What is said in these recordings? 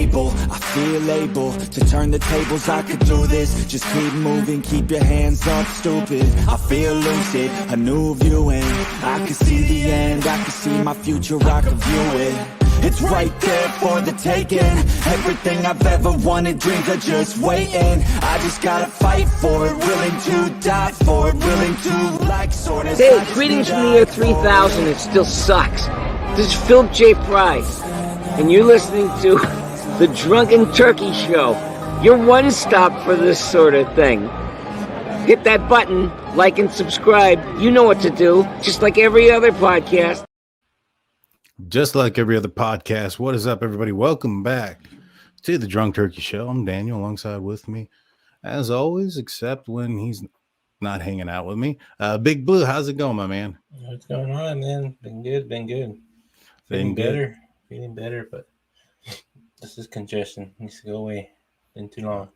unstable. I feel able to turn the tables, I could do this. Just keep moving, keep your hands up, stupid. I feel lucid, a new viewing. I can see the end, I can see my future, I can view it. It's right there for the taking. Everything I've ever wanted, dreams are just waiting. I just gotta fight for it, willing to die for it, willing to like sort of. Hey, greetings from the year 3000, it still sucks. This is Phil J. Price, and you're listening to the Drunken Turkey Show, your one stop for this sort of thing. Hit that button, like and subscribe, you know what to do, just like every other podcast. Just like every other podcast. What is up, everybody? Welcome back to the Drunk Turkey Show. I'm Daniel, alongside with me, as always, except when he's not hanging out with me. Big Blue, how's it going, my man? What's going on, man? Been good. Feeling better, but this is congestion. Needs to go away. Been too long.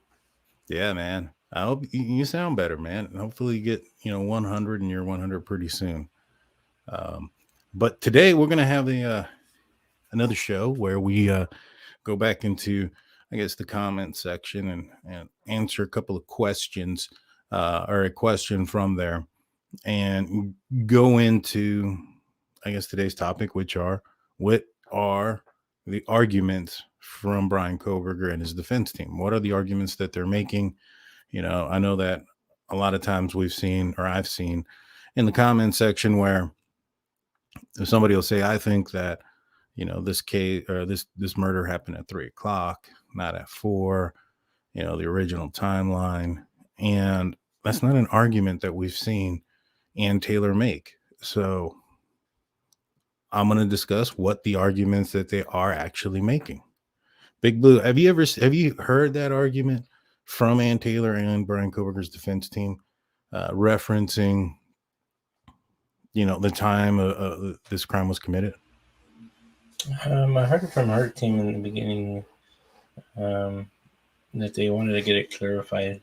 Yeah, man. I hope you sound better, man. And hopefully you get, 100 and you're 100 pretty soon. But today we're going to have another show where we go back into, I guess, the comment section and answer a couple of questions or a question from there and go into, I guess, today's topic, which are what are the arguments from Bryan Kohberger and his defense team? What are the arguments that they're making? I know that a lot of times I've seen in the comment section where if somebody will say, I think that, this case or this murder happened at 3:00, not at 4, the original timeline. And that's not an argument that we've seen Ann Taylor make. So I'm going to discuss what the arguments that they are actually making. Big Blue, have you heard that argument from Ann Taylor and Bryan Kohberger's defense team referencing the time this crime was committed? I heard it from her team in the beginning that they wanted to get it clarified.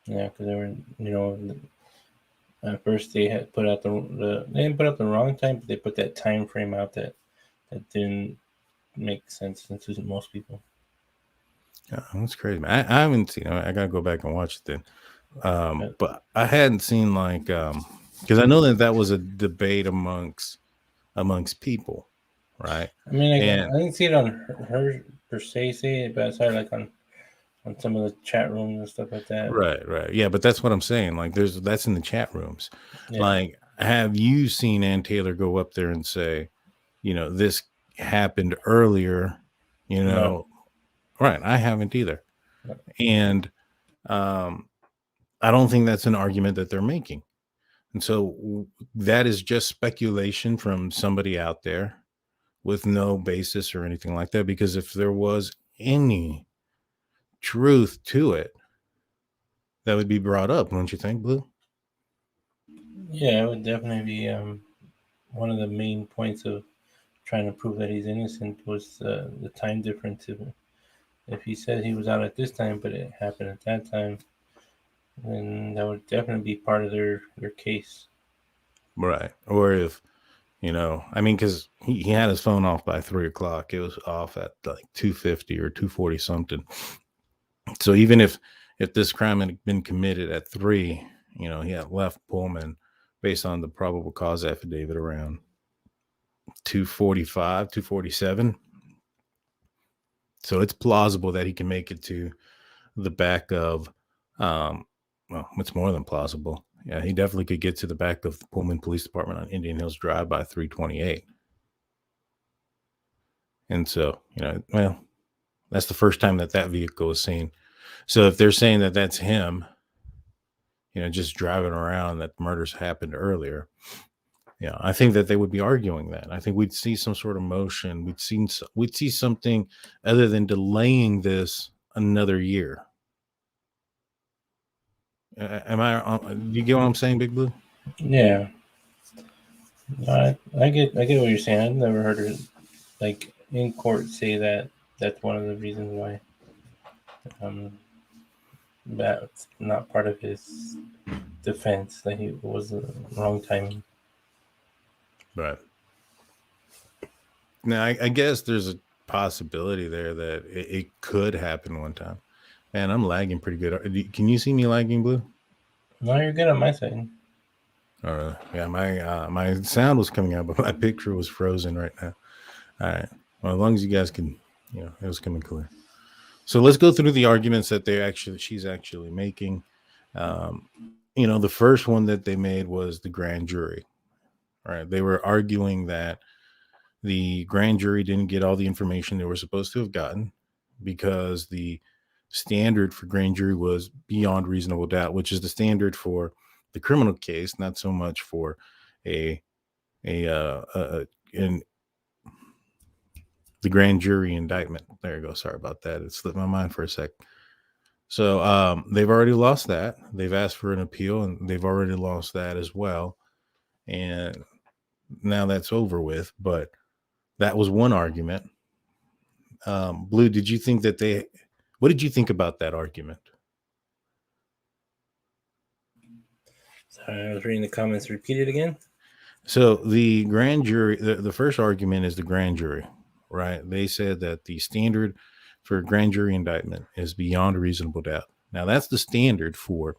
Yeah, because they were, at first they had put out they didn't put out the wrong time, but they put that time frame out that didn't make sense to most people. Yeah, that's crazy, man. I haven't seen it. I gotta go back and watch it then. But I hadn't seen because I know that was a debate amongst people, right? I mean, I didn't see it on her per se, but I saw it on some of the chat rooms and stuff like that. Right. Yeah, but that's what I'm saying. That's in the chat rooms. Yeah. Have you seen Ann Taylor go up there and say, this happened earlier? No. Right? I haven't either, and I don't think that's an argument that they're making. And so that is just speculation from somebody out there with no basis or anything like that. Because if there was any truth to it, that would be brought up, don't you think, Blue? Yeah, it would definitely be one of the main points of trying to prove that he's innocent was the time difference. If he said he was out at this time, but it happened at that time, then that would definitely be part of their case. Right. Or if, because he had his phone off by 3:00. It was off at 2:50 or 2:40 something. So even if this crime had been committed at 3, he had left Pullman based on the probable cause affidavit around 2:45, 2:47. So it's plausible that he can make it to the back of, it's more than plausible. Yeah, he definitely could get to the back of the Pullman Police Department on Indian Hills Drive by 3:28. And so, that's the first time that vehicle was seen. So if they're saying that that's him, just driving around, that murders happened earlier, I think that they would be arguing that. I think we'd see some sort of motion. We'd see something other than delaying this another year. You get what I'm saying, Big Blue? Yeah. I get what you're saying. I've never heard it in court say that that's one of the reasons why that's not part of his defense, that he was the wrong timing. Right. Now, I guess there's possibility there that it could happen one time. Man, I'm lagging pretty good. Can you see me lagging, Blue? No, you're good on my side. Yeah, my sound was coming out, but my picture was frozen right now. All right. Well, as long as you guys can, it was coming clear. So let's go through the arguments that she's actually making. The first one that they made was the grand jury. All right. They were arguing that the grand jury didn't get all the information they were supposed to have gotten because the standard for grand jury was beyond reasonable doubt, which is the standard for the criminal case, not so much for in the grand jury indictment. There you go. Sorry about that. It slipped my mind for a sec. So they've already lost that. They've asked for an appeal, and they've already lost that as well. And now that's over with. But that was one argument. Blue, did you think what did you think about that argument? Sorry, I was reading the comments. Repeat it again. So the grand jury, the first argument is the grand jury, right? They said that the standard for grand jury indictment is beyond a reasonable doubt. Now that's the standard for,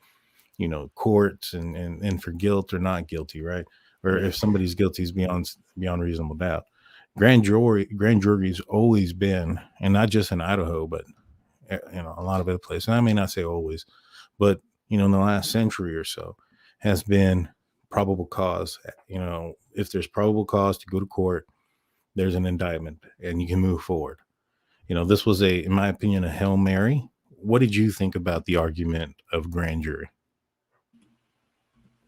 courts and for guilt or not guilty, right? Or if somebody's guilty is beyond reasonable doubt. Grand jury's always been, and not just in Idaho, but a lot of other places. And I may not say always, but in the last century or so, has been probable cause. If there's probable cause to go to court, there's an indictment, and you can move forward. This was in my opinion, a Hail Mary. What did you think about the argument of grand jury?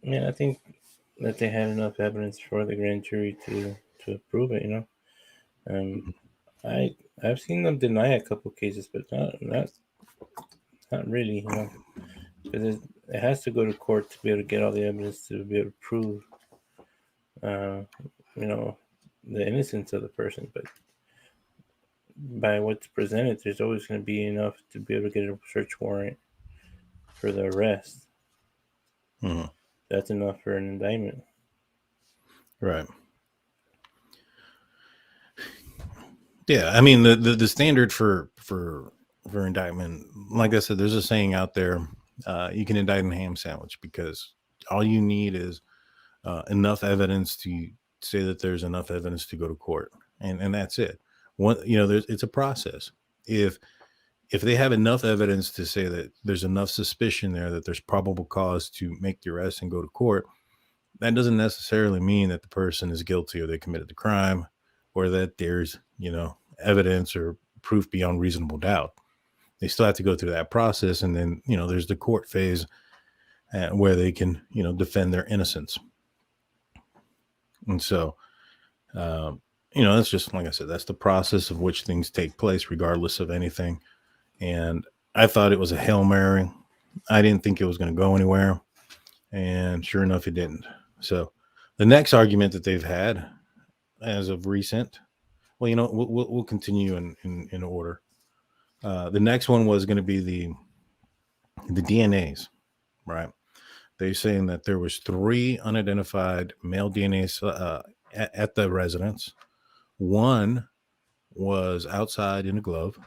Yeah, I think that they had enough evidence for the grand jury to approve it. I've seen them deny a couple cases, but not really. Because it has to go to court to be able to get all the evidence to be able to prove, the innocence of the person. But by what's presented, there's always going to be enough to be able to get a search warrant for the arrest. Mm-hmm. That's enough for an indictment. Right. Yeah, I mean the standard for indictment, like I said, there's a saying out there, you can indict a ham sandwich because all you need is enough evidence to say that there's enough evidence to go to court, and that's it. It's a process. If they have enough evidence to say that there's enough suspicion there that there's probable cause to make the arrest and go to court, that doesn't necessarily mean that the person is guilty or they committed the crime or that there's, evidence or proof beyond reasonable doubt. They still have to go through that process. And then, there's the court phase where they can, defend their innocence. And so, that's just, like I said, that's the process of which things take place regardless of anything. And I thought it was a Hail Mary. I didn't think it was going to go anywhere. And sure enough, it didn't. So the next argument that they've had as of recent, we'll continue in order. The next one was going to be the DNAs, right? They're saying that there was 3 unidentified male DNAs at the residence. 1 was outside in a glove.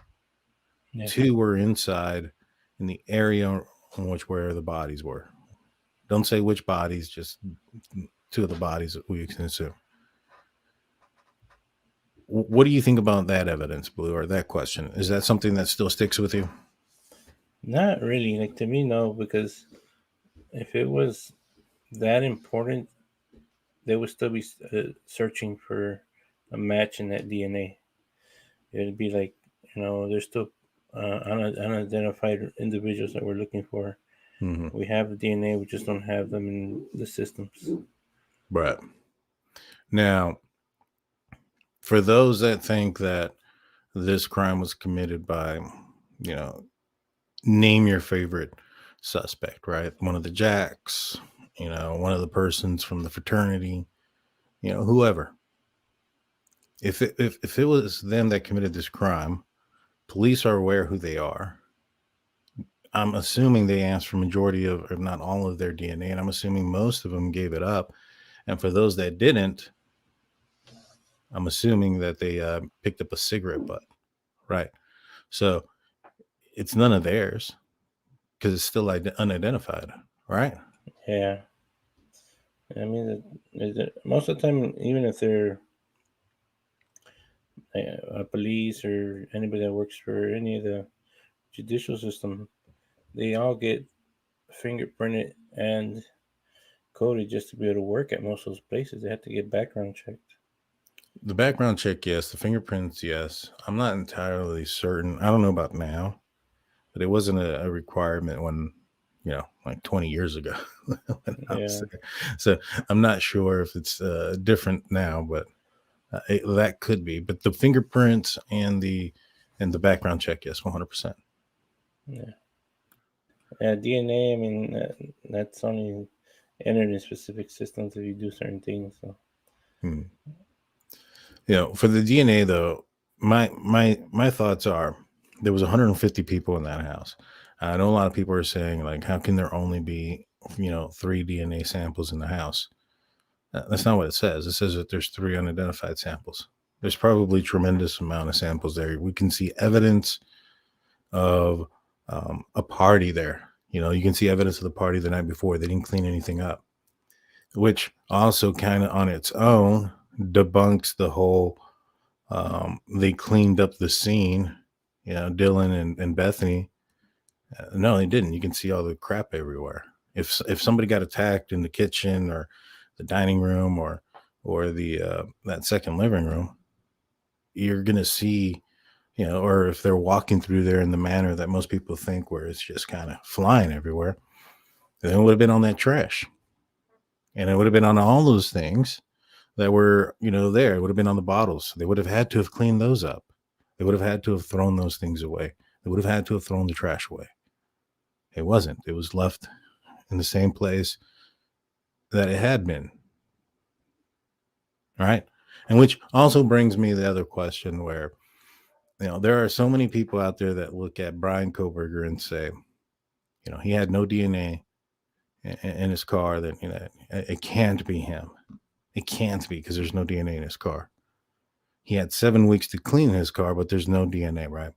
Yeah. 2 were inside in the area on where the bodies were. Don't say which bodies, just 2 of the bodies that we can assume. What do you think about that evidence, Blue, or that question? Is that something that still sticks with you? Not really. Like, to me, no, because if it was that important, they would still be searching for a match in that DNA. It'd be like, there's still unidentified individuals that we're looking for. Mm-hmm. We have the DNA, we just don't have them in the systems. Right. Now, for those that think that this crime was committed by, name your favorite suspect, right? One of the jacks, one of the persons from the fraternity, whoever. If it was them that committed this crime, police are aware who they are. I'm assuming they asked for majority of, if not all of their DNA, and I'm assuming most of them gave it up. And for those that didn't, I'm assuming that they picked up a cigarette butt, right? So it's none of theirs because it's still unidentified, right? Yeah. I mean, most of the time, even if they're police or anybody that works for any of the judicial system, they all get fingerprinted and coded just to be able to work at most of those places. They have to get background checked. The background check, yes. The fingerprints, yes. I'm not entirely certain. I don't know about now, but it wasn't a requirement when, like 20 years ago. When I was Yeah. there. So I'm not sure if it's different now, but that could be. But the fingerprints and the background check, yes, 100%. Yeah. Yeah. DNA, I mean, that's only entered in specific systems if you do certain things. So. Hmm. For the DNA though, my thoughts are there was 150 people in that house. I know a lot of people are saying like, how can there only be 3 DNA samples in the house? That's not what it says. It says that there's 3 unidentified samples. There's probably tremendous amount of samples there. We can see evidence of a party there. You can see evidence of the party the night before. They didn't clean anything up, which also kind of on its own debunks the whole they cleaned up the scene. Dylan and Bethany. No, they didn't. You can see all the crap everywhere. If somebody got attacked in the kitchen or the dining room or the that second living room, you're gonna see, or if they're walking through there in the manner that most people think, where it's just kind of flying everywhere, then it would have been on that trash, and it would have been on all those things that were, there. It would have been on the bottles. They would have had to have cleaned those up. They would have had to have thrown those things away. They would have had to have thrown the trash away. It wasn't. It was left in the same place that it had been. All right. And which also brings me the other question where, there are so many people out there that look at Bryan Kohberger and say, he had no DNA in his car, that, it can't be him. It can't be because there's no DNA in his car. He had 7 weeks to clean his car, but there's no DNA, right?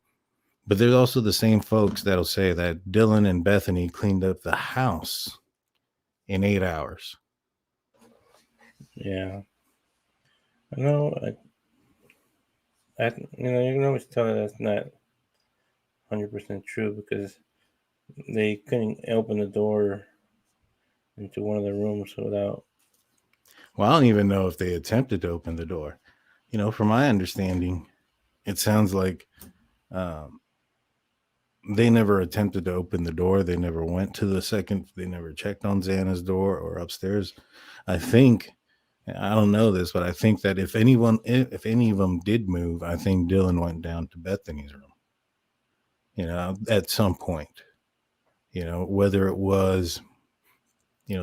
But there's also the same folks that'll say that Dylan and Bethany cleaned up the house in 8 hours. Yeah. I know. You can always tell that that's not 100% true because they couldn't open the door into one of the rooms without. Well, I don't even know if they attempted to open the door. From my understanding, it sounds like they never attempted to open the door. They never went to the second. They never checked on Xana's door or upstairs. I think, I don't know this, but I think that if any of them did move, I think Dylan went down to Bethany's room. At some point, whether it was,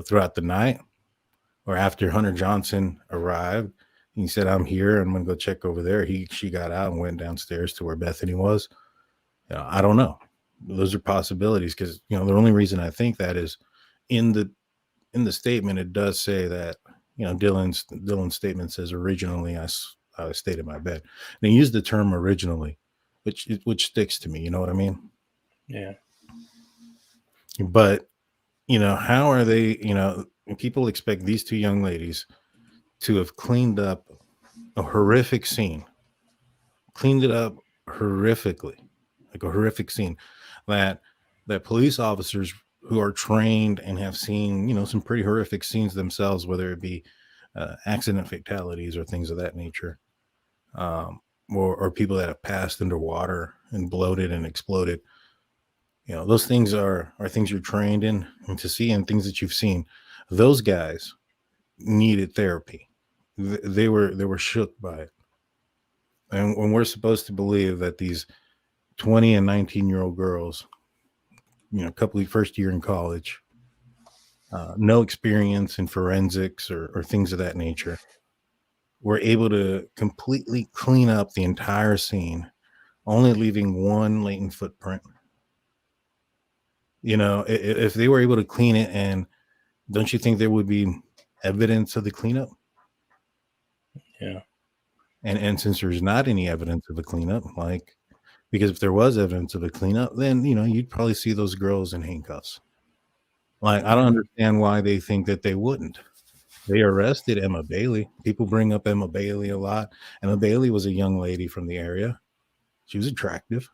throughout the night or after Hunter Johnson arrived, he said, "I'm here. I'm going to go check over there." She got out and went downstairs to where Bethany was. I don't know. Those are possibilities because, the only reason I think that is in the statement, it does say that, Dylan's statement says originally I stayed in my bed. And he used the term originally, which sticks to me. You know what I mean? Yeah. But, how are they, people expect these 2 young ladies to have cleaned up a horrific scene, cleaned it up horrifically, like a horrific scene that police officers who are trained and have seen, some pretty horrific scenes themselves, whether it be accident fatalities or things of that nature, or people that have passed underwater and bloated and exploded. Those things are things you're trained in and to see, and things that you've seen. Those guys needed therapy. They were shook by it. And when we're supposed to believe that these 20 and 19-year-old girls, a couple of first year in college, no experience in forensics or things of that nature, were able to completely clean up the entire scene, only leaving one latent footprint. If they were able to clean it, and don't you think there would be evidence of the cleanup? Yeah. And since there's not any evidence of a cleanup, like, because if there was evidence of a cleanup, then, you'd probably see those girls in handcuffs. Like, I don't understand why they think that they wouldn't. They arrested Emma Bailey. People bring up Emma Bailey a lot. Emma Bailey was a young lady from the area. She was attractive.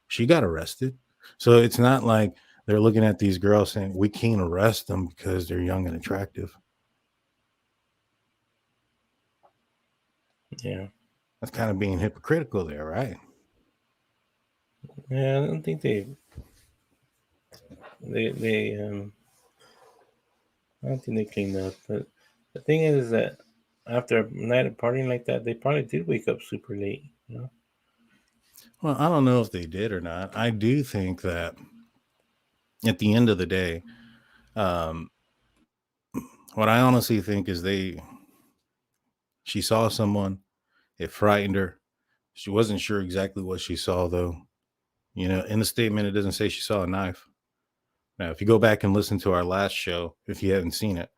She got arrested. So it's not like they're looking at these girls saying, we can't arrest them because they're young and attractive. Yeah. That's kind of being hypocritical there, right? Yeah, I don't think they I don't think they cleaned up. But the thing is that after a night of partying like that, they probably did wake up super late. Well, I don't know if they did or not. I do think that at the end of the day, what I honestly think is she saw someone, it frightened her. She wasn't sure exactly what she saw, though. In the statement, it doesn't say she saw a knife. Now, if you go back and listen to our last show, if you haven't seen it,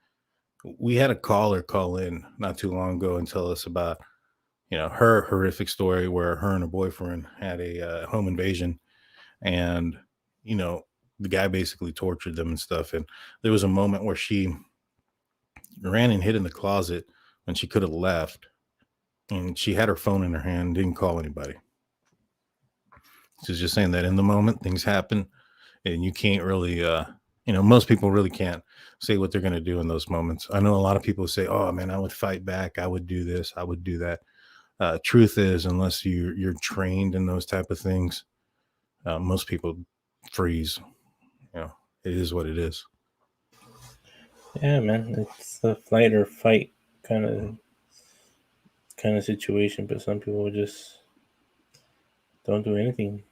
we had a caller call in not too long ago and tell us about, her horrific story where her and her boyfriend had a home invasion, and, the guy basically tortured them and stuff. And there was a moment where she ran and hid in the closet when she could have left, and she had her phone in her hand, didn't call anybody. She's just saying that in the moment things happen, and you can't really, most people really can't say what they're going to do in those moments. I know a lot of people say, oh man, I would fight back, I would do this, I would do that. Truth is, unless you're trained in those type of things, most people freeze. It is what it is. Yeah, man, it's a flight or fight kind of situation. But some people just don't do anything.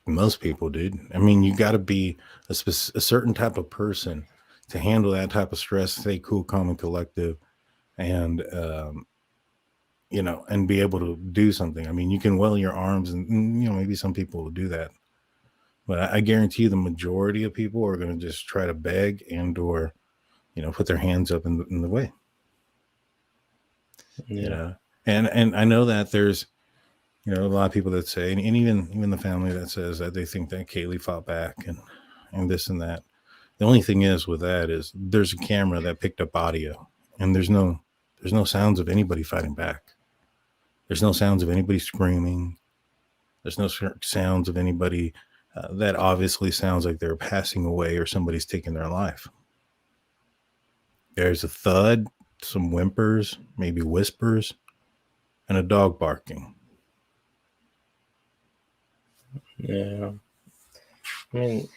Most people, dude. I mean, you got to be a certain type of person to handle that type of stress, stay cool, calm, and collective, and and be able to do something. I mean, you can will your arms, and maybe some people will do that, but I guarantee you, the majority of people are going to just try to beg and or put their hands up in the way. Yeah. And I know that there's a lot of people that say, and even the family that says that they think that Kaylee fought back and this and that. The only thing is with that is there's a camera that picked up audio, and there's no sounds of anybody fighting back. There's no sounds of anybody screaming. There's no sounds of anybody that obviously sounds like they're passing away or somebody's taking their life. There's a thud, some whimpers, maybe whispers, and a dog barking. Yeah. I mean,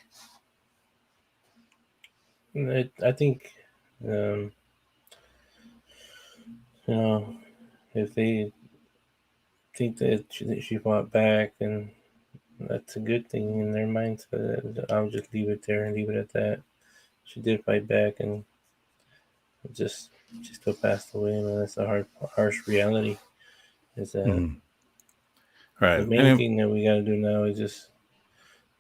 I think, if they think that she fought back, and that's a good thing in their minds. I'll just leave it there and leave it at that. She did fight back, and she still passed away. Man, that's a harsh reality. Is that Right? the main thing that we got to do now is just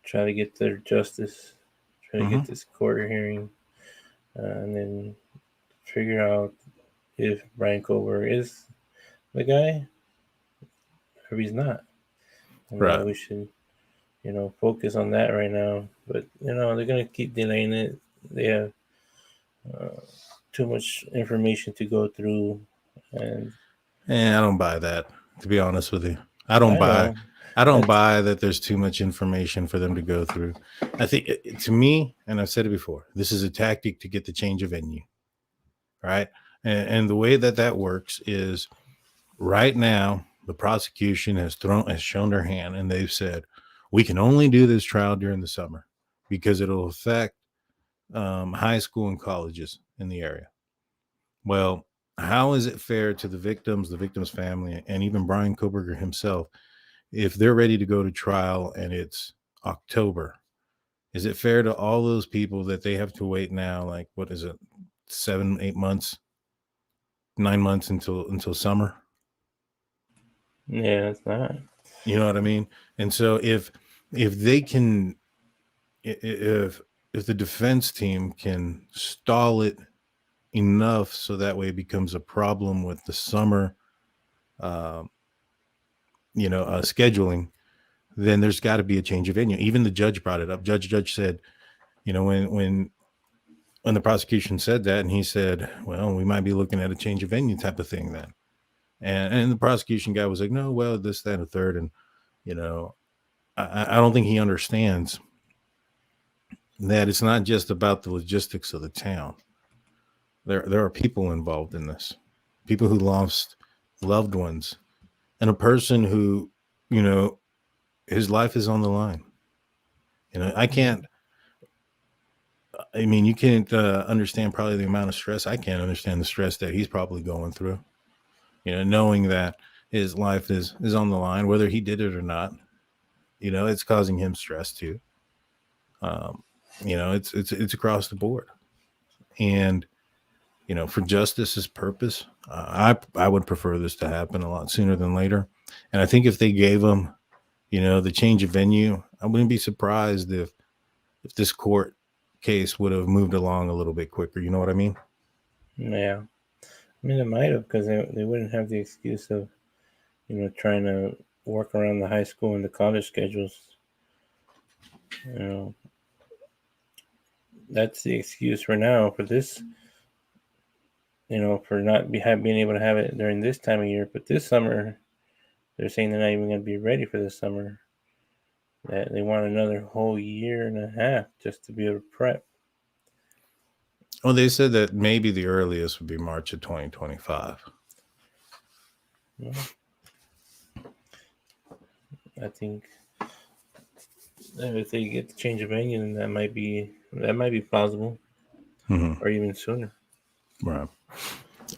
try to get their justice, try to get this court hearing, and then figure out if Bryan Kohberger is the guy or he's not. And right. we should, focus on that right now. But they're gonna keep delaying it. They have too much information to go through, and I don't buy that. To be honest with you, I don't buy that there's too much information for them to go through. I think, to me, and I've said it before, this is a tactic to get the change of venue, right? And the way that works is, right now the prosecution has shown their hand, and they've said we can only do this trial during the summer because it'll affect high school and colleges in the area. Well, how is it fair to the victim's family, and even Bryan Kohberger himself, if they're ready to go to trial and it's October? Is it fair to all those people that they have to wait now, like, what is it, 7, 8 months, 9 months until summer? Yeah, it's not. You know what I mean? And so if they can, if the defense team can stall it enough so that way it becomes a problem with the summer scheduling, then there's got to be a change of venue. Even the judge brought it up. Judge said, when the prosecution said that, and he said, well, we might be looking at a change of venue type of thing then. And the prosecution guy was like, no, well, this, that, and a third. And, I don't think he understands that it's not just about the logistics of the town. There are people involved in this, people who lost loved ones, and a person who, his life is on the line. I mean, you can't understand probably the amount of stress. I can't understand the stress that he's probably going through, knowing that his life is on the line, whether he did it or not. It's causing him stress too. It's across the board. And, for justice's purpose, I would prefer this to happen a lot sooner than later. And I think if they gave him, the change of venue, I wouldn't be surprised if this court case would have moved along a little bit quicker. You know what I mean? Yeah. I mean, it might have, because they wouldn't have the excuse of, trying to work around the high school and the college schedules. That's the excuse for now for this, for not being able to have it during this time of year. But this summer, they're saying they're not even going to be ready for this summer. That they want another whole year and a half just to be able to prep. Well, they said that maybe the earliest would be March of 2025. Well, I think if they get the change of venue, then that might be plausible, or even sooner. Right.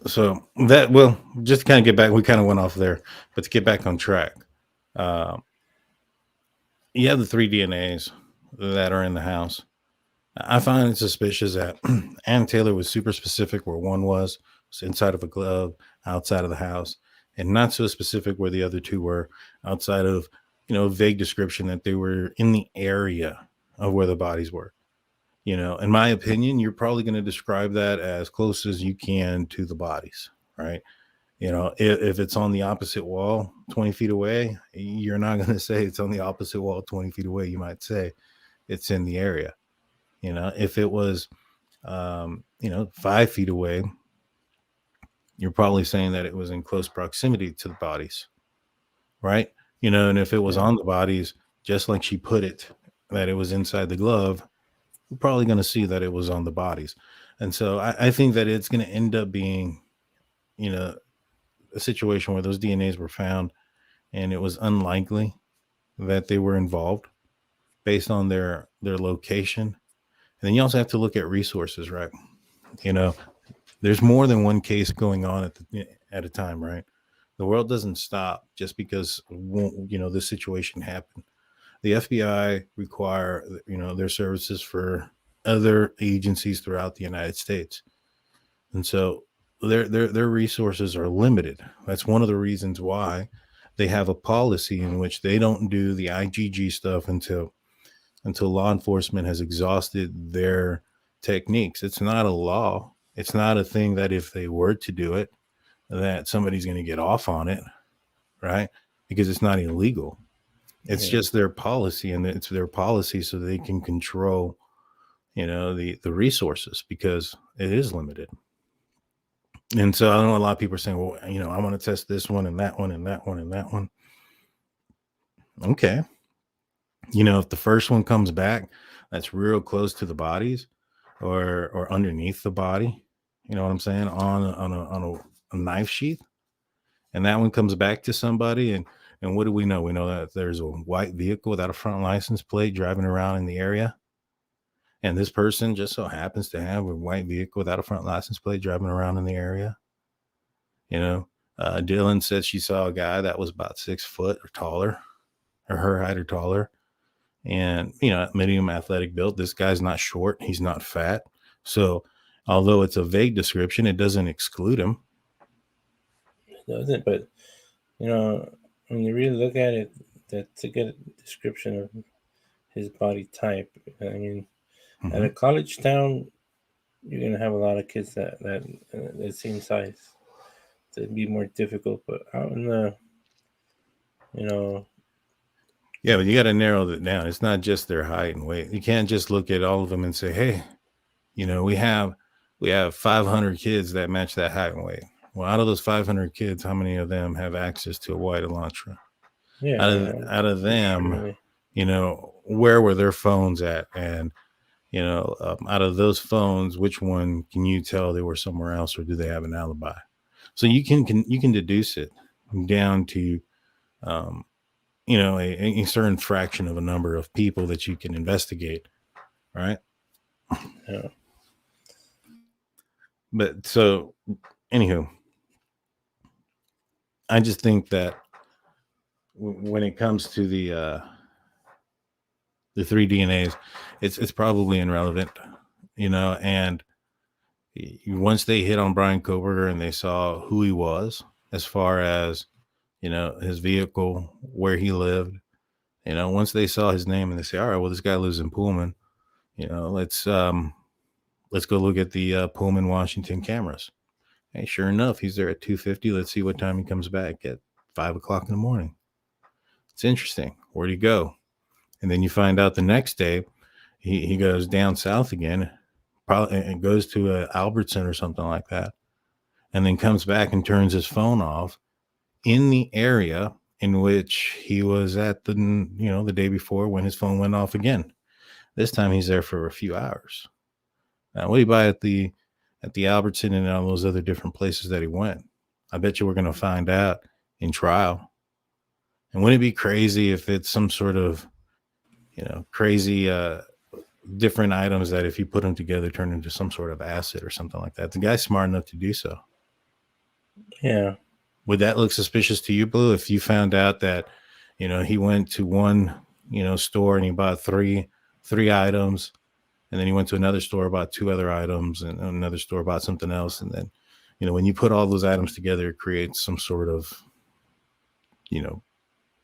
So that, well, just to kind of get back, we kind of went off there, but to get back on track, you have the 3 DNAs that are in the house. I find it suspicious that Ann Taylor was super specific where one was inside of a glove, outside of the house, and not so specific where the other two were outside of, vague description that they were in the area of where the bodies were. In my opinion, you're probably going to describe that as close as you can to the bodies, right? If it's on the opposite wall, 20 feet away, you're not going to say it's on the opposite wall, 20 feet away. You might say it's in the area. If it was, 5 feet away, you're probably saying that it was in close proximity to the bodies, right? And if it was on the bodies, just like she put it, that it was inside the glove, we're probably going to see that it was on the bodies. And so I think that it's going to end up being, a situation where those DNAs were found and it was unlikely that they were involved based on their location. And then you also have to look at resources, right? There's more than one case going on at a time, right? The world doesn't stop just because, this situation happened. The FBI require, their services for other agencies throughout the United States. And so their resources are limited. That's one of the reasons why they have a policy in which they don't do the IGG stuff until law enforcement has exhausted their techniques. It's not a law. It's not a thing that if they were to do it, that somebody's going to get off on it, right? Because it's not illegal. It's just their policy, and it's their policy so they can control, the resources, because it is limited. And so I know a lot of people are saying, well, I want to test this one and that one and that one and that one. Okay. If the first one comes back, that's real close to the bodies or underneath the body, you know what I'm saying, on a knife sheath, and that one comes back to somebody, and what do we know? We know that there's a white vehicle without a front license plate driving around in the area. And this person just so happens to have a white vehicle without a front license plate driving around in the area. Dylan said she saw a guy that was about 6 foot or taller, or her height or taller. And, medium athletic build. This guy's not short. He's not fat. So although it's a vague description, it doesn't exclude him. It doesn't, but, when you really look at it, that's a good description of his body type. I mean, at a college town, you're going to have a lot of kids that same size. So it'd be more difficult, but out in the you know. Yeah, but you got to narrow it down. It's not just their height and weight. You can't just look at all of them and say, "Hey, we have 500 kids that match that height and weight." Well, out of those 500 kids, how many of them have access to a wide Elantra? Yeah, Out of them, surely. where were their phones at? And out of those phones, which one can you tell they were somewhere else, or do they have an alibi? So you can deduce it down to a certain fraction of a number of people that you can investigate, right? Yeah. But so, anywho, I just think that when it comes to the 3 DNAs, it's probably irrelevant, and once they hit on Bryan Kohberger and they saw who he was, as far as his vehicle, where he lived, once they saw his name and they say, all right, well, this guy lives in Pullman, let's go look at the Pullman, Washington cameras. Hey, sure enough, he's there at 2:50. Let's see what time he comes back at 5:00 in the morning. It's interesting. Where'd he go? And then you find out the next day he goes down south again, probably, and goes to Albertson or something like that, and then comes back and turns his phone off in the area in which he was at the day before, when his phone went off again. This time he's there for a few hours. Now, what do you buy at the Albertson and all those other different places that he went? I bet you we're going to find out in trial. And wouldn't it be crazy if it's some sort of crazy different items that, if you put them together, turn into some sort of acid or something like that? The guy's smart enough to do so. Yeah. Would that look suspicious to you, Blue, if you found out that he went to one store and he bought three items, and then he went to another store, bought 2 other items, and another store bought something else, and then when you put all those items together, it creates some sort of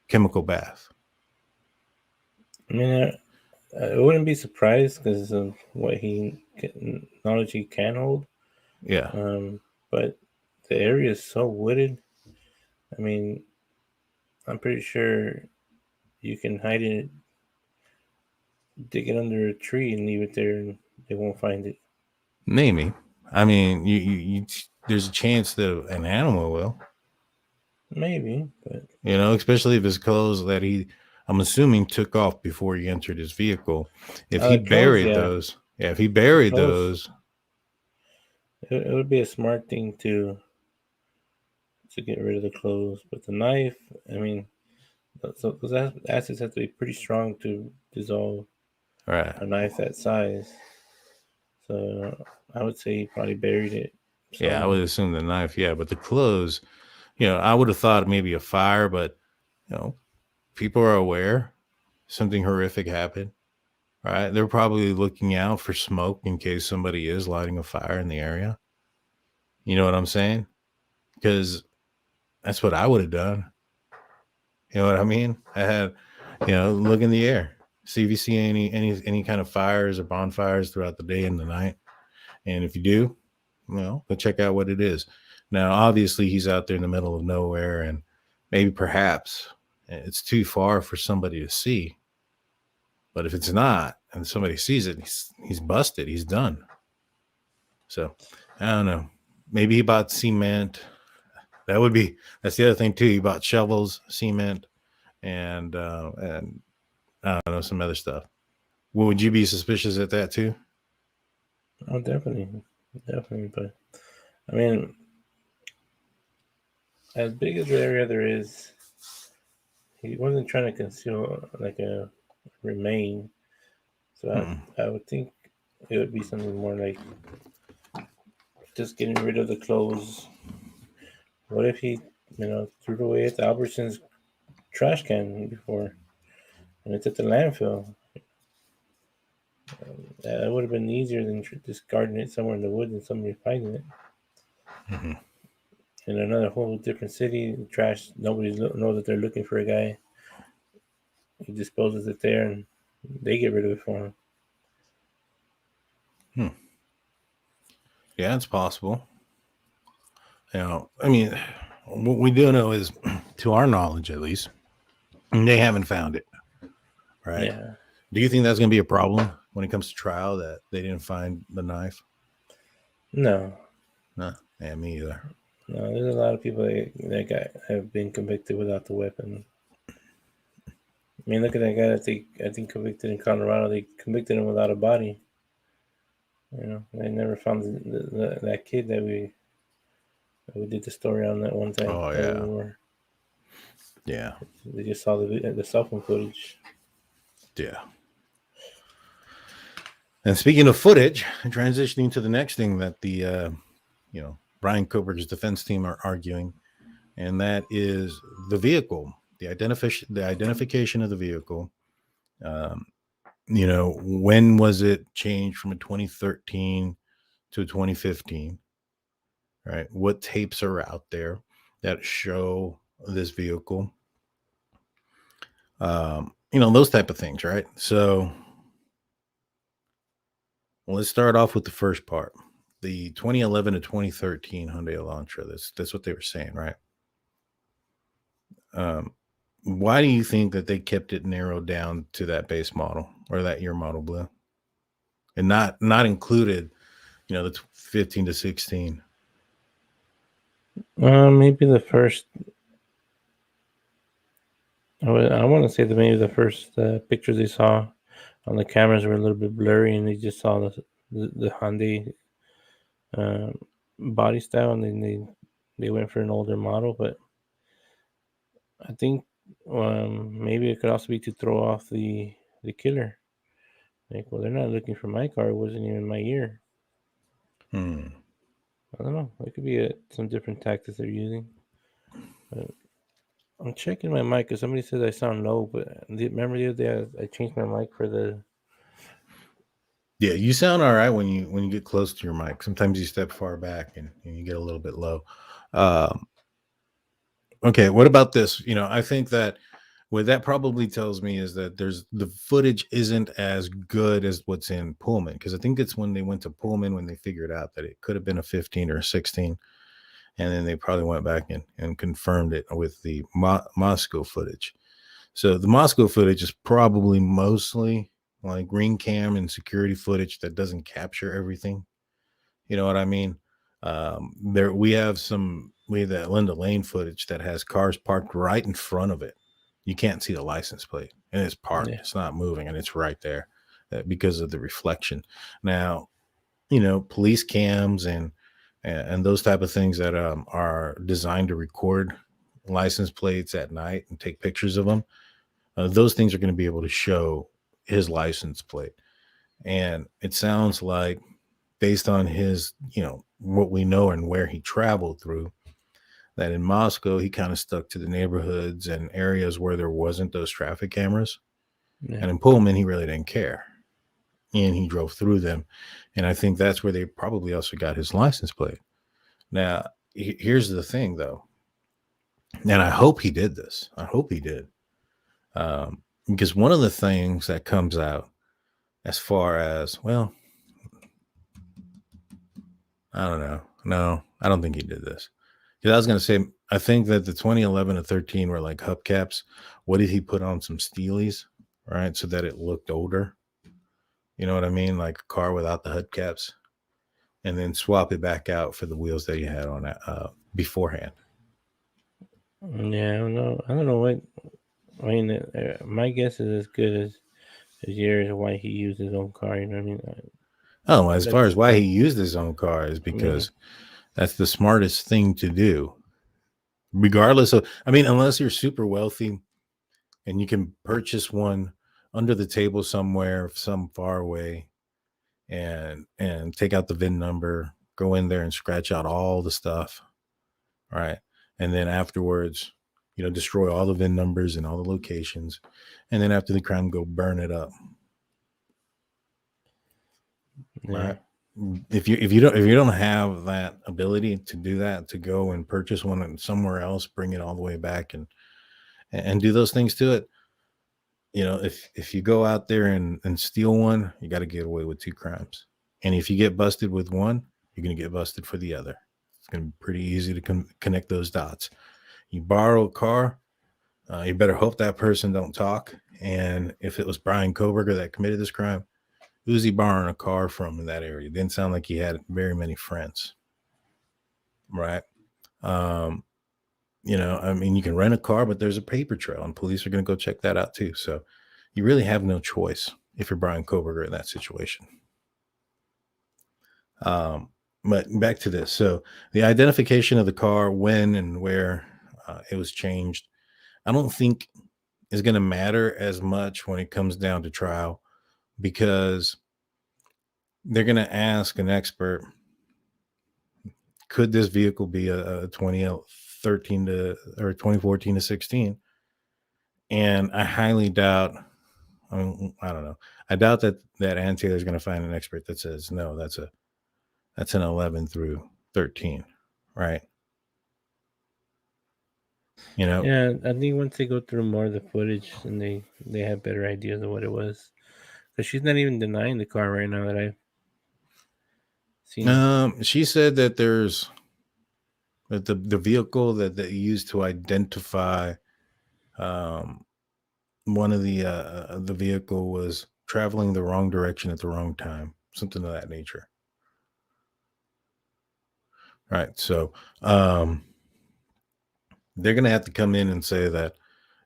chemical bath? I mean, I wouldn't be surprised because of what knowledge he can hold. Yeah. But the area is so wooded. I mean, I'm pretty sure you can hide it, dig it under a tree, and leave it there, and they won't find it. Maybe. I mean, you there's a chance that an animal will. Maybe, but especially if his clothes that I'm assuming took off before he entered his vehicle. If he buried those, if he buried those, it would be a smart thing to get rid of the clothes. But the knife, I mean, so those acids have to be pretty strong to dissolve a knife that size. So I would say he probably buried it somewhere. Yeah, I would assume the knife. Yeah, but the clothes, I would have thought maybe a fire, but people are aware something horrific happened, right? They're probably looking out for smoke in case somebody is lighting a fire in the area. You know what I'm saying? Because that's what I would have done. You know what I mean? I had, look in the air, see if you see any kind of fires or bonfires throughout the day and the night. And if you do, go check out what it is. Now, obviously, he's out there in the middle of nowhere, and maybe perhaps it's too far for somebody to see. But if it's not, and somebody sees it, he's busted. He's done. So I don't know. Maybe he bought cement. That's the other thing too. He bought shovels, cement, and I don't know, some other stuff. Well, would you be suspicious at that too? Oh, definitely. But I mean, as big as the area there is, he wasn't trying to conceal like a remain. So I would think it would be something more like just getting rid of the clothes. What if he, threw it away at the Albertson's trash can before, and it's at the landfill? That would have been easier than discarding it somewhere in the woods and somebody finding it. Mm-hmm. In another whole different city, trash, nobody knows that they're looking for a guy. He disposes it there, and they get rid of it for him. Yeah, it's possible. I mean, what we do know is, to our knowledge at least, And they haven't found it, right? Yeah. Do you think that's going to be a problem when it comes to trial that they didn't find the knife? No. No, yeah, me either. No, there's a lot of people have been convicted without the weapon. I mean, look at that guy that I think convicted in Colorado. They convicted him without a body. You know, they never found that kid that we did the story on that one time. Oh yeah, yeah, They just saw the cell phone footage. yeah. And speaking of footage, transitioning to the next thing that the Bryan Kohberger's defense team are arguing, and that is the vehicle, the identification of the vehicle. When was it changed from a 2013 to 2015? Right? What tapes are out there that show this vehicle? Those type of things, right? So let's start off with the first part. The 2011 to 2013 Hyundai Elantra. That's what they were saying, right? Why do you think that they kept it narrowed down to that base model or that year model, Blue, and not included, the 15 to 16? Maybe the first. I want to say that maybe the first pictures they saw on the cameras were a little bit blurry, and they just saw the Hyundai body style, and then they went for an older model. But I think maybe it could also be to throw off the killer. Like, well, they're not looking for my car; it wasn't even my year. I don't know. It could be some different tactics they're using. But I'm checking my mic because somebody says I sound low, but remember the other day I changed my mic for the. Yeah, you sound all right when you get close to your mic. Sometimes you step far back and you get a little bit low. Okay, what about this? I think that what that probably tells me is that the footage isn't as good as what's in Pullman, because I think it's when they went to Pullman when they figured out that it could have been a 15 or a 16. And then they probably went back and confirmed it with the Moscow footage. So the Moscow footage is probably mostly like ring cam and security footage that doesn't capture everything. You know what I mean? We have that Linda Lane footage that has cars parked right in front of it. You can't see the license plate, and it's parked. Yeah. It's not moving, and it's right there because of the reflection. Now, police cams and those type of things that are designed to record license plates at night and take pictures of them. Those things are going to be able to show his license plate. And it sounds like, based on his, what we know and where he traveled through, that in Moscow, he kind of stuck to the neighborhoods and areas where there wasn't those traffic cameras. Yeah. And in Pullman, he really didn't care. And he drove through them. And I think that's where they probably also got his license plate. Now, here's the thing, though. And I hope he did this. I hope he did. Because one of the things that comes out as far as, well, I don't know. No, I don't think he did this. Because I was going to say, I think that the 2011 to 13 were like hubcaps. What did he put on some Steelies, right? So that it looked older. You know what I mean? Like a car without the hubcaps. And then swap it back out for the wheels that he had on it beforehand. Yeah, I don't know what. I mean, my guess is as good as yours. Why he used his own car? You know what I mean? As far as why he used his own car is because that's the smartest thing to do. Regardless of, unless you're super wealthy and you can purchase one under the table somewhere, some far away, and take out the VIN number, go in there and scratch out all the stuff, right? And then afterwards, destroy all the VIN numbers and all the locations, and then after the crime, go burn it up. Yeah. Right? If you don't have that ability to do that, to go and purchase one somewhere else, bring it all the way back and do those things to it, if you go out there and steal one, you got to get away with 2 crimes. And if you get busted with one, you're going to get busted for the other. It's going to be pretty easy to connect those dots. You borrow a car, You better hope that person don't talk. And if it was Bryan Kohberger that committed this crime, who's he borrowing a car from in that area? It didn't sound like he had very many friends, right? You know, I mean, you can rent a car, but there's a paper trail, and police are going to go check that out too. So you really have no choice if you're Bryan Kohberger in that situation. But back to this. So the identification of the car, when and where it was changed, I don't think is going to matter as much when it comes down to trial, because they're going to ask an expert, could this vehicle be a 2013 to or 2014 to 16? And I highly doubt, I don't know. I doubt that Ann Taylor is going to find an expert that says, no, that's an 11 through 13, right? You know? Yeah, I think once they go through more of the footage and they have better ideas of what it was. Because she's not even denying the car right now that I've seen. She said that there's that the vehicle that they used to identify one of the vehicle was traveling the wrong direction at the wrong time, something of that nature. Right. So they're going to have to come in and say that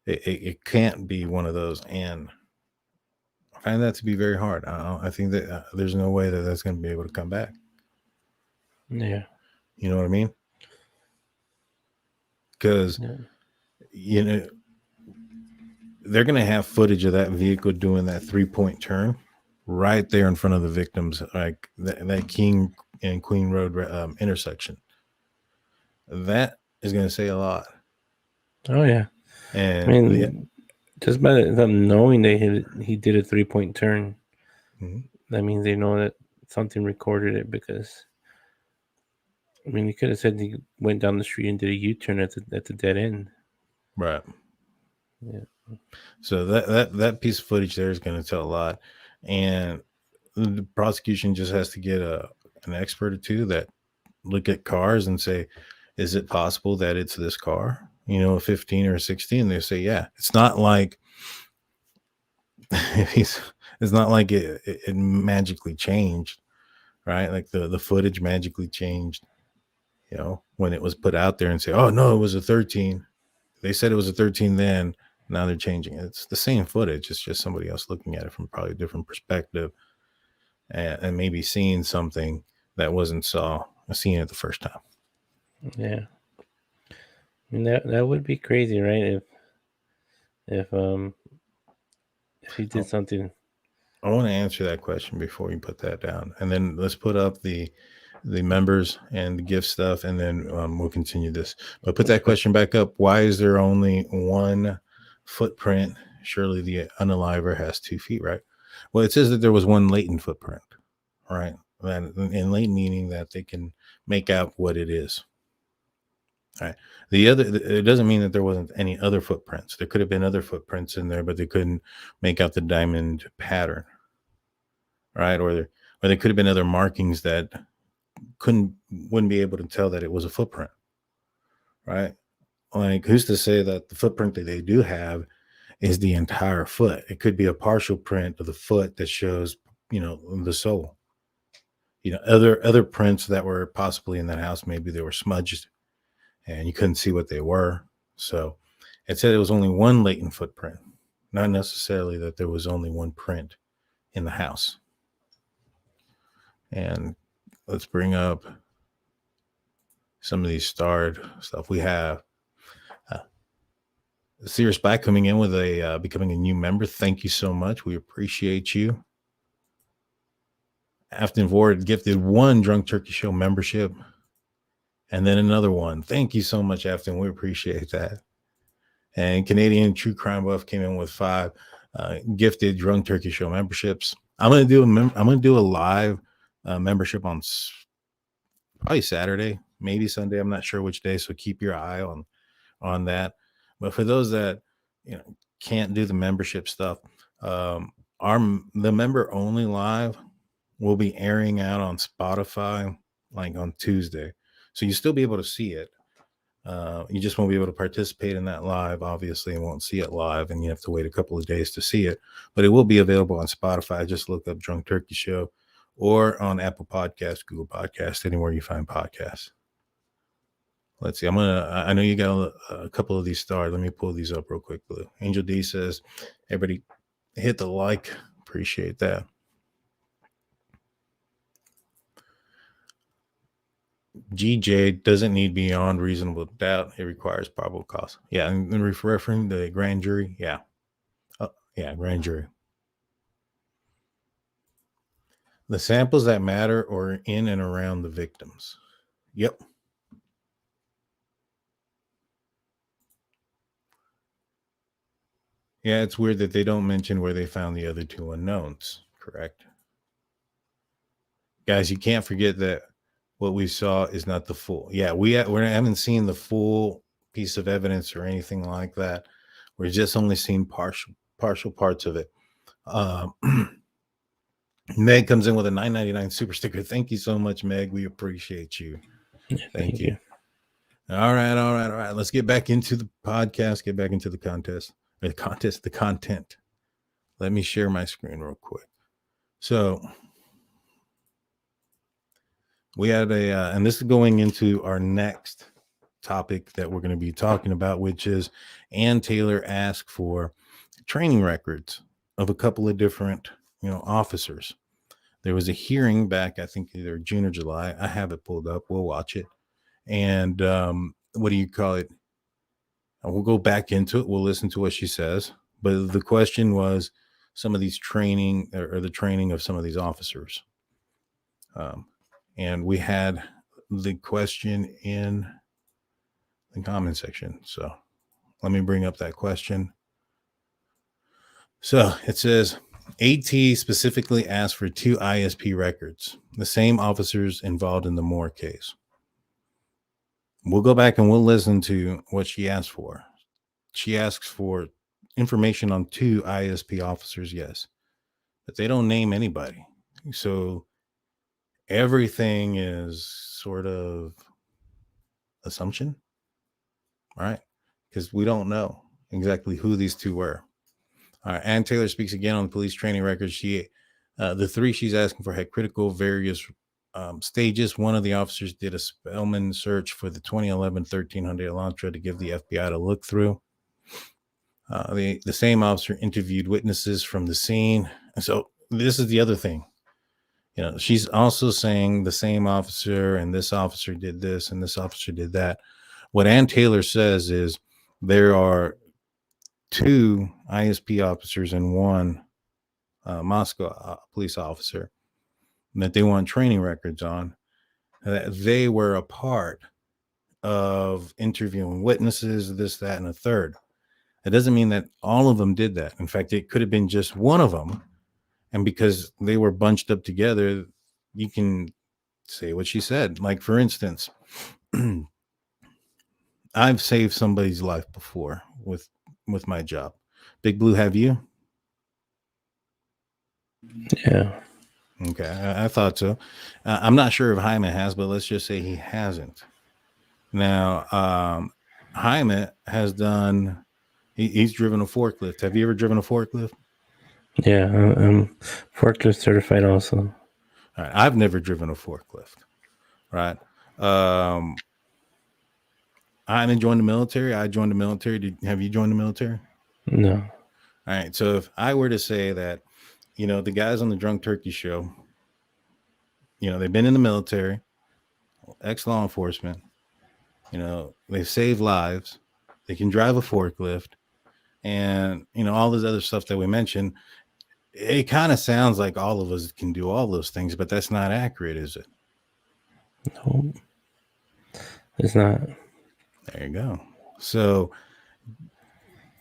it can't be one of those. And I find that to be very hard. I think that there's no way that that's going to be able to come back. Yeah. You know what I mean? Because, you know, they're going to have footage of that vehicle doing that 3-point turn right there in front of the victims, like that King and Queen Road intersection. That is going to say a lot. Oh, yeah. And I mean, just by them knowing he did a 3-point turn, that means they know that something recorded it, because, I mean, he could have said he went down the street and did a U-turn at the dead end. Right. Yeah. So that piece of footage there is going to tell a lot. And the prosecution just has to get an expert or two that look at cars and say, is it possible that it's this car? You know, a 15 or a 16, they say, yeah. It's not like it's not like it magically changed, right? Like the footage magically changed, you know, when it was put out there, and say, oh no, it was a 13. They said it was a 13 then, now they're changing it. It's the same footage. It's just somebody else looking at it from probably a different perspective, and maybe seeing something that wasn't seen it the first time. Yeah. I mean, that would be crazy, right? If he did something. I want to answer that question before you put that down, and then let's put up the members and the gift stuff, and then we'll continue this. But put that question back up. Why is there only one footprint? Surely the unaliver has 2 feet, right? Well, it says that there was one latent footprint, right? And latent meaning that they can make out what it is. All right. It doesn't mean that there wasn't any other footprints. There could have been other footprints in there, but they couldn't make out the diamond pattern, right? Or there could have been other markings that wouldn't be able to tell that it was a footprint, right? Like, who's to say that the footprint that they do have is the entire foot? It could be a partial print of the foot that shows, you know, the sole. You know, other prints that were possibly in that house, maybe they were smudged and you couldn't see what they were. So it said it was only one latent footprint, not necessarily that there was only one print in the house. And let's bring up some of these starred stuff. We have Serious Black coming in with becoming a new member. Thank you so much. We appreciate you. Afton Ward gifted 1 Drunk Turkey Show membership, and then another one. Thank you so much, Afton. We appreciate that. And Canadian True Crime Buff came in with 5 gifted Drunk Turkey Show memberships. I'm gonna do a live membership on probably Saturday, maybe Sunday. I'm not sure which day, so keep your eye on that. But for those that, you know, can't do the membership stuff, the member only live will be airing out on Spotify like on Tuesday, so you'll still be able to see it. You just won't be able to participate in that live, obviously, and won't see it live, and you have to wait a couple of days to see it. But it will be available on Spotify. Just look up Drunk Turkey Show, or on Apple Podcasts, Google Podcasts, anywhere you find podcasts. Let's see. I know you got a couple of these stars. Let me pull these up real quick, Blue. Angel D says, everybody hit the like. Appreciate that. GJ doesn't need beyond reasonable doubt. It requires probable cause. Yeah. And referring the grand jury. Yeah. Yeah. Grand jury. The samples that matter are in and around the victims. Yep. Yeah, it's weird that they don't mention where they found the other two unknowns. Correct. Guys, you can't forget that what we saw is not the full. Yeah, we haven't seen the full piece of evidence or anything like that. We're just only seeing partial parts of it. Meg comes in with a $9.99 super sticker. Thank you so much, Meg. We appreciate you. Thank you. All right. Let's get back into the podcast. Get back into the the content. Let me share my screen real quick. So we had and this is going into our next topic that we're going to be talking about, which is Ann Taylor asked for training records of a couple of different, officers. There was a hearing back, I think either June or July. I have it pulled up. We'll watch it. And what do you call it? We'll go back into it. We'll listen to what she says. But the question was some of these training or the training of some of these officers. And we had the question in the comment section. So let me bring up that question. So it says, AT specifically asked for 2 ISP records, the same officers involved in the Moore case. We'll go back and we'll listen to what she asked for. She asks for information on 2 ISP officers, yes, but they don't name anybody. So everything is sort of assumption, right? Because we don't know exactly who these 2 were. All right, Ann Taylor speaks again on the police training records. The 3 she's asking for had critical various stages. One of the officers did a Spellman search for the 2011 1300 Elantra to give the FBI to look through. The same officer interviewed witnesses from the scene. And so this is the other thing. She's also saying the same officer and this officer did this and this officer did that. What Ann Taylor says is there are 2 ISP officers and 1 Moscow police officer that they want training records on, that they were a part of interviewing witnesses, this, that, and a third. It doesn't mean that all of them did that. In fact, it could have been just one of them. And because they were bunched up together, you can say what she said. Like, for instance, I've saved somebody's life before with my job. Big Blue, have you? Yeah. Okay, I thought so. I'm not sure if Jaime has, but let's just say he hasn't. Now, Jaime has done, he's driven a forklift. Have you ever driven a forklift? Yeah, I'm forklift certified also. All right, I've never driven a forklift, right? I haven't joined the military. I joined the military. Have you joined the military? No. All right, so if I were to say that, the guys on the Drunk Turkey Show, they've been in the military, ex-law enforcement, they've saved lives, they can drive a forklift, and, all this other stuff that we mentioned, it kind of sounds like all of us can do all those things, but that's not accurate, is it? No, it's not. There you go. So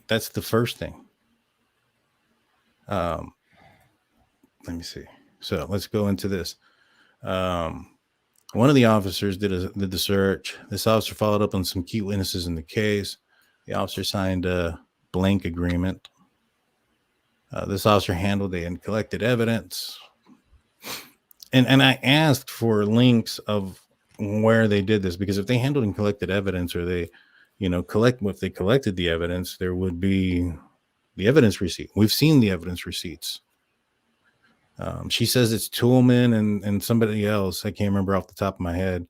that's the first thing. Let me see. So let's go into this. One of the officers did the search. This officer followed up on some key witnesses in the case. The officer signed a blank agreement. This officer handled and collected evidence. And I asked for links of where they did this, because if they handled and collected evidence, or they, if they collected the evidence, there would be the evidence receipt. We've seen the evidence receipts. She says it's Toolman and somebody else. I can't remember off the top of my head.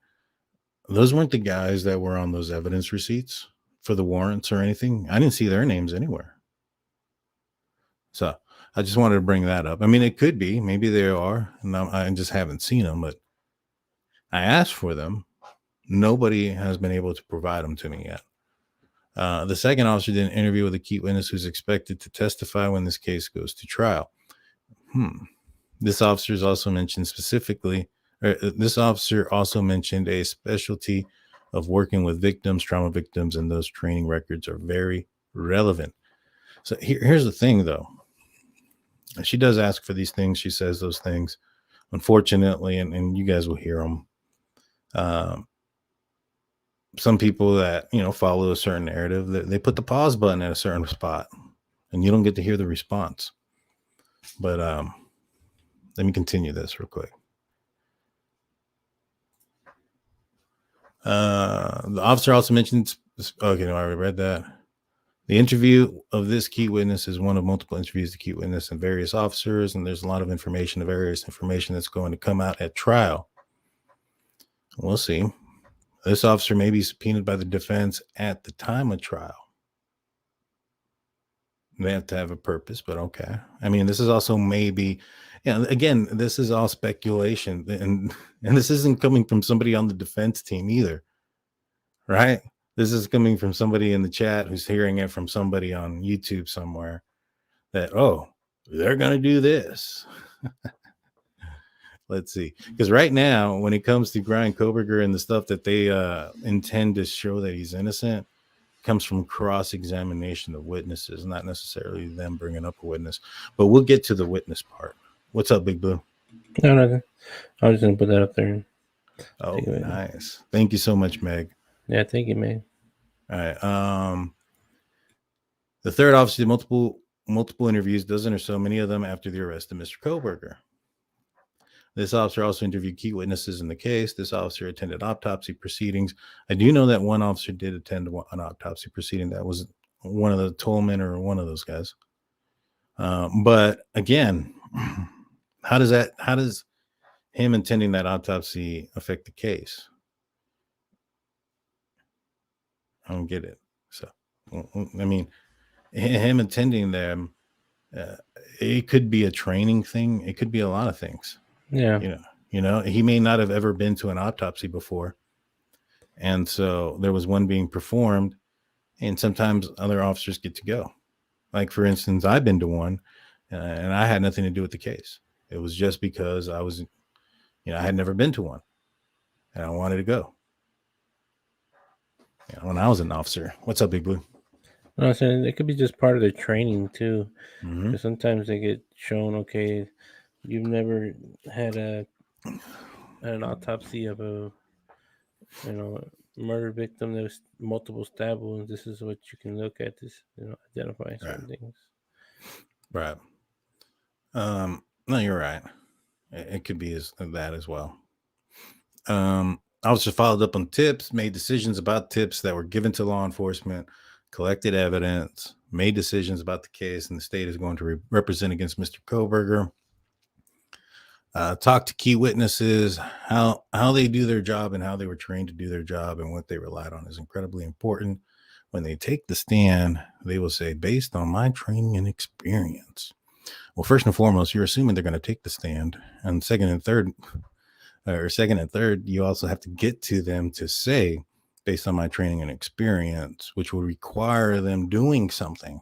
Those weren't the guys that were on those evidence receipts for the warrants or anything. I didn't see their names anywhere. So I just wanted to bring that up. I mean, it could be, maybe they are, and I just haven't seen them, but I asked for them. Nobody has been able to provide them to me yet. The second officer did an interview with a key witness who's expected to testify when this case goes to trial. This officer is also mentioned specifically, this officer also mentioned a specialty of working with victims, trauma victims, and those training records are very relevant. So here's the thing, though. She does ask for these things. She says those things, unfortunately, and you guys will hear them. Some people that, follow a certain narrative, they put the pause button at a certain spot, and you don't get to hear the response. But let me continue this real quick. The officer also mentioned, okay, no, I already read that. The interview of this key witness is one of multiple interviews to key witness and various officers, and there's a lot of information, the various information that's going to come out at trial. We'll see. This officer may be subpoenaed by the defense at the time of trial. They have to have a purpose, but okay. I mean, this is also maybe, again, this is all speculation, and this isn't coming from somebody on the defense team either, right? This is coming from somebody in the chat who's hearing it from somebody on YouTube somewhere that, oh, they're going to do this. Let's see. Because right now, when it comes to Bryan Kohberger and the stuff that they intend to show that he's innocent, comes from cross-examination of witnesses, not necessarily them bringing up a witness. But we'll get to the witness part. What's up, Big Blue? No, nothing. I was just going to put that up there. Oh, nice. Thank you so much, Meg. Yeah, thank you, man. All right. The third officer did multiple interviews, dozen or so, many of them after the arrest of Mr. Kohberger. This officer also interviewed key witnesses in the case. This officer attended autopsy proceedings. I do know that one officer did attend an autopsy proceeding. That was one of the tollmen or one of those guys. But again, how does him attending that autopsy affect the case? I don't get it. So, I mean, him attending them, it could be a training thing. It could be a lot of things. Yeah. He may not have ever been to an autopsy before. And so there was one being performed, and sometimes other officers get to go. Like, for instance, I've been to one, and I had nothing to do with the case. It was just because I was, I had never been to one, and I wanted to go. When I was an officer. What's up, Big Blue? No, I'm saying it could be just part of their training too. Mm-hmm. Because sometimes they get shown, okay, you've never had an autopsy of a murder victim. There's multiple stab wounds. This is what you can look at. This, identify certain things. Right. No, you're right. It could be that as well. Officer followed up on tips, made decisions about tips that were given to law enforcement, collected evidence, made decisions about the case, and the state is going to represent against Mr. Kohberger. Talk to key witnesses. How they do their job and how they were trained to do their job and what they relied on is incredibly important. When they take the stand, they will say, based on my training and experience. Well, first and foremost, you're assuming they're going to take the stand. And second and third, you also have to get to them to say, based on my training and experience, which will require them doing something.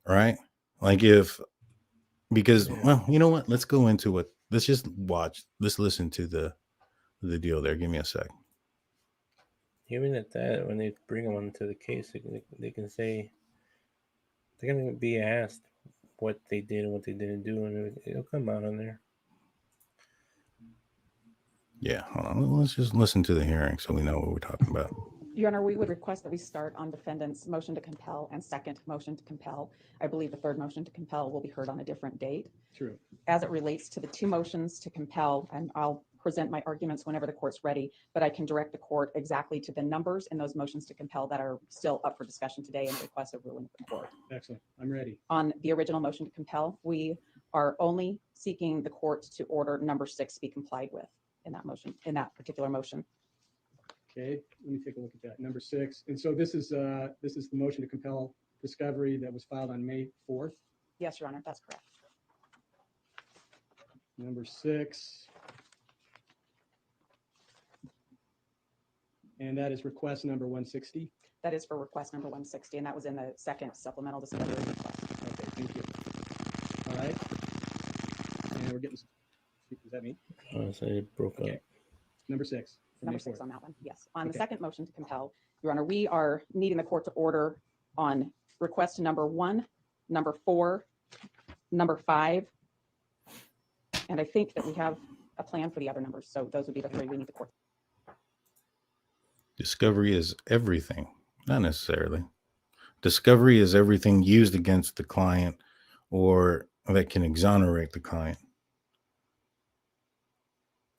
Right? Like because, well, you know what? Let's go into it. Let's just watch. Let's listen to the deal there. Give me a sec. Even at that, when they bring them onto the case, they can say, they're going to be asked what they did and what they didn't do, and it'll come out on there. Yeah, hold on. Let's just listen to the hearing so we know what we're talking about. Your Honor, we would request that we start on defendant's motion to compel and second motion to compel. I believe the third motion to compel will be heard on a different date. True. As it relates to the two motions to compel, and I'll present my arguments whenever the court's ready, but I can direct the court exactly to the numbers in those motions to compel that are still up for discussion today and request a ruling of the court. Excellent. I'm ready. On the original motion to compel, we are only seeking the court to order number 6 be complied with in that motion, in that particular motion. Okay, let me take a look at that. Number 6. And so this is the motion to compel discovery that was filed on May 4th. Yes, Your Honor, that's correct. Number 6. And that is request number 160. That is for request number 160, and that was in the second supplemental discovery request. Okay, thank you. All right. And we're getting, is that me? So it broke Okay. up. Number 6. for Number May 6 4th. on that one, yes. On the Okay. second motion to compel, Your Honor, we are needing the court to order on request number 1, number 4, number 5, and I think that we have a plan for the other numbers, so those would be the 3 we need the court. Discovery is everything. Not necessarily. Discovery is everything used against the client or that can exonerate the client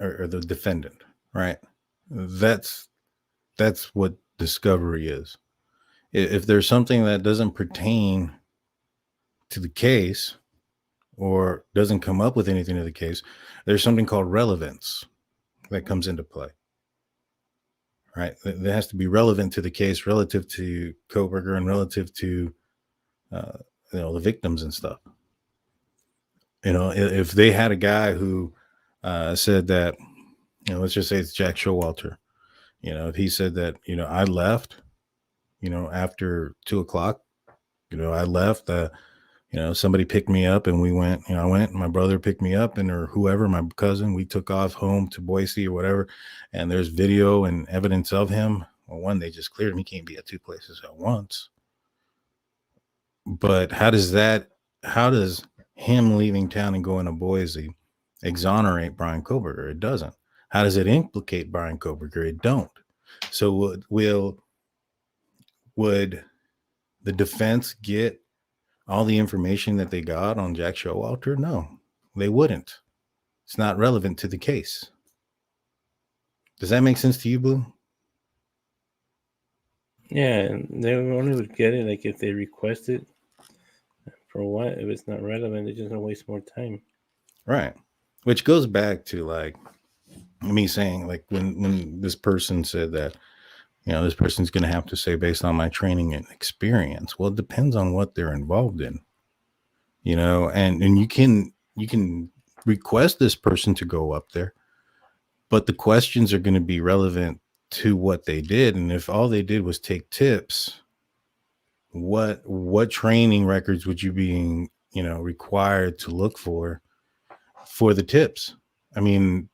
or the defendant, right? That's what discovery is. If there's something that doesn't pertain to the case or doesn't come up with anything to the case, there's something called relevance that comes into play. Right, that has to be relevant to the case, relative to Kohberger, and relative to the victims and stuff. If they had a guy who said that, let's just say it's Jack Showalter. If he said that, I left, after 2:00, I left. Somebody picked me up and we went, I went, my brother picked me up or whoever, my cousin, we took off home to Boise or whatever. And there's video and evidence of him. Well, one, they just cleared him. He can't be at 2 places at once. But how does him leaving town and going to Boise exonerate Bryan Kohberger? It doesn't. How does it implicate Bryan Kohberger? It don't. So would the defense get all the information that they got on Jack Showalter? No, they wouldn't. It's not relevant to the case. Does that make sense to you, Blue? Yeah, they only would get it like if they request it. For what? If it's not relevant, they're just gonna waste more time. Right. Which goes back to like me saying, like when this person said that, this person's going to have to say based on my training and experience. Well, it depends on what they're involved in, and you can request this person to go up there, but the questions are going to be relevant to what they did. And if all they did was take tips, what training records would you be, required to look for the tips? I mean,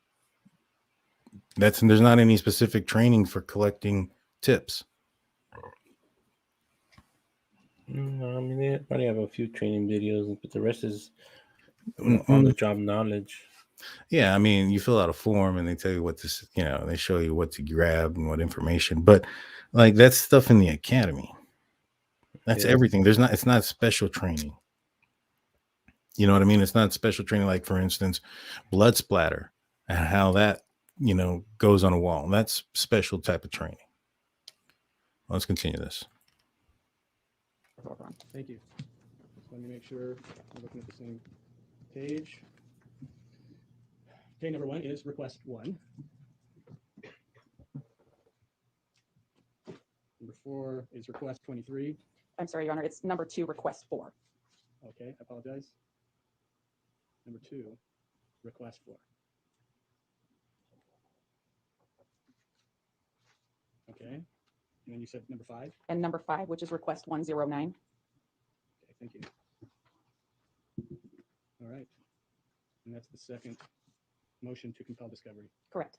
there's not any specific training for collecting tips. No, I mean, they probably have a few training videos, but the rest is on the job knowledge. Yeah, I mean, you fill out a form and they tell you what to, they show you what to grab and what information, but like that's stuff in the academy. That's everything. It's not special training. You know what I mean? It's not special training. Like for instance, blood splatter and how that, goes on a wall. That's special type of training. Let's continue this. Thank you. Just let me make sure we're looking at the same page. Okay, number 1 is request 1. Number 4 is request 23. I'm sorry, Your Honor, it's number 2, request 4. Okay, I apologize. Number 2, request 4. Okay, and then you said number 5. And number 5, which is request 109. Okay, thank you. All right, and that's the second motion to compel discovery. Correct.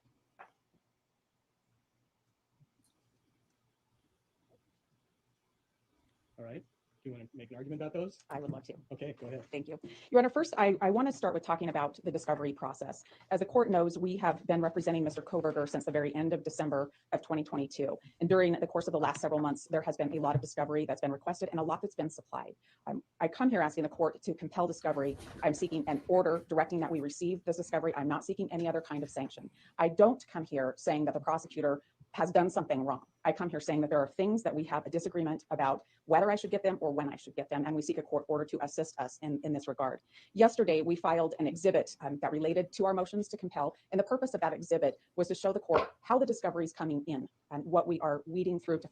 All right, Do you want to make an argument about those? I would love to. Okay, go ahead. Thank you. Your Honor, first, I want to start with talking about the discovery process. As the court knows, we have been representing Mr. Kohberger since the very end of December of 2022. And during the course of the last several months, there has been a lot of discovery that's been requested and a lot that's been supplied. I come here asking the court to compel discovery. I'm seeking an order directing that we receive this discovery. I'm not seeking any other kind of sanction. I don't come here saying that the prosecutor has done something wrong. I come here saying that there are things that we have a disagreement about whether I should get them or when I should get them, and we seek a court order to assist us in this regard. Yesterday, we filed an exhibit that related to our motions to compel, and the purpose of that exhibit was to show the court how the discovery is coming in and what we are weeding through to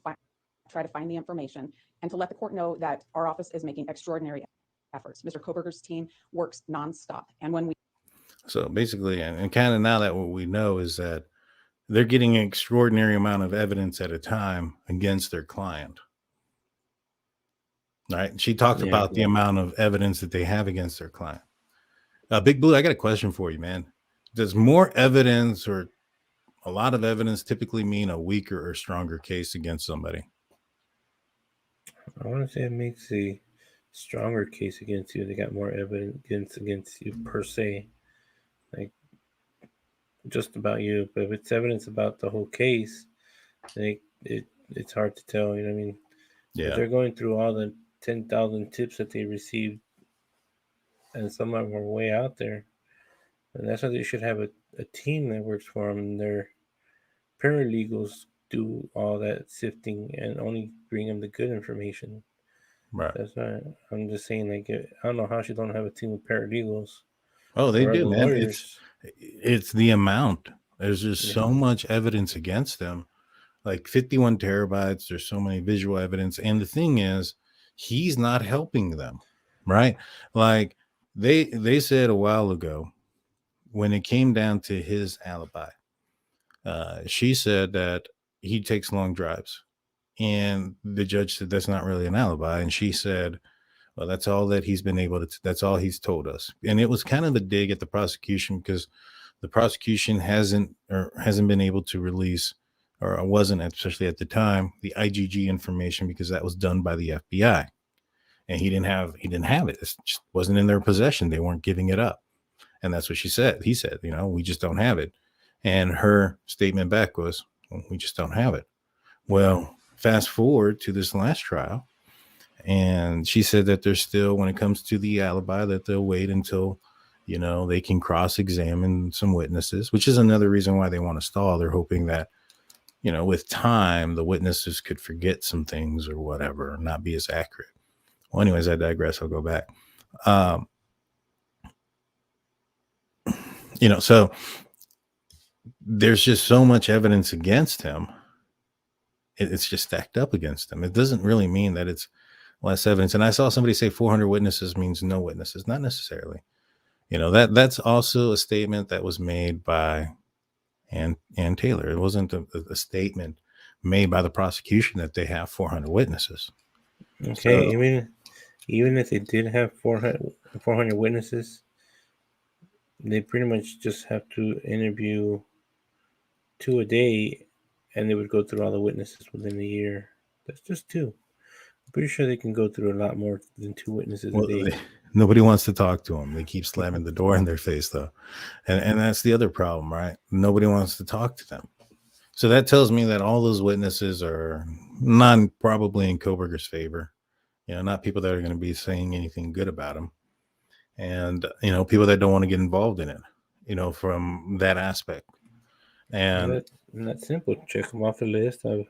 try to find the information, and to let the court know that our office is making extraordinary efforts. Mr. Kohberger's team works nonstop, and when we So basically, and kind of now that what we know is that they're getting an extraordinary amount of evidence at a time against their client. Right? She talked about the amount of evidence that they have against their client. Big Blue, I got a question for you, man. Does more evidence or a lot of evidence typically mean a weaker or stronger case against somebody? I want to say it makes a stronger case against you. They got more evidence against you per se, like just about you. But if it's evidence about the whole case, it's hard to tell. You know what I mean? Yeah. If they're going through all the 10,000 tips that they received, and some of them are way out there, and that's why they should have a team that works for them. And their paralegals do all that sifting and only bring them the good information. Right. That's why I'm just saying, like, I don't know how she don't have a team of paralegals. Oh, they or do, other man. lawyers. It's the amount. There's just so much evidence against them, like 51 terabytes. There's so many visual evidence. And the thing is, he's not helping them, right? Like they said a while ago, when it came down to his alibi, she said that he takes long drives. And the judge said, that's not really an alibi. And she said, well, that's all that he's been able to, that's all he's told us. And it was kind of a dig at the prosecution, because the prosecution hasn't been able to release, or wasn't, especially at the time, the IgG information, because that was done by the FBI. And he didn't have it. It just wasn't in their possession. They weren't giving it up. And that's what she said. He said, we just don't have it. And her statement back was, well, we just don't have it. Well, fast forward to this last trial, and she said that they're still, when it comes to the alibi, that they'll wait until, they can cross-examine some witnesses, which is another reason why they want to stall. They're hoping that, with time, the witnesses could forget some things or whatever, not be as accurate. Well, anyways, I digress. I'll go back. So there's just so much evidence against him. It's just stacked up against him. It doesn't really mean that it's less evidence. And I saw somebody say 400 witnesses means no witnesses. Not necessarily. That's also a statement that was made by Ann Taylor. It wasn't a statement made by the prosecution that they have 400 witnesses. Okay, so, even if they did have 400 witnesses, they pretty much just have to interview 2 a day, and they would go through all the witnesses within a year. That's just 2. I'm pretty sure they can go through a lot more than 2 witnesses a day. Nobody wants to talk to them. They keep slamming the door in their face, though. And that's the other problem, right? Nobody wants to talk to them. So that tells me that all those witnesses are probably in Kohberger's favor. Not people that are going to be saying anything good about him. And, people that don't want to get involved in it, from that aspect. And that's simple. Check them off the list of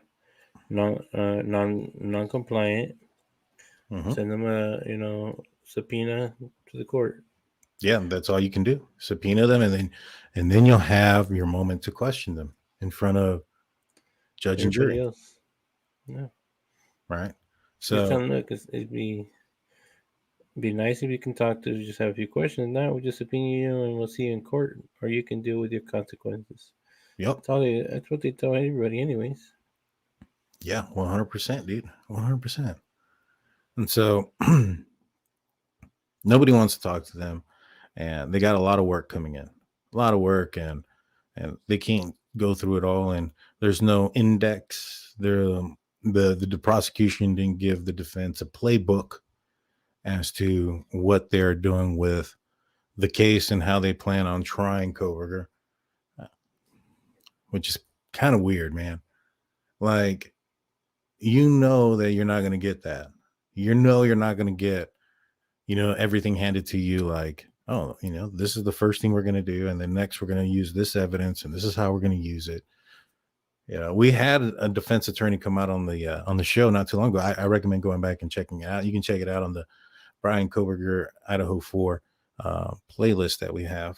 non-compliant. Send them a, subpoena to the court. Yeah, that's all you can do. Subpoena them, and then you'll have your moment to question them in front of judge and jury. Else. Yeah. Right. So just tell them, look, it'd be nice if you can talk to, just have a few questions. Now we'll just subpoena you and we'll see you in court, or you can deal with your consequences. Yep. That's what they tell everybody anyways. Yeah, 100%, dude. 100%. And so nobody wants to talk to them, and they got a lot of work coming in. A lot of work, and they can't go through it all, and there's no index. the prosecution didn't give the defense a playbook as to what they're doing with the case and how they plan on trying Kohberger, which is kind of weird, man. Like, you know that you're not going to get that. You know you're not going to get, everything handed to you like, oh, this is the first thing we're going to do, and then next we're going to use this evidence, and this is how we're going to use it. We had a defense attorney come out on the show not too long ago. I recommend going back and checking it out. You can check it out on the Bryan Kohberger Idaho4 playlist that we have.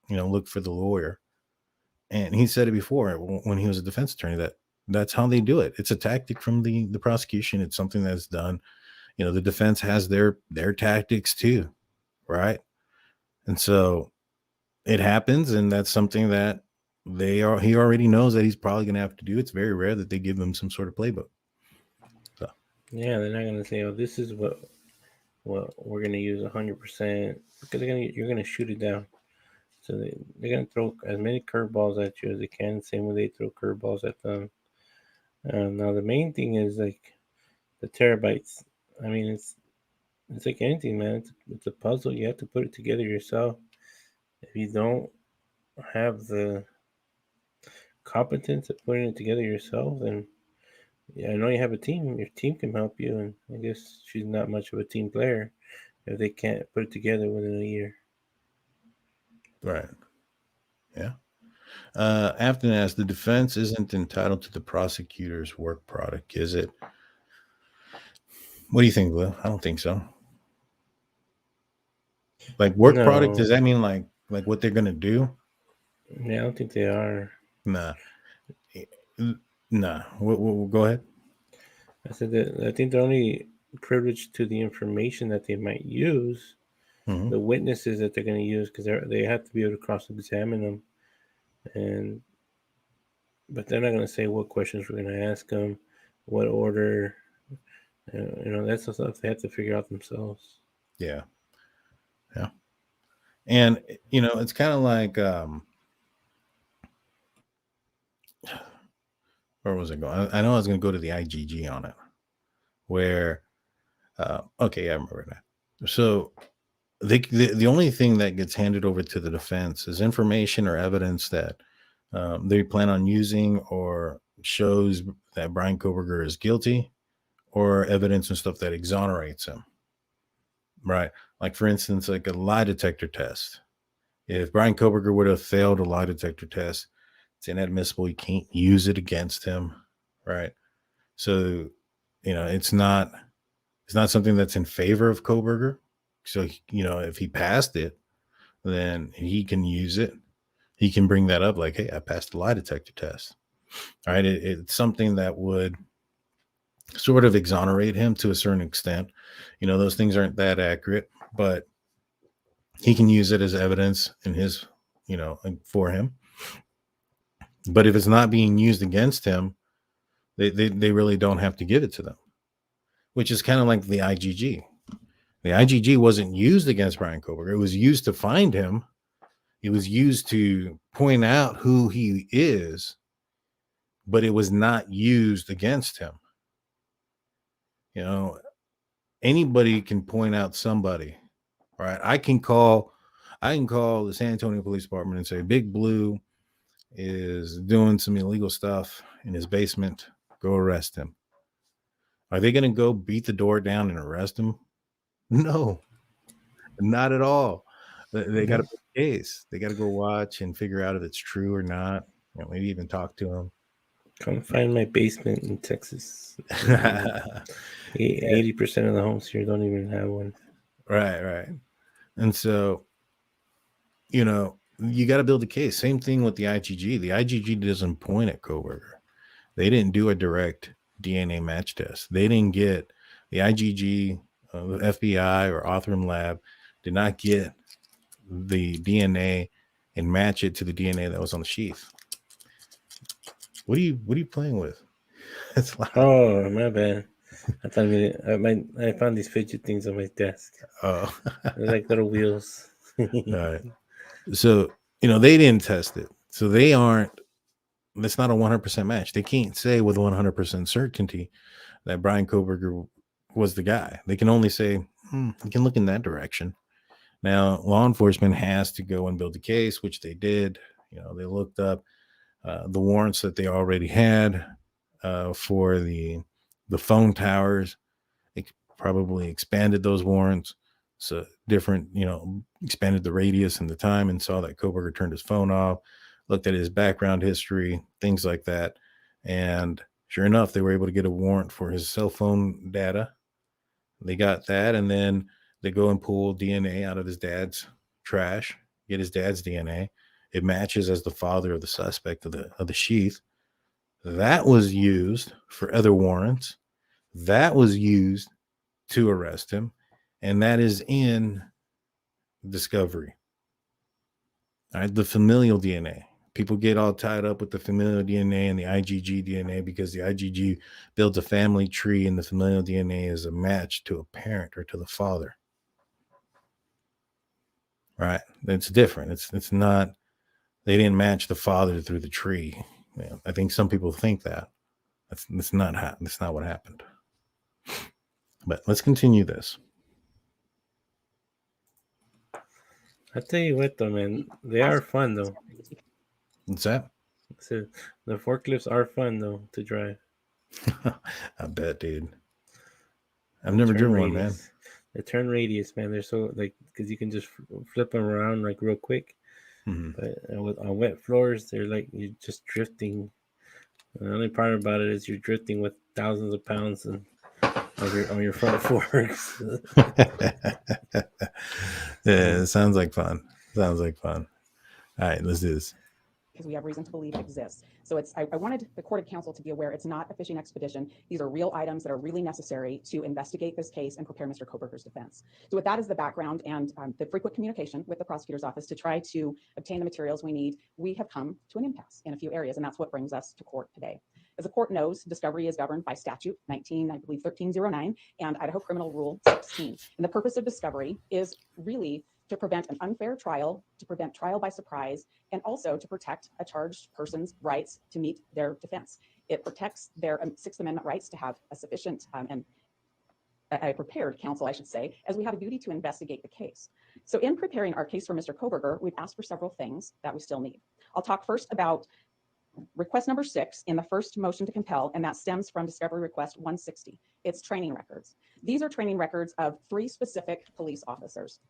Look for the lawyer. And he said it before when he was a defense attorney that's how they do it. It's a tactic from the prosecution. It's something that's done. The defense has their tactics too, right? And so it happens, and that's something that he already knows that he's probably going to have to do. It's very rare that they give them some sort of playbook. So yeah, they're not going to say, "Oh, this is what we're going to use 100%," because you're going to shoot it down. So they're going to throw as many curveballs at you as they can. Same way they throw curveballs at them. Now the main thing is like the terabytes. I mean, it's like anything, man. It's a puzzle. You have to put it together yourself. If you don't have the competence of putting it together yourself, then I know you have a team. Your team can help you, and I guess she's not much of a team player if they can't put it together within a year. Right. Yeah. Afton asks, the defense isn't entitled to the prosecutor's work product, is it? What do you think, Blue? I don't think so. Like work product, does that mean like what they're gonna do? Yeah, I don't think they are. Nah. We'll go ahead. I said that I think they're only privileged to the information that they might use. Mm-hmm. The witnesses that they're going to use, because they have to be able to cross-examine them, but they're not going to say what questions we're going to ask them, what order. That's the stuff they have to figure out themselves. Yeah. And it's kind of like where was it going? I know I was going to go to the IGG on it, where okay, I remember that. So the only thing that gets handed over to the defense is information or evidence that they plan on using or shows that Bryan Kohberger is guilty, or evidence and stuff that exonerates him. Right. Like, for instance, like a lie detector test. If Bryan Kohberger would have failed a lie detector test, it's inadmissible. You can't use it against him. Right. So, it's not something that's in favor of Kohberger. So, if he passed it, then he can use it. He can bring that up like, hey, I passed the lie detector test. All right. It's something that would sort of exonerate him to a certain extent. Those things aren't that accurate, but he can use it as evidence in his, for him. But if it's not being used against him, they really don't have to give it to them, which is kind of like the IGG. The IGG wasn't used against Bryan Kohberger. It was used to find him. It was used to point out who he is, but it was not used against him. Anybody can point out somebody, right? I can call the San Antonio Police Department and say, Big Blue is doing some illegal stuff in his basement. Go arrest him. Are they going to go beat the door down and arrest him? No, not at all. They got to put a case. They got to go watch and figure out if it's true or not. Maybe even talk to him. Come find my basement in Texas. 80% of the homes here don't even have one. Right. And so, you got to build a case. Same thing with the IGG. The IGG doesn't point at Kohberger. They didn't do a direct DNA match test. They didn't get the IGG, the FBI or Othram Lab did not get the DNA and match it to the DNA that was on the sheath. What are you playing with? That's loud. Oh, my bad. I thought I found these fidget things on my desk. Oh, they're like little wheels. All right. So they didn't test it. So they aren't that's not a 100% match. They can't say with 100% certainty that Bryan Kohberger was the guy. They can only say, we can look in that direction. Now, law enforcement has to go and build a case, which they did. They looked up the warrants that they already had for the phone towers. They probably expanded those warrants. So different, expanded the radius and the time, and saw that Kohberger turned his phone off, looked at his background history, things like that. And sure enough, they were able to get a warrant for his cell phone data. They got that, and then they go and pull DNA out of his dad's trash, get his dad's DNA. It matches as the father of the suspect of the sheath. That was used for other warrants. That was used to arrest him, and that is in discovery. All right, the familial DNA. People get all tied up with the familial DNA and the IgG DNA because the IgG builds a family tree and the familial DNA is a match to a parent or to the father. Right? It's different. It's not, they didn't match the father through the tree. I think some people think that. That's not what happened. But let's continue this. I tell you what, though, man, they are fun, though. What's that? So the forklifts are fun, though, to drive. I bet, dude. I've never driven one, man. The turn radius, man, they're so, because you can just flip them around, real quick. Mm-hmm. But on wet floors, they're you're just drifting. And the only part about it is you're drifting with thousands of pounds on your front forks. Yeah, it sounds like fun. All right, let's do this. Because we have reason to believe it exists. So I wanted the court of counsel to be aware it's not a fishing expedition. These are real items that are really necessary to investigate this case and prepare Mr. Kohberger's defense. So with that as the background and the frequent communication with the prosecutor's office to try to obtain the materials we need, we have come to an impasse in a few areas, and that's what brings us to court today. As the court knows, discovery is governed by statute 1309 and Idaho Criminal Rule 16. And the purpose of discovery is really to prevent an unfair trial, to prevent trial by surprise, and also to protect a charged person's rights to meet their defense. It protects their Sixth Amendment rights to have a sufficient and a prepared counsel, I should say, as we have a duty to investigate the case. So in preparing our case for Mr. Kohberger, we've asked for several things that we still need. I'll talk first about request number 6 in the first motion to compel, and that stems from discovery request 160. It's training records. These are training records of 3 specific police officers.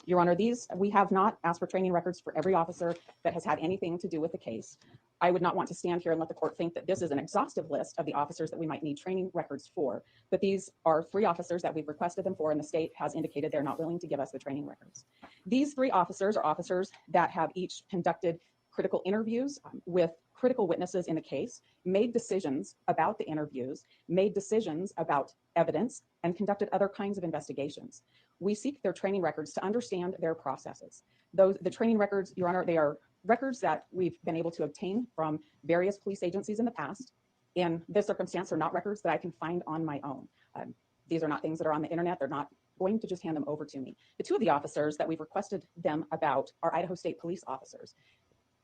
Your Honor, we have not asked for training records for every officer that has had anything to do with the case. I would not want to stand here and let the court think that this is an exhaustive list of the officers that we might need training records for, but these are 3 officers that we've requested them for, and the state has indicated they're not willing to give us the training records. These 3 officers are officers that have each conducted critical interviews with critical witnesses in the case, made decisions about the interviews, made decisions about evidence, and conducted other kinds of investigations. We seek their training records to understand their processes. The training records, Your Honor, they are records that we've been able to obtain from various police agencies in the past. In this circumstance, they're not records that I can find on my own. These are not things that are on the internet. They're not going to just hand them over to me. The 2 of the officers that we've requested them about are Idaho State Police officers.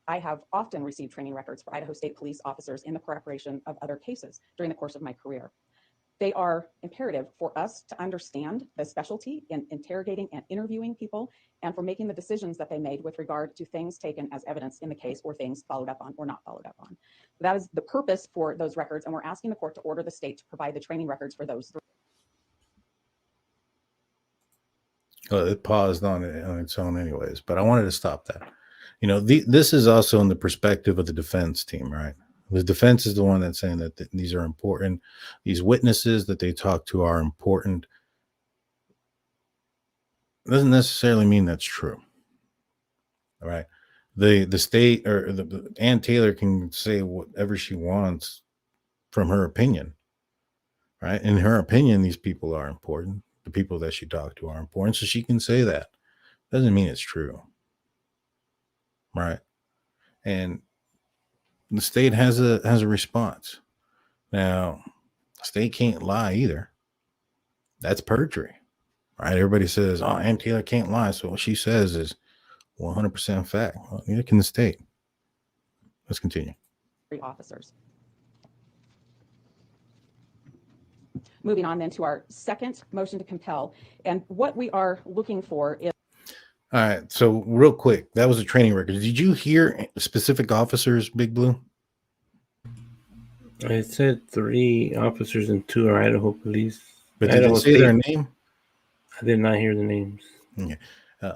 I have often received training records for Idaho State Police officers in the preparation of other cases during the course of my career. They are imperative for us to understand the specialty in interrogating and interviewing people, and for making the decisions that they made with regard to things taken as evidence in the case or things followed up on or not followed up on. That is the purpose for those records, and we're asking the court to order the state to provide the training records for those 3. Well, it paused on its own anyways, but I wanted to stop that. This is also in the perspective of the defense team, right? The defense is the one that's saying that these are important. These witnesses that they talk to are important. It doesn't necessarily mean that's true. All right. The state or Ann Taylor can say whatever she wants from her opinion, right? In her opinion, these people are important. The people that she talked to are important. So she can say that. Doesn't mean it's true. Right. And the state has a response. Now, the state can't lie either. That's perjury. Right? Everybody says, oh, Ann Taylor can't lie. So what she says is 100% fact. Well, neither can the state. Let's continue. officers. Moving on then to our second motion to compel. And what we are looking for is. All right. So real quick, that was a training record. Did you hear specific officers, Big Blue? I said 3 officers and 2 are Idaho police. But did Idaho you say State. their name? I did not hear the names. Okay.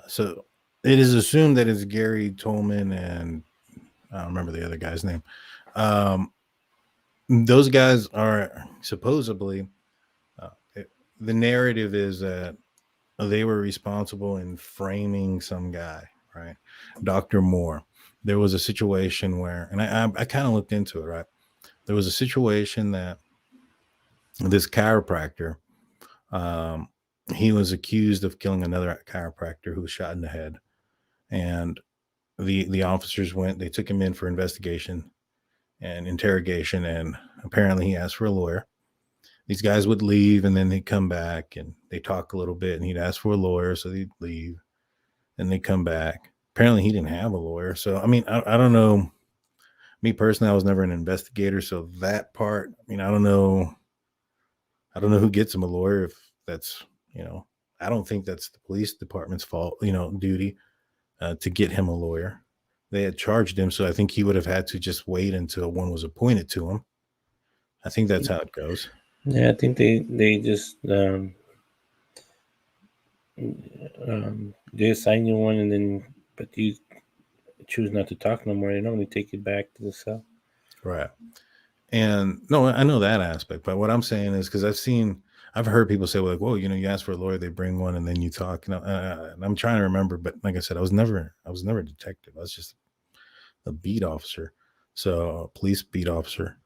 So it is assumed that it's Gary Tolman and I don't remember the other guy's name. Those guys are supposedly, the narrative is that they were responsible in framing some guy, right? Dr. Moore. There was a situation where, and I kind of looked into it, right? There was a situation that this chiropractor, he was accused of killing another chiropractor who was shot in the head. And the officers went, they took him in for investigation and interrogation. And apparently he asked for a lawyer. These guys would leave and then they'd come back and they talk a little bit and he'd ask for a lawyer. So they'd leave and they'd come back. Apparently he didn't have a lawyer. So, I mean, I don't know. Me personally, I was never an investigator. So that part, I mean, I don't know who gets him a lawyer. If that's, I don't think that's the police department's fault, duty to get him a lawyer. They had charged him. So I think he would have had to just wait until one was appointed to him. I think that's how it goes. Yeah, I think they just they assign you one, and then but you choose not to talk no more. They normally take you back to the cell. Right. And no, I know that aspect, but what I'm saying is because I've heard people say, well, like, whoa, you ask for a lawyer, they bring one, and then you talk. And I'm trying to remember, but like I said, I was never a detective. I was just a beat officer, so a police beat officer.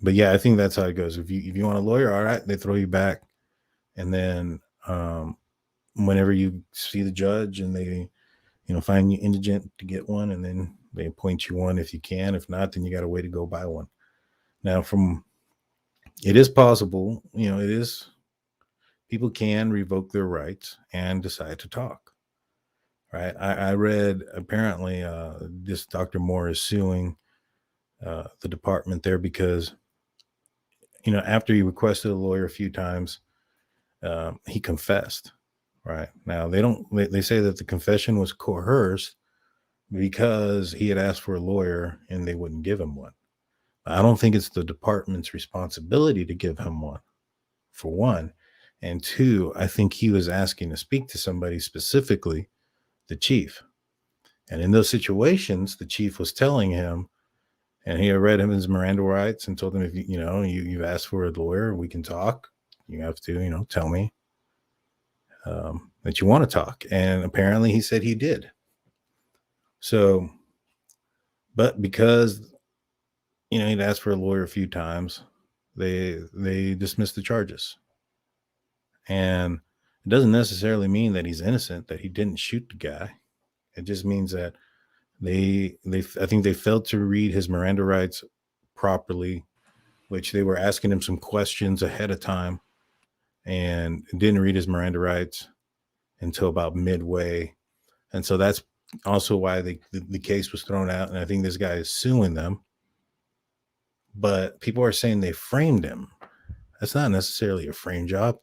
But yeah, I think that's how it goes. If you want a lawyer, all right, they throw you back, and then whenever you see the judge and they, find you indigent to get one, and then they appoint you one if you can. If not, then you got to wait to go buy one. Now, it is possible, people can revoke their rights and decide to talk. Right? I read apparently this Dr. Moore is suing the department there because. After he requested a lawyer a few times, he confessed. Right now, they say that the confession was coerced because he had asked for a lawyer and they wouldn't give him one. I don't think it's the department's responsibility to give him one, for one. And two, I think he was asking to speak to somebody, specifically the chief. And in those situations, the chief was telling him, and he read him his Miranda rights and told him, if you've asked for a lawyer, we can talk. You have to, tell me that you want to talk. And apparently he said he did. So, but because, he'd asked for a lawyer a few times, they dismissed the charges. And it doesn't necessarily mean that he's innocent, that he didn't shoot the guy. It just means that I think they failed to read his Miranda rights properly, which they were asking him some questions ahead of time, and didn't read his Miranda rights until about midway. And so that's also why the case was thrown out. And I think this guy is suing them, but people are saying they framed him. That's not necessarily a frame job.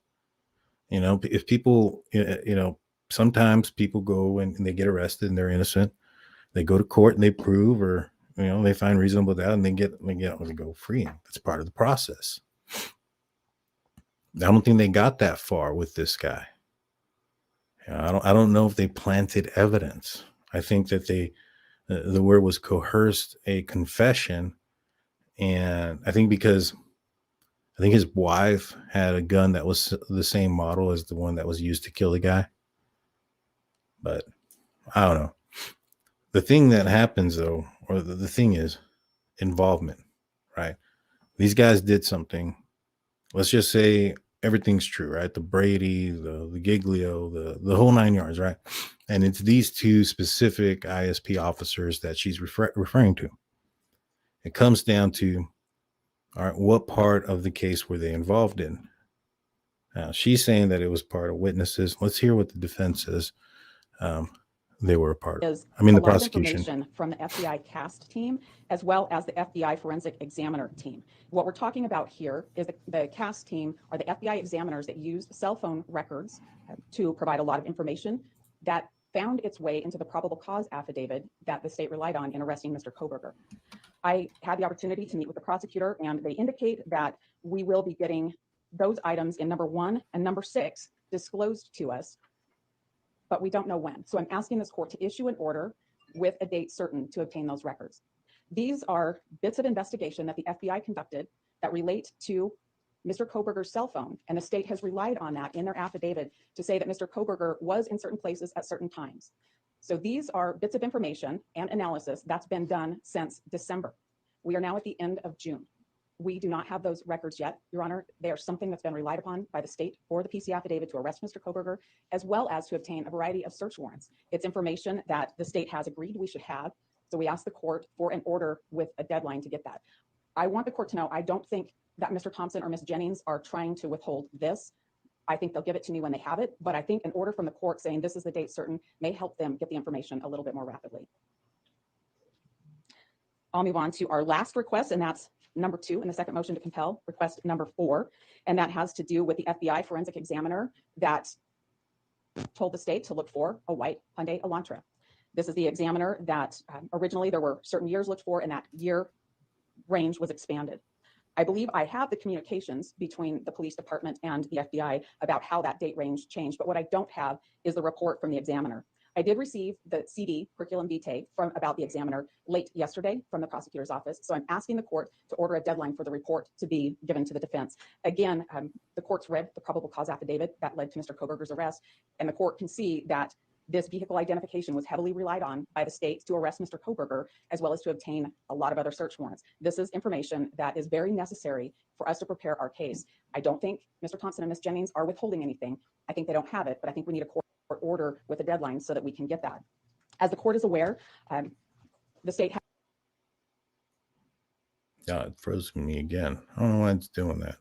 If people, sometimes people go and they get arrested and they're innocent. They go to court and they prove, or they find reasonable doubt, and they go free. That's part of the process. I don't think they got that far with this guy. I don't know if they planted evidence. I think that the word was coerced, a confession, and I think because his wife had a gun that was the same model as the one that was used to kill the guy. But I don't know. The thing that happens, though, or the thing is involvement, right? These guys did something. Let's just say everything's true, right? The Brady, the Giglio, the whole 9 yards, right? And it's these two specific ISP officers that she's referring to. It comes down to, all right, what part of the case were they involved in? Now, she's saying that it was part of witnesses. Let's hear what the defense says. they were a part of. Is I mean, a the lot of prosecution. information from the FBI CAST team, as well as the FBI forensic examiner team. What we're talking about here is the CAST team are the FBI examiners that used cell phone records to provide a lot of information that found its way into the probable cause affidavit that the state relied on in arresting Mr. Kohberger. I had the opportunity to meet with the prosecutor, and they indicate that we will be getting those items in number 1 and number 6 disclosed to us, but we don't know when. So I'm asking this court to issue an order with a date certain to obtain those records. These are bits of investigation that the FBI conducted that relate to Mr. Kohberger's cell phone, and the state has relied on that in their affidavit to say that Mr. Kohberger was in certain places at certain times. So these are bits of information and analysis that's been done since December. We are now at the end of June. We do not have those records yet, Your Honor. They are something that's been relied upon by the state for the PC affidavit to arrest Mr. Kohberger, as well as to obtain a variety of search warrants. It's information that the state has agreed we should have. So we ask the court for an order with a deadline to get that. I want the court to know, I don't think that Mr. Thompson or Ms. Jennings are trying to withhold this. I think they'll give it to me when they have it, but I think an order from the court saying this is the date certain may help them get the information a little bit more rapidly. I'll move on to our last request, and that's number 2 in the second motion to compel, request number 4, and that has to do with the FBI forensic examiner that told the state to look for a white Hyundai Elantra. This is the examiner that originally there were certain years looked for, and that year range was expanded. I believe I have the communications between the police department and the FBI about how that date range changed, but what I don't have is the report from the examiner. I did receive the CD, curriculum vitae, from about the examiner late yesterday from the prosecutor's office. So I'm asking the court to order a deadline for the report to be given to the defense. Again, the court's read the probable cause affidavit that led to Mr. Kohberger's arrest, and the court can see that this vehicle identification was heavily relied on by the state to arrest Mr. Kohberger, as well as to obtain a lot of other search warrants. This is information that is very necessary for us to prepare our case. I don't think Mr. Thompson and Ms. Jennings are withholding anything. I think they don't have it, but I think we need a court order with a deadline so that we can get that. As the court is aware, the state has... Yeah, it froze me again. I don't know why it's doing that.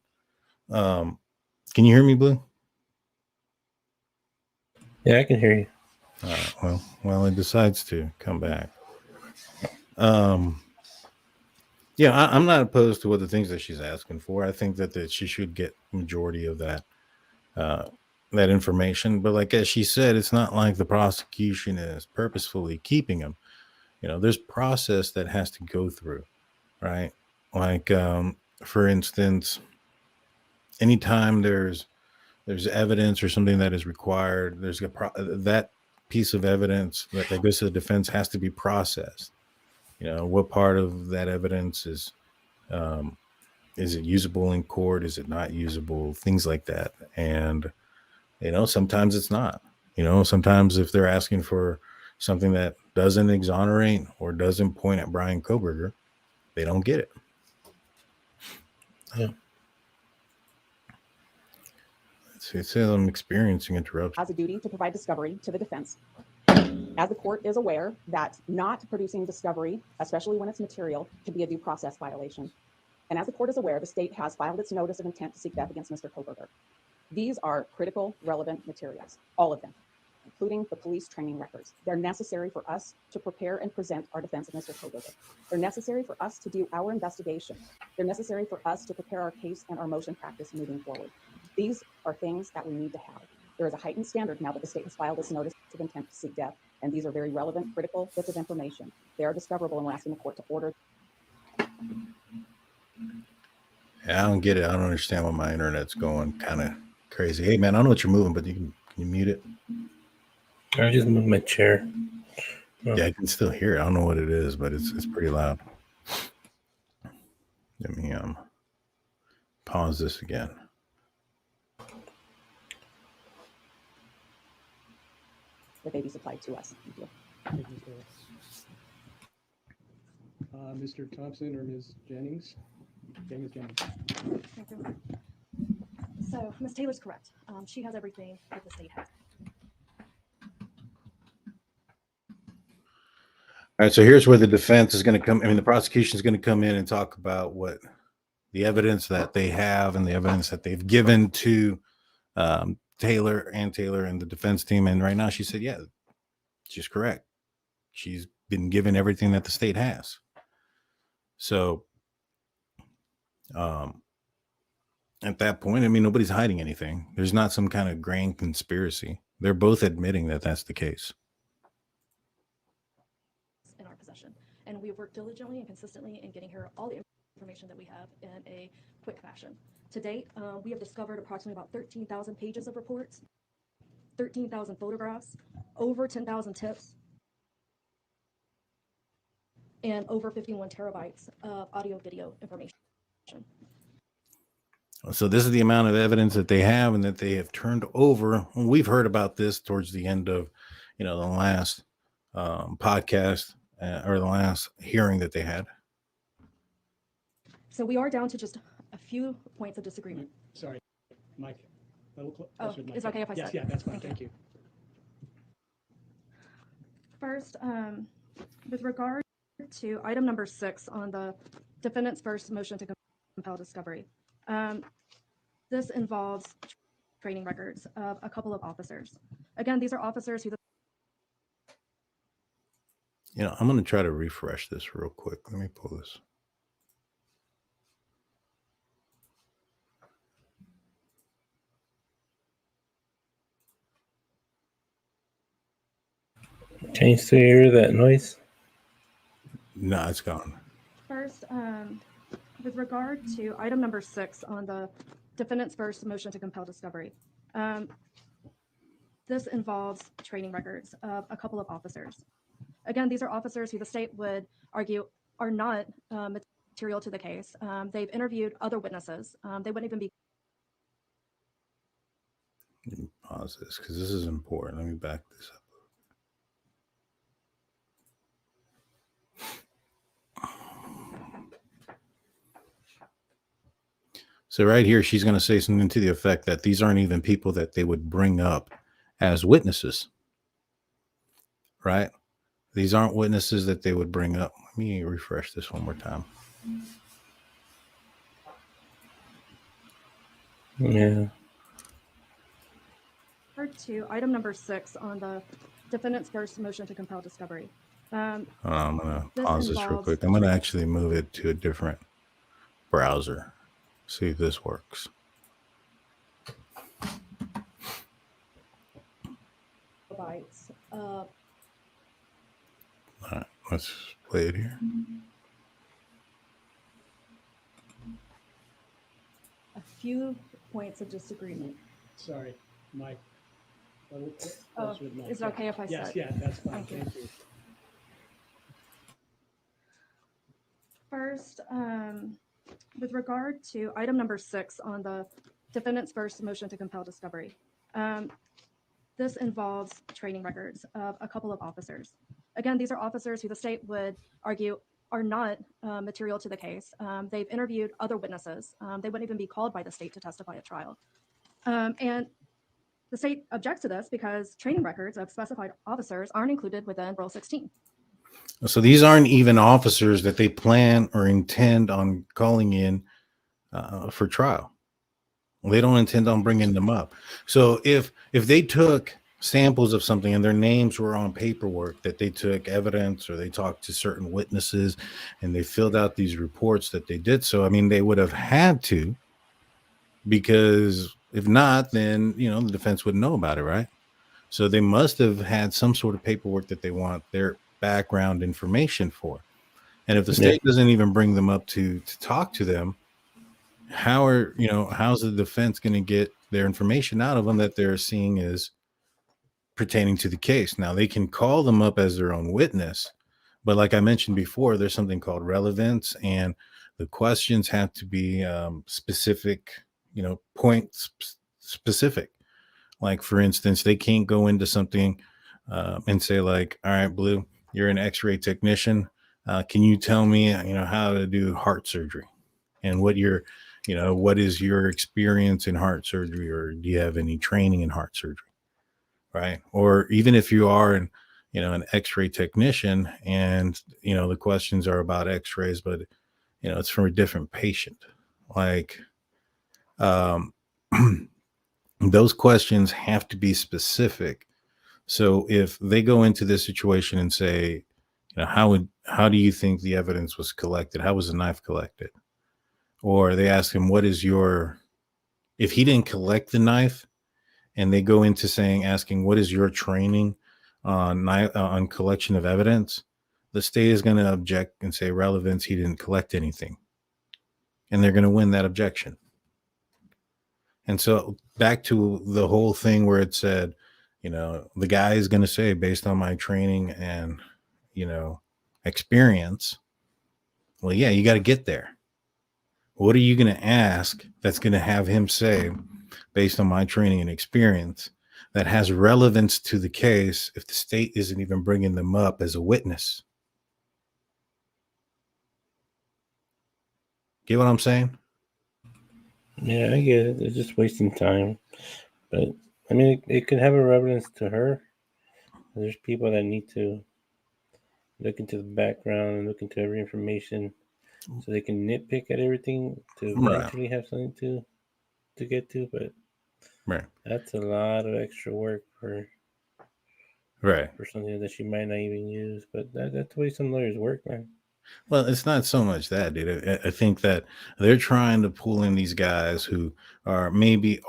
Can you hear me, Blue? Yeah, I can hear you. Well, it decides to come back. Yeah, I'm not opposed to what the things that she's asking for. I think that she should get majority of that information. But like as she said, it's not like the prosecution is purposefully keeping them. You know, there's process that has to go through, right? Like, for instance, anytime there's evidence or something that is required, there's that piece of evidence that goes to the defense has to be processed. You know, what part of that evidence is it usable in court? Is it not usable? Things like that. And, you know, sometimes it's not. You know, sometimes if they're asking for something that doesn't exonerate or doesn't point at Bryan Kohberger, they don't get it. Yeah. It says I'm experiencing interruption. Has a duty to provide discovery to the defense. As the court is aware that not producing discovery, especially when it's material, could be a due process violation. And as the court is aware, the state has filed its notice of intent to seek death against Mr. Kohberger. These are critical, relevant materials, all of them, including the police training records. They're necessary for us to prepare and present our defense of Mr. Kohberger. They're necessary for us to do our investigation. They're necessary for us to prepare our case and our motion practice moving forward. These are things that we need to have. There is a heightened standard now that the state has filed its notice of intent to seek death, and these are very relevant, critical bits of information. They are discoverable, and we're asking the court to order. Yeah, I don't get it. I don't understand why my internet's going kind of crazy. Hey, man, I don't know what you're moving, but can you mute it? I just moved my chair. Yeah, I can still hear it. I don't know what it is, but it's pretty loud. Let me pause this again. The baby supplied to us. Thank you. Thank you, Mr. Thompson or Ms. Jennings? Okay, Ms. Jennings. Thank you. So Ms. Taylor's correct. She has everything that the state has. All right, so here's where the defense is going to come. I mean, the prosecution is going to come in and talk about what the evidence that they have and the evidence that they've given to Taylor and the defense team. And right now she said, yeah, She's correct. She's been given everything that the state has. So, at that point, I mean, nobody's hiding anything. There's not some kind of grand conspiracy. They're both admitting that that's the case. In our possession. And we have worked diligently and consistently in getting her all the information that we have in a quick fashion. To date, we have discovered approximately about 13,000 pages of reports, 13,000 photographs, over 10,000 tips, and over 51 terabytes of audio video information. So this is the amount of evidence that they have and that they have turned over. We've heard about this towards the end of, the last podcast or the last hearing that they had. So we are down to just a few points of disagreement. Sorry, Mike. A little Oh, closer to Mike. is it okay if I Yes, start? yeah, that's fine. Thank Thank you. First, with regard to item number 6 on the defendant's first motion to compel discovery, this involves training records of a couple of officers. Again, these are officers who I'm going to try to refresh this real quick. Let me pull this. Can you still hear that noise? No, it's gone. First, with regard to item number 6 on the defendant's first motion to compel discovery, this involves training records of a couple of officers. Again, these are officers who the state would argue are not material to the case. They've interviewed other witnesses. They wouldn't even be. Let me pause this because this is important. Let me back this up. So right here, she's going to say something to the effect that these aren't even people that they would bring up as witnesses, right? These aren't witnesses that they would bring up. Let me refresh this one more time. Yeah. To item number 6 on the defendant's first motion to compel discovery. I'm going to pause this real quick. I'm going to actually move it to a different browser. See if this works. All right, let's play it here. A few points of disagreement. Sorry, Mike. A little Oh, closer to Mike. is it okay if I Yes, start? yeah, that's fine. Thank you. Thank you. First, with regard to item number 6 on the defendant's first motion to compel discovery, this involves training records of a couple of officers. Again, these are officers who the state would argue are not material to the case. They've interviewed other witnesses. They wouldn't even be called by the state to testify at trial. And the state objects to this because training records of specified officers aren't included within Rule 16. So these aren't even officers that they plan or intend on calling in for trial. They don't intend on bringing them up. So if they took samples of something and their names were on paperwork that they took evidence or they talked to certain witnesses and they filled out these reports that they did so, I mean, they would have had to, because if not, then, the defense wouldn't know about it, right? So they must have had some sort of paperwork that they want their background information for. And if the state doesn't even bring them up to talk to them, how's the defense going to get their information out of them that they're seeing as pertaining to the case? Now, they can call them up as their own witness, but like I mentioned before, there's something called relevance, and the questions have to be specific, point specific. Like, for instance, they can't go into something and say like, all right, Blue, you're an x-ray technician. Can you tell me, how to do heart surgery and what what is your experience in heart surgery, or do you have any training in heart surgery? Right. Or even if you are an x-ray technician and, the questions are about x-rays, but, it's from a different patient. Like, those questions have to be specific So if they go into this situation and say, how do you think the evidence was collected? How was the knife collected? Or they ask him, if he didn't collect the knife, and they go into asking, what is your training on collection of evidence? The state is going to object and say relevance. He didn't collect anything. And they're going to win that objection. And so back to the whole thing where it said, the guy is going to say, based on my training and, experience. Well, yeah, you got to get there. What are you going to ask that's going to have him say, based on my training and experience, that has relevance to the case if the state isn't even bringing them up as a witness? Get what I'm saying? Yeah, I get it. They're just wasting time. But, I mean, it could have a relevance to her. There's people that need to look into the background and look into every information so they can nitpick at everything to eventually have something to get to. But that's a lot of extra work for something that she might not even use. But that's the way some lawyers work, man. Well, it's not so much that, dude. I think that they're trying to pull in these guys who are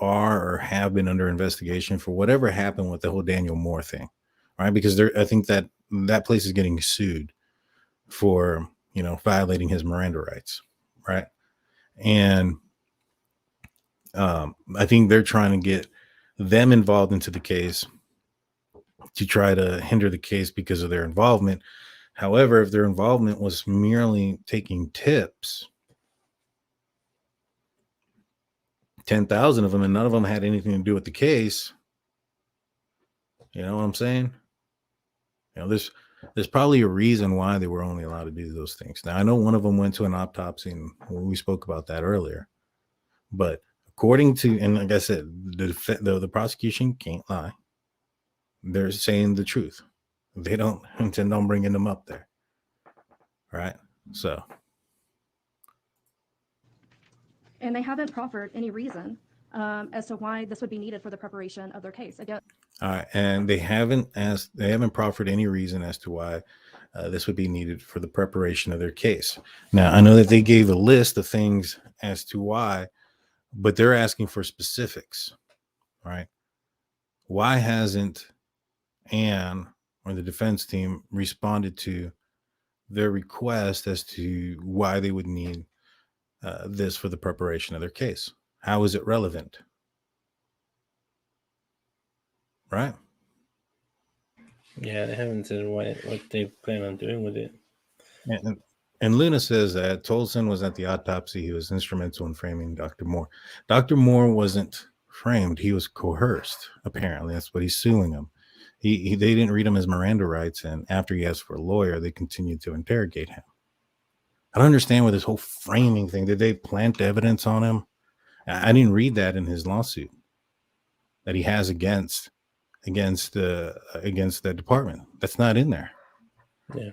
or have been under investigation for whatever happened with the whole Daniel Moore thing, right? Because I think that place is getting sued for, violating his Miranda rights, right? And I think they're trying to get them involved into the case to try to hinder the case because of their involvement. However, if their involvement was merely taking tips, 10,000 of them, and none of them had anything to do with the case, you know what I'm saying? There's probably a reason why they were only allowed to do those things. Now, I know one of them went to an autopsy, and we spoke about that earlier. But according to, and like I said, the prosecution can't lie. They're saying the truth. They don't intend on bringing them up there. Right? So. And they haven't proffered any reason as to why this would be needed for the preparation of their case. Again. All right. And they haven't proffered any reason as to why this would be needed for the preparation of their case. Now, I know that they gave a list of things as to why, but they're asking for specifics, right? Why hasn't Anne or the defense team responded to their request as to why they would need this for the preparation of their case? How is it relevant? Right? Yeah, they haven't said what they plan on doing with it. And Luna says that Tolson was at the autopsy. He was instrumental in framing Dr. Moore. Dr. Moore wasn't framed. He was coerced, apparently. That's what he's suing him. They didn't read him his Miranda rights, and after he asked for a lawyer, they continued to interrogate him. I don't understand with this whole framing thing. Did they plant evidence on him? I didn't read that in his lawsuit that he has against the department. That's not in there. Yeah.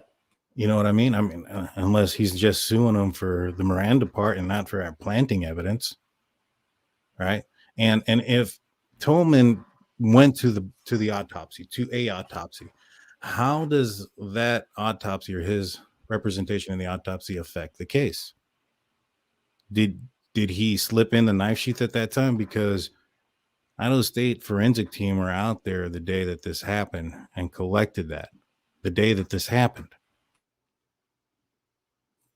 You know what I mean? I mean, unless he's just suing them for the Miranda part and not for planting evidence, right? And if Tolman went to a autopsy, how does that autopsy or his representation in the autopsy affect the case? Did he slip in the knife sheath at that time? Because Idaho State forensic team were out there the day that this happened and collected that the day that this happened.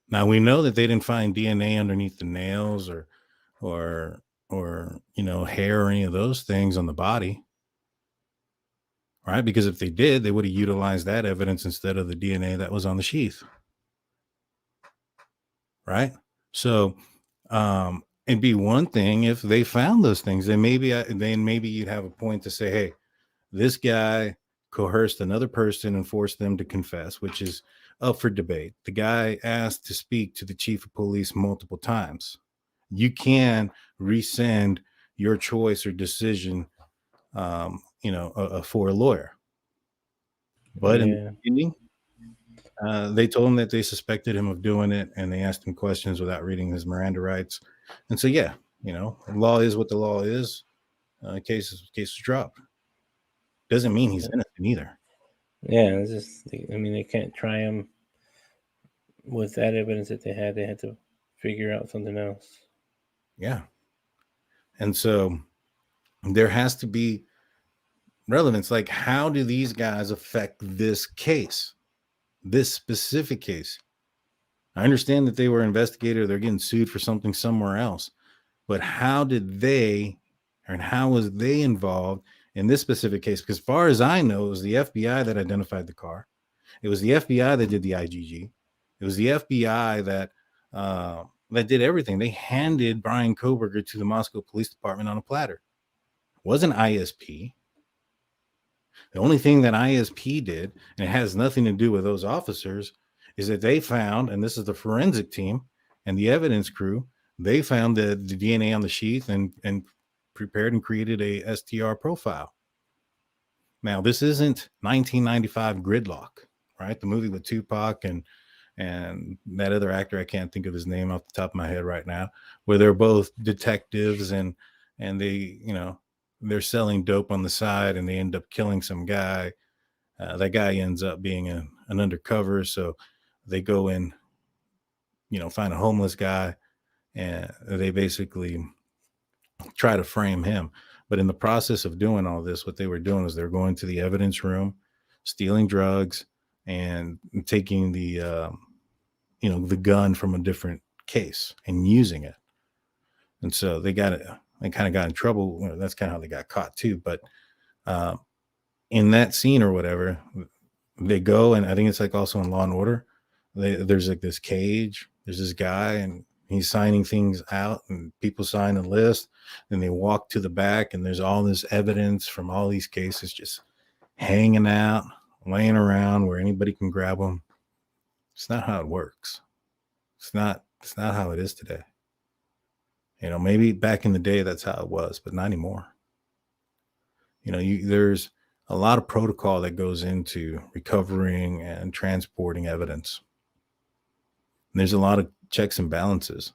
Now we know that they didn't find DNA underneath the nails or hair or any of those things on the body. Right? Because if they did, they would have utilized that evidence instead of the DNA that was on the sheath. Right? So it'd be one thing if they found those things. Then maybe you'd have a point to say, hey, this guy coerced another person and forced them to confess, which is up for debate. The guy asked to speak to the chief of police multiple times. You can rescind your choice or decision, for a lawyer. But in the beginning, they told him that they suspected him of doing it, and they asked him questions without reading his Miranda rights. And so, the law is what the law is. Case is dropped. Doesn't mean he's innocent. anything either. Yeah, it's just, I mean, they can't try him with that evidence that they had. They had to figure out something else. Yeah. And so there has to be relevance. Like, how do these guys affect this case, this specific case? I understand that they were investigated, they're getting sued for something somewhere else, but how did they, and how was they involved in this specific case? Because as far as I know, it was the FBI that identified the car. It was the FBI that did the IgG. It was the FBI that did everything. They handed Bryan Kohberger to the Moscow Police Department on a platter. It wasn't ISP. The only thing that ISP did, and it has nothing to do with those officers, is that they found, and this is the forensic team and the evidence crew, they found the DNA on the sheath and prepared and created a STR profile. Now, this isn't 1995 Gridlock, right? The movie with Tupac and that other actor, I can't think of his name off the top of my head right now, where they're both detectives and they, they're selling dope on the side and they end up killing some guy. That guy ends up being an undercover. So they go in, find a homeless guy and they basically try to frame him. But in the process of doing all this, what they were doing is they're going to the evidence room, stealing drugs and taking the gun from a different case and using it. And so they kind of got in trouble. That's kind of how they got caught too. But in that scene or whatever, they go, and I think it's like also in Law and Order, there's like this cage, there's this guy and he's signing things out and people sign a list and they walk to the back and there's all this evidence from all these cases just hanging out, laying around where anybody can grab them. It's not how it works. It's not how it is today. Maybe back in the day that's how it was, but not anymore. There's a lot of protocol that goes into recovering and transporting evidence. And there's a lot of checks and balances.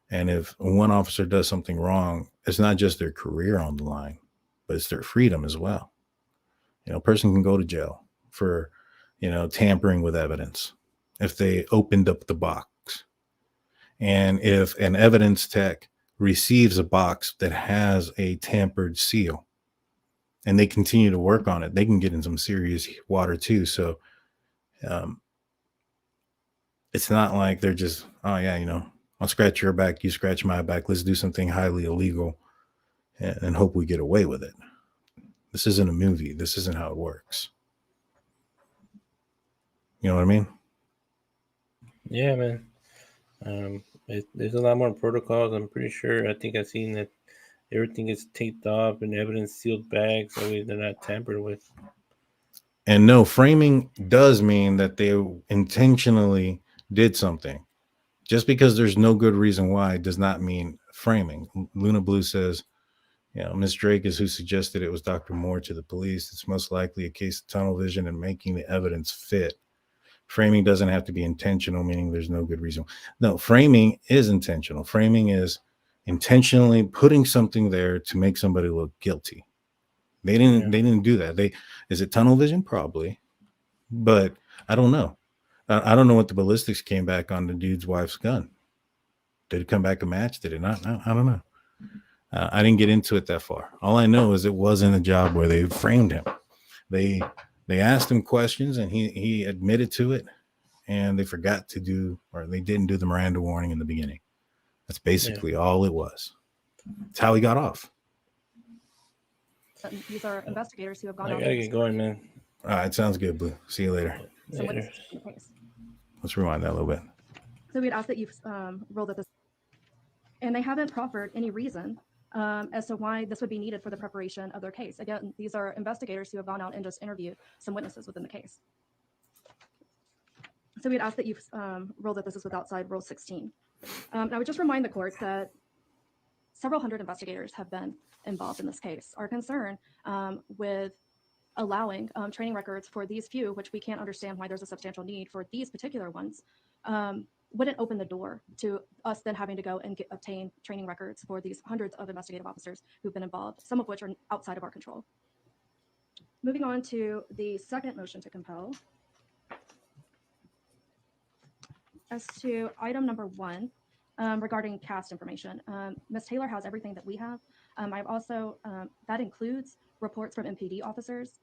And if one officer does something wrong, it's not just their career on the line, but it's their freedom as well. A person can go to jail for, tampering with evidence if they opened up the box. And if an evidence tech receives a box that has a tampered seal and they continue to work on it, they can get in some serious water too. So it's not like they're just, oh yeah, I'll scratch your back, you scratch my back, let's do something highly illegal and hope we get away with it. This isn't a movie. This isn't how it works. You know what I mean? Yeah, man. There's a lot more protocols. I'm pretty sure. I think I've seen that everything is taped off and evidence sealed bags, so they're not tampered with. And no, framing does mean that they intentionally did something. Just because there's no good reason why does not mean framing. Luna Blue says, Miss Drake is who suggested it was Dr. Moore to the police. It's most likely a case of tunnel vision and making the evidence fit. Framing doesn't have to be intentional, meaning there's no good reason. No, framing is intentional. Framing is intentionally putting something there to make somebody look guilty. They didn't do that. Is it tunnel vision? Probably, but I don't know. I don't know what the ballistics came back on the dude's wife's gun. Did it come back a match? Did it not? No, I don't know. I didn't get into it that far. All I know is it wasn't a job where they framed him. They asked him questions and he admitted to it, and they forgot to do, or they didn't do the Miranda warning in the beginning. That's basically all it was. It's how he got off. These are investigators who have gone I out. gotta get going, man. All right, sounds good, Blue. See you later. Later. Let's rewind that a little bit. So we'd ask that you roll that this, and they haven't proffered any reason as to why this would be needed for the preparation of their case. Again, these are investigators who have gone out and just interviewed some witnesses within the case. So we'd ask that you roll that this is with outside Rule 16. I would just remind the court that several hundred investigators have been involved in this case. Our concern with allowing training records for these few, which we can't understand why there's a substantial need for these particular ones, wouldn't open the door to us then having to go and obtain training records for these hundreds of investigative officers who've been involved, some of which are outside of our control. Moving on to the second motion to compel. As to item number 1, regarding cast information, Ms. Taylor has everything that we have. I've also, that includes reports from MPD officers.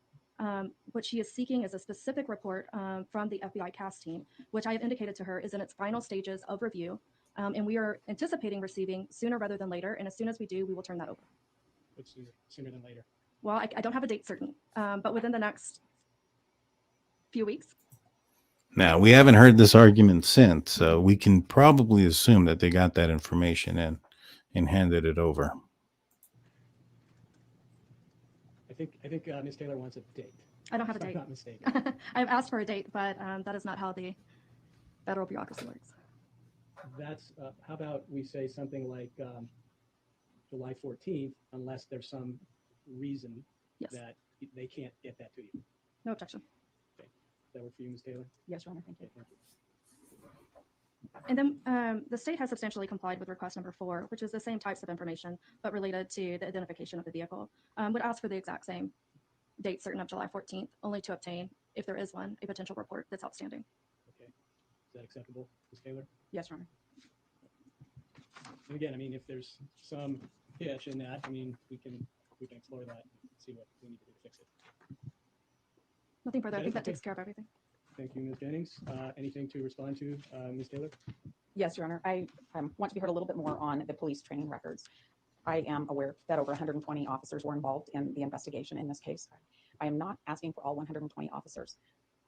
What she is seeking is a specific report from the FBI cast team, which I have indicated to her is in its final stages of review. And we are anticipating receiving sooner rather than later. And as soon as we do, we will turn that over. What's sooner than later? Well, I don't have a date certain, but within the next few weeks. Now, we haven't heard this argument since, so we can probably assume that they got that information and handed it over. I think Ms. Taylor wants a date. I don't have a If I'm date. not mistaken. I've asked for a date, but that is not how the federal bureaucracy works. That's, how about we say something like July 14th, unless there's some reason Yes. that they can't get that to you. No objection. Does that work for you, Ms. Taylor? Yes, Your Honor, thank you. Okay, thank you. And then the state has substantially complied with request number 4, which is the same types of information, but related to the identification of the vehicle. Would ask for the exact same date certain of July 14th, only to obtain, if there is one, a potential report that's outstanding. Okay. Is that acceptable, Ms. Taylor? Yes, Your Honor. And again, I mean, if there's some hitch in that, I mean, we can explore that and see what we need to do to fix it. Nothing further. I Okay, think that okay. takes care of everything. Thank you, Ms. Jennings. Anything to respond to, Ms. Taylor? Yes, Your Honor. I want to be heard a little bit more on the police training records. I am aware that over 120 officers were involved in the investigation in this case. I am not asking for all 120 officers.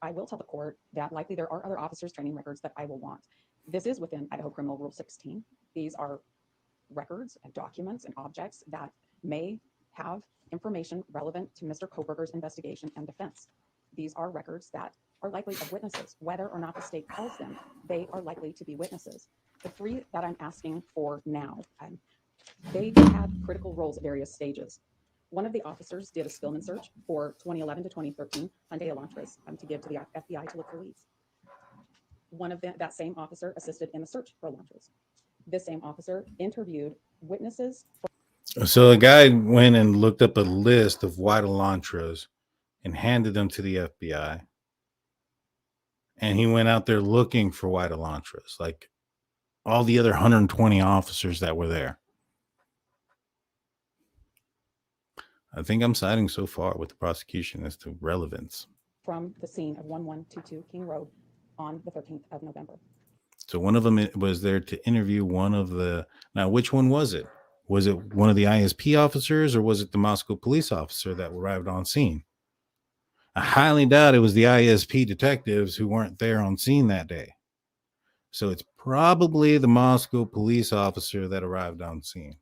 I will tell the court that likely there are other officers' training records that I will want. This is within Idaho Criminal Rule 16. These are records and documents and objects that may have information relevant to Mr. Kohberger's investigation and defense. These are records that are likely of witnesses. Whether or not the state calls them, they are likely to be witnesses. The 3 that I'm asking for now, they had critical roles at various stages. One of the officers did a Spillman search for 2011 to 2013 Hyundai Elantras to give to the FBI to look for leads. One of that same officer assisted in the search for Elantras. This same officer interviewed witnesses. So a guy went and looked up a list of white Elantras and handed them to the FBI. And he went out there looking for white Elantras, like all the other 120 officers that were there. I think I'm siding so far with the prosecution as to relevance. From the scene of 1122 King Road on the 13th of November. So one of them was there to interview one of the, now which one was it? Was it one of the ISP officers or was it the Moscow police officer that arrived on scene? I highly doubt it was the ISP detectives who weren't there on scene that day. So it's probably the Moscow police officer that arrived on scene.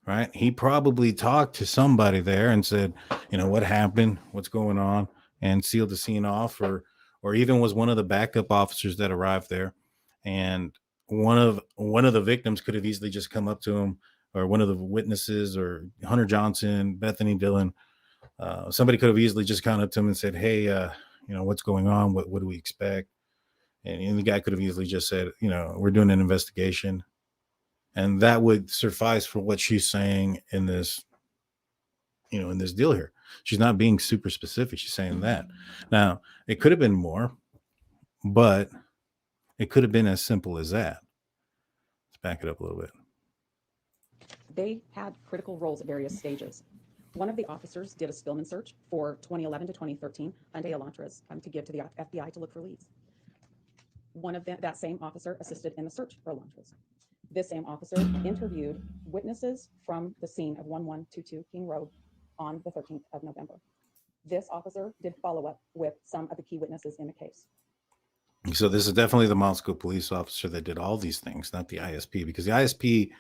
Right? He probably talked to somebody there and said, you know, what happened? What's going on? And sealed the scene off, or even was one of the backup officers that arrived there. And one of the victims could have easily just come up to him, or one of the witnesses, or Hunter Johnson, Bethany Dillon. Somebody could have easily just gone up to him and said, hey, you know, what's going on? What do we expect? And the guy could have easily just said, you know, we're doing an investigation. And that would suffice for what she's saying in this, you know, in this deal here. She's not being super specific. She's saying that. Now, it could have been more, but it could have been as simple as that. Let's back it up a little bit. They had critical roles at various stages. One of the officers did a Spillman search for 2011 to 2013 Hyundai Elantras to give to the FBI to look for leads. One of that same officer assisted in the search for Elantras. This same officer interviewed witnesses from the scene of 1122 King Road on the 13th of November. This officer did follow up with some of the key witnesses in the case. So this is definitely the Moscow police officer that did all these things, not the ISP, because the ISP,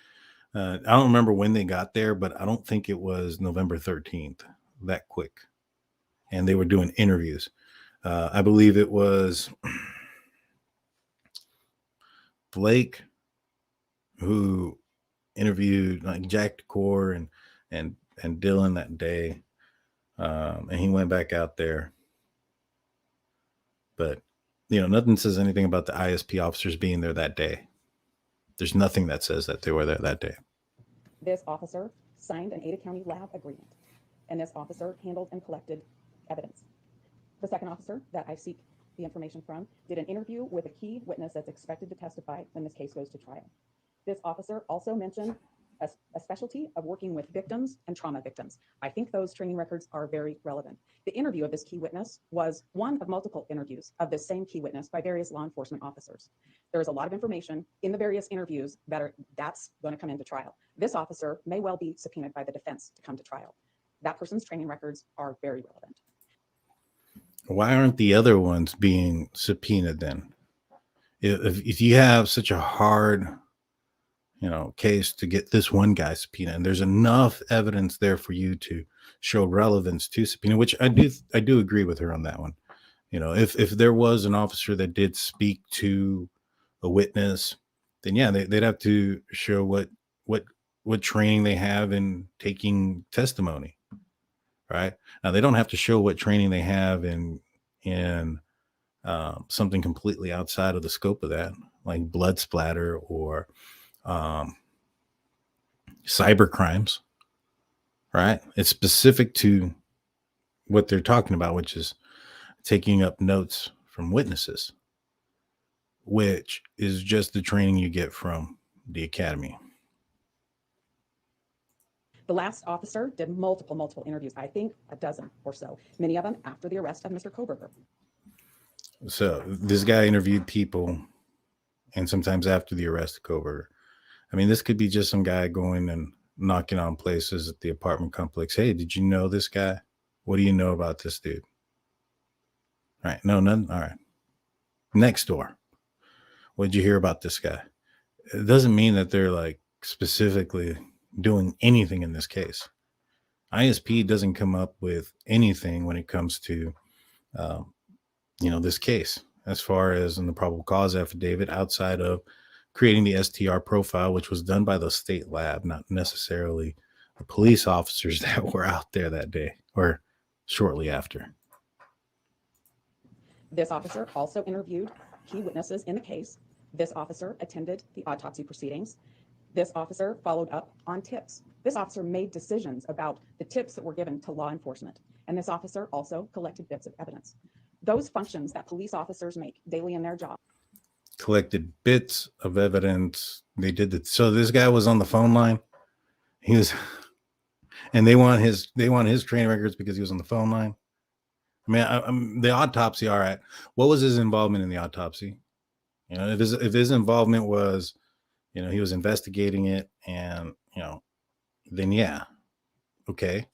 I don't remember when they got there, but I don't think it was November 13th, that quick. And they were doing interviews. I believe it was Blake who interviewed like Jack DeCore and Dylan that day. And he went back out there. But, you know, nothing says anything about the ISP officers being there that day. There's nothing that says that they were there that day. This officer signed an Ada County lab agreement, and this officer handled and collected evidence. The second officer that I seek the information from did an interview with a key witness that's expected to testify when this case goes to trial. This officer also mentioned a specialty of working with victims and trauma victims. I think those training records are very relevant. The interview of this key witness was one of multiple interviews of this same key witness by various law enforcement officers. There is a lot of information in the various interviews that's going to come into trial. This officer may well be subpoenaed by the defense to come to trial. That person's training records are very relevant. Why aren't the other ones being subpoenaed then? If you have such a hard, case to get this one guy subpoenaed, and there's enough evidence there for you to show relevance to subpoena, which I do agree with her on that one. If there was an officer that did speak to a witness, then yeah, they'd have to show what training they have in taking testimony. Right now, they don't have to show what training they have in something completely outside of the scope of that, like blood splatter or cyber crimes. Right? It's specific to what they're talking about, which is taking up notes from witnesses, which is just the training you get from the academy. The last officer did multiple interviews, I think a dozen or so, many of them after the arrest of Mr. Kohberger. So this guy interviewed people, and sometimes after the arrest of Kohberger. I mean, this could be just some guy going and knocking on places at the apartment complex. Hey, did you know this guy? What do you know about this dude? All right. No, none. All right. Next door. What did you hear about this guy? It doesn't mean that they're like specifically doing anything in this case. ISP doesn't come up with anything when it comes to, this case, as far as in the probable cause affidavit, outside of creating the STR profile, which was done by the state lab, not necessarily the police officers that were out there that day or shortly after. This officer also interviewed key witnesses in the case. This officer attended the autopsy proceedings. This officer followed up on tips. This officer made decisions about the tips that were given to law enforcement. And this officer also collected bits of evidence. Those functions that police officers make daily in their job. Collected bits of evidence. They did that. So this guy was on the phone line. And they want his training records because he was on the phone line. I mean, the autopsy. All right. What was his involvement in the autopsy? If his involvement was, he was investigating it, and then yeah, okay.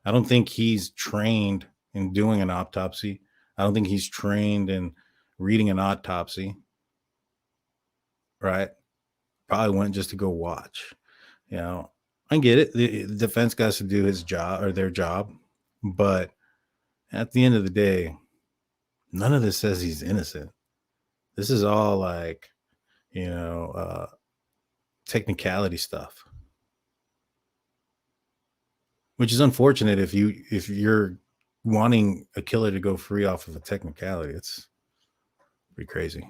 I don't think he's trained in doing an autopsy. I don't think he's trained in reading an autopsy. Right? Probably went just to go watch. I get it. The defense got to do his job or their job, but at the end of the day, none of this says he's innocent. This is all like, technicality stuff, which is unfortunate. If you're wanting a killer to go free off of a technicality, it's pretty crazy.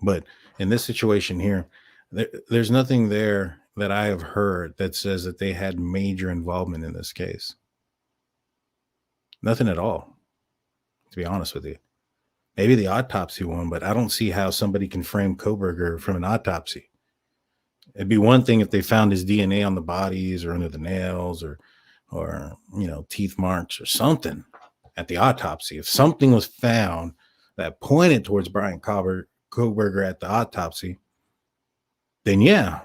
But in this situation here, there's nothing there that I have heard that says that they had major involvement in this case. Nothing at all, to be honest with you. Maybe the autopsy one, but I don't see how somebody can frame Kohberger from an autopsy. It'd be one thing if they found his DNA on the bodies or under the nails or teeth marks or something at the autopsy. If something was found that pointed towards Bryan Kohberger at the autopsy, then yeah.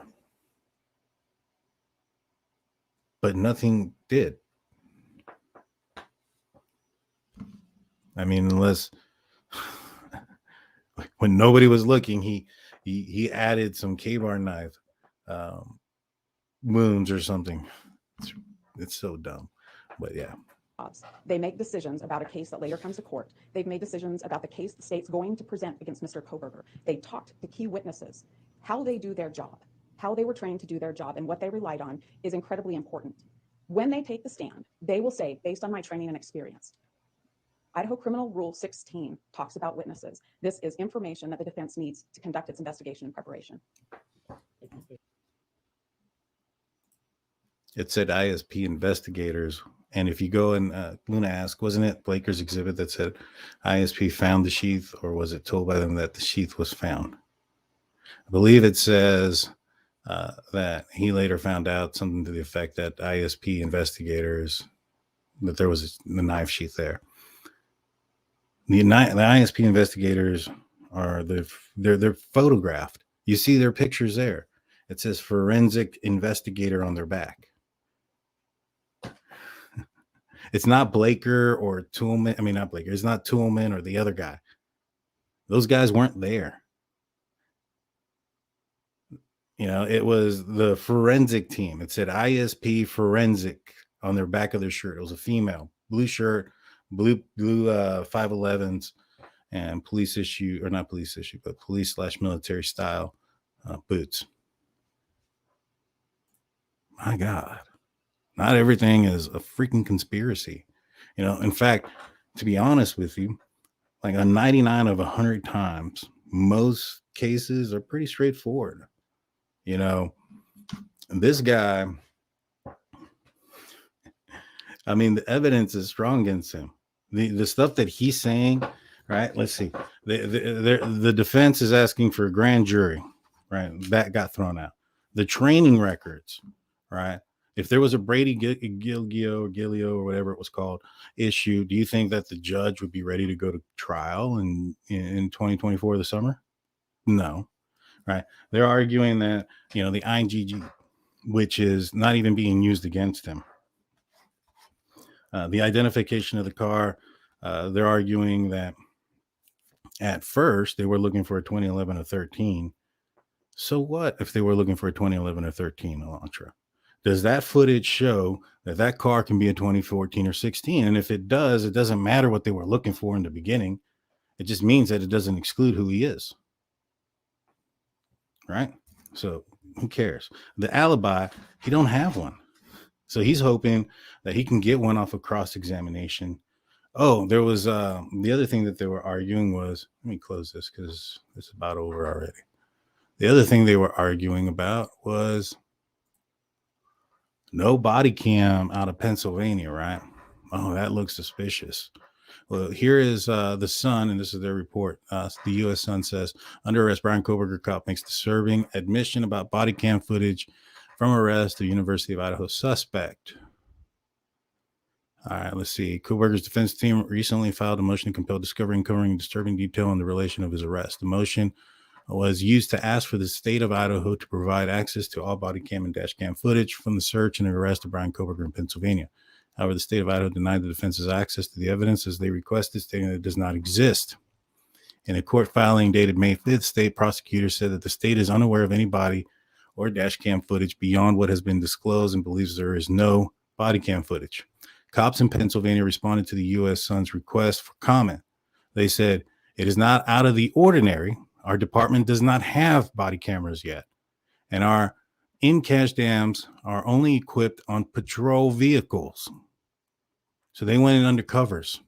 But nothing did. I mean, unless when nobody was looking, he added some K-bar knife wounds or something. It's so dumb, but yeah. They make decisions about a case that later comes to court. They've made decisions about the case the state's going to present against Mr. Kohberger. They talked to key witnesses. How they do their job, how they were trained to do their job, and what they relied on is incredibly important. When they take the stand, they will say, based on my training and experience, Idaho Criminal Rule 16 talks about witnesses. This is information that the defense needs to conduct its investigation and preparation. It said ISP investigators. And if you go and Luna asked, wasn't it Blaker's exhibit that said ISP found the sheath, or was it told by them that the sheath was found? I believe it says that he later found out something to the effect that ISP investigators, that there was the knife sheath there. The ISP investigators are they're photographed. You see their pictures there. It says forensic investigator on their back. It's not Blaker or Toolman. I mean, not Blaker. It's not Toolman or the other guy. Those guys weren't there. You know, it was the forensic team. It said ISP forensic on their back of their shirt. It was a female, blue shirt, blue 511s, and police issue, or not police issue, but police/military style boots. My God. Not everything is a freaking conspiracy. You know, in fact, to be honest with you, like a 99 of 100 times, most cases are pretty straightforward. You know, this guy, I mean, the evidence is strong against him. The stuff that he's saying, right? Let's see. The defense is asking for a grand jury, right? That got thrown out. The training records, right? If there was a Brady Gilio or whatever it was called issue, do you think that the judge would be ready to go to trial in 2024 the summer? No, right? They're arguing that, you know, the IGG, which is not even being used against him. The identification of the car, they're arguing that at first they were looking for a 2011 or 13. So what if they were looking for a 2011 or 13 Elantra? Does that footage show that that car can be a 2014 or 16? And if it does, it doesn't matter what they were looking for in the beginning. It just means that it doesn't exclude who he is. Right? So who cares? The alibi, he don't have one. So he's hoping that he can get one off of cross-examination. Oh, there was the other thing that they were arguing was, let me close this because it's about over already. The other thing they were arguing about was no body cam out of Pennsylvania, right? Oh, that looks suspicious. Well, here is the Sun, and this is their report. The U.S. Sun says, under arrest, Bryan Kohberger cop makes disturbing admission about body cam footage from arrest of University of Idaho suspect. All right, let's see. Kohberger's defense team recently filed a motion to compel discovery and covering disturbing detail on the relation of his arrest. The motion was used to ask for the state of Idaho to provide access to all body cam and dash cam footage from the search and arrest of Bryan Kohberger in Pennsylvania. However, the state of Idaho denied the defense's access to the evidence as they requested, stating that it does not exist. In a court filing dated May 5th, state prosecutors said that the state is unaware of any body or dash cam footage beyond what has been disclosed and believes there is no body cam footage. Cops in Pennsylvania responded to the U.S. Sun's request for comment. They said, it is not out of the ordinary. Our department does not have body cameras yet, and our in-cache dams are only equipped on patrol vehicles. So they went in undercovers.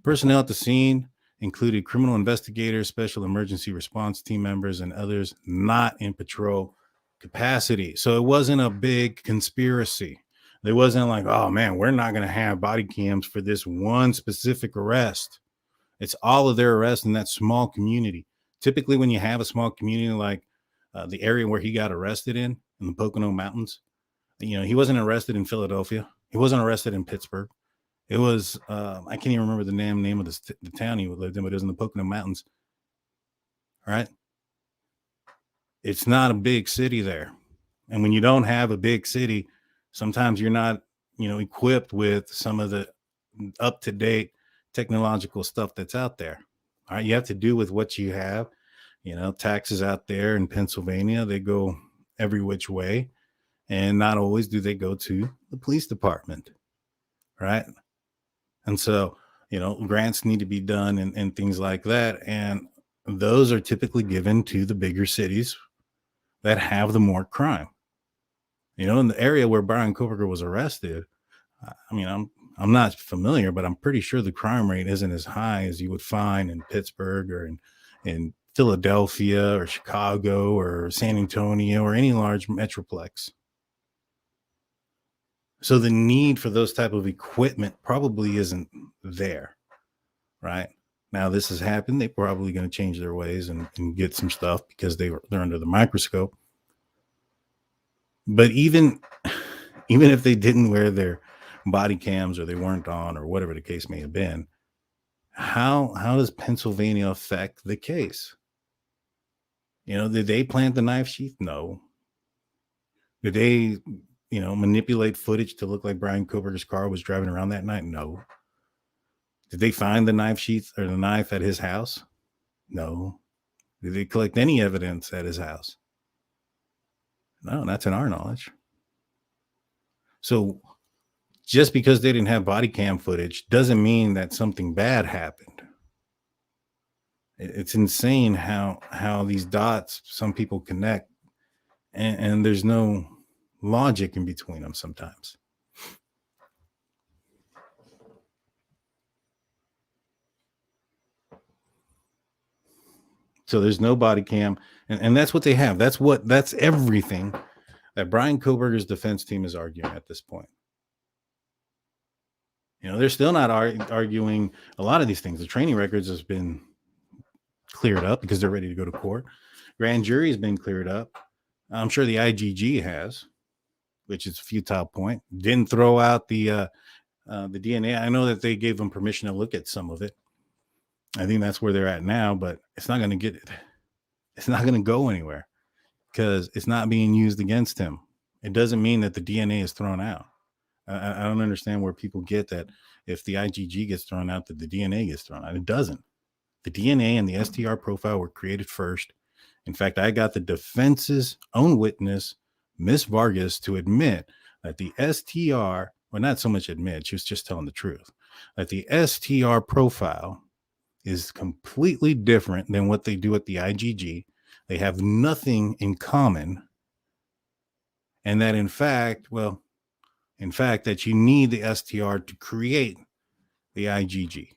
Personnel at the scene included criminal investigators, special emergency response team members, and others not in patrol capacity. So it wasn't a big conspiracy. They wasn't like, oh man, we're not going to have body cams for this one specific arrest. It's all of their arrests in that small community. Typically, when you have a small community like the area where he got arrested in the Pocono Mountains, you know, he wasn't arrested in Philadelphia. He wasn't arrested in Pittsburgh. It was, I can't even remember the name of the town he lived in, but it was in the Pocono Mountains. All right. It's not a big city there. And when you don't have a big city, sometimes you're not, you know, equipped with some of the up-to-date technological stuff that's out there. All right. You have to do with what you have. You know, taxes out there in Pennsylvania, they go every which way. And not always do they go to the police department. Right. And so, you know, grants need to be done and things like that. And those are typically given to the bigger cities that have the more crime. You know, in the area where Bryan Kohberger was arrested, I mean, I'm not familiar, but I'm pretty sure the crime rate isn't as high as you would find in Pittsburgh or in Philadelphia or Chicago or San Antonio or any large metroplex. So the need for those type of equipment probably isn't there, right? Now this has happened. They're probably going to change their ways and get some stuff because they're under the microscope. But even if they didn't wear their body cams or they weren't on or whatever the case may have been, how does Pennsylvania affect the case? Did they plant the knife sheath? No. Did they, manipulate footage to look like Bryan Kohberger's car was driving around that night? No. Did they find the knife sheath or the knife at his house? No. Did they collect any evidence at his house? No, that's in our knowledge. So just because they didn't have body cam footage doesn't mean that something bad happened. It's insane how these dots, some people connect, and there's no logic in between them sometimes. So there's no body cam, and that's what they have. That's everything that Bryan Kohberger's defense team is arguing at this point. They're still not arguing a lot of these things. The training records has been cleared up because they're ready to go to court. Grand jury has been cleared up. I'm sure the IGG has, which is a futile point. Didn't throw out the DNA. I know that they gave them permission to look at some of it. I think that's where they're at now, but it's not going to get it. It's not going to go anywhere because it's not being used against him. It doesn't mean that the DNA is thrown out. I don't understand where people get that if the IgG gets thrown out, that the DNA gets thrown out. It doesn't. The DNA and the STR profile were created first. In fact, I got the defense's own witness, Miss Vargas, to admit that the STR, well, not so much admit, she was just telling the truth, that the STR profile is completely different than what they do at the IgG. They have nothing in common. And that in fact, that you need the STR to create the IgG.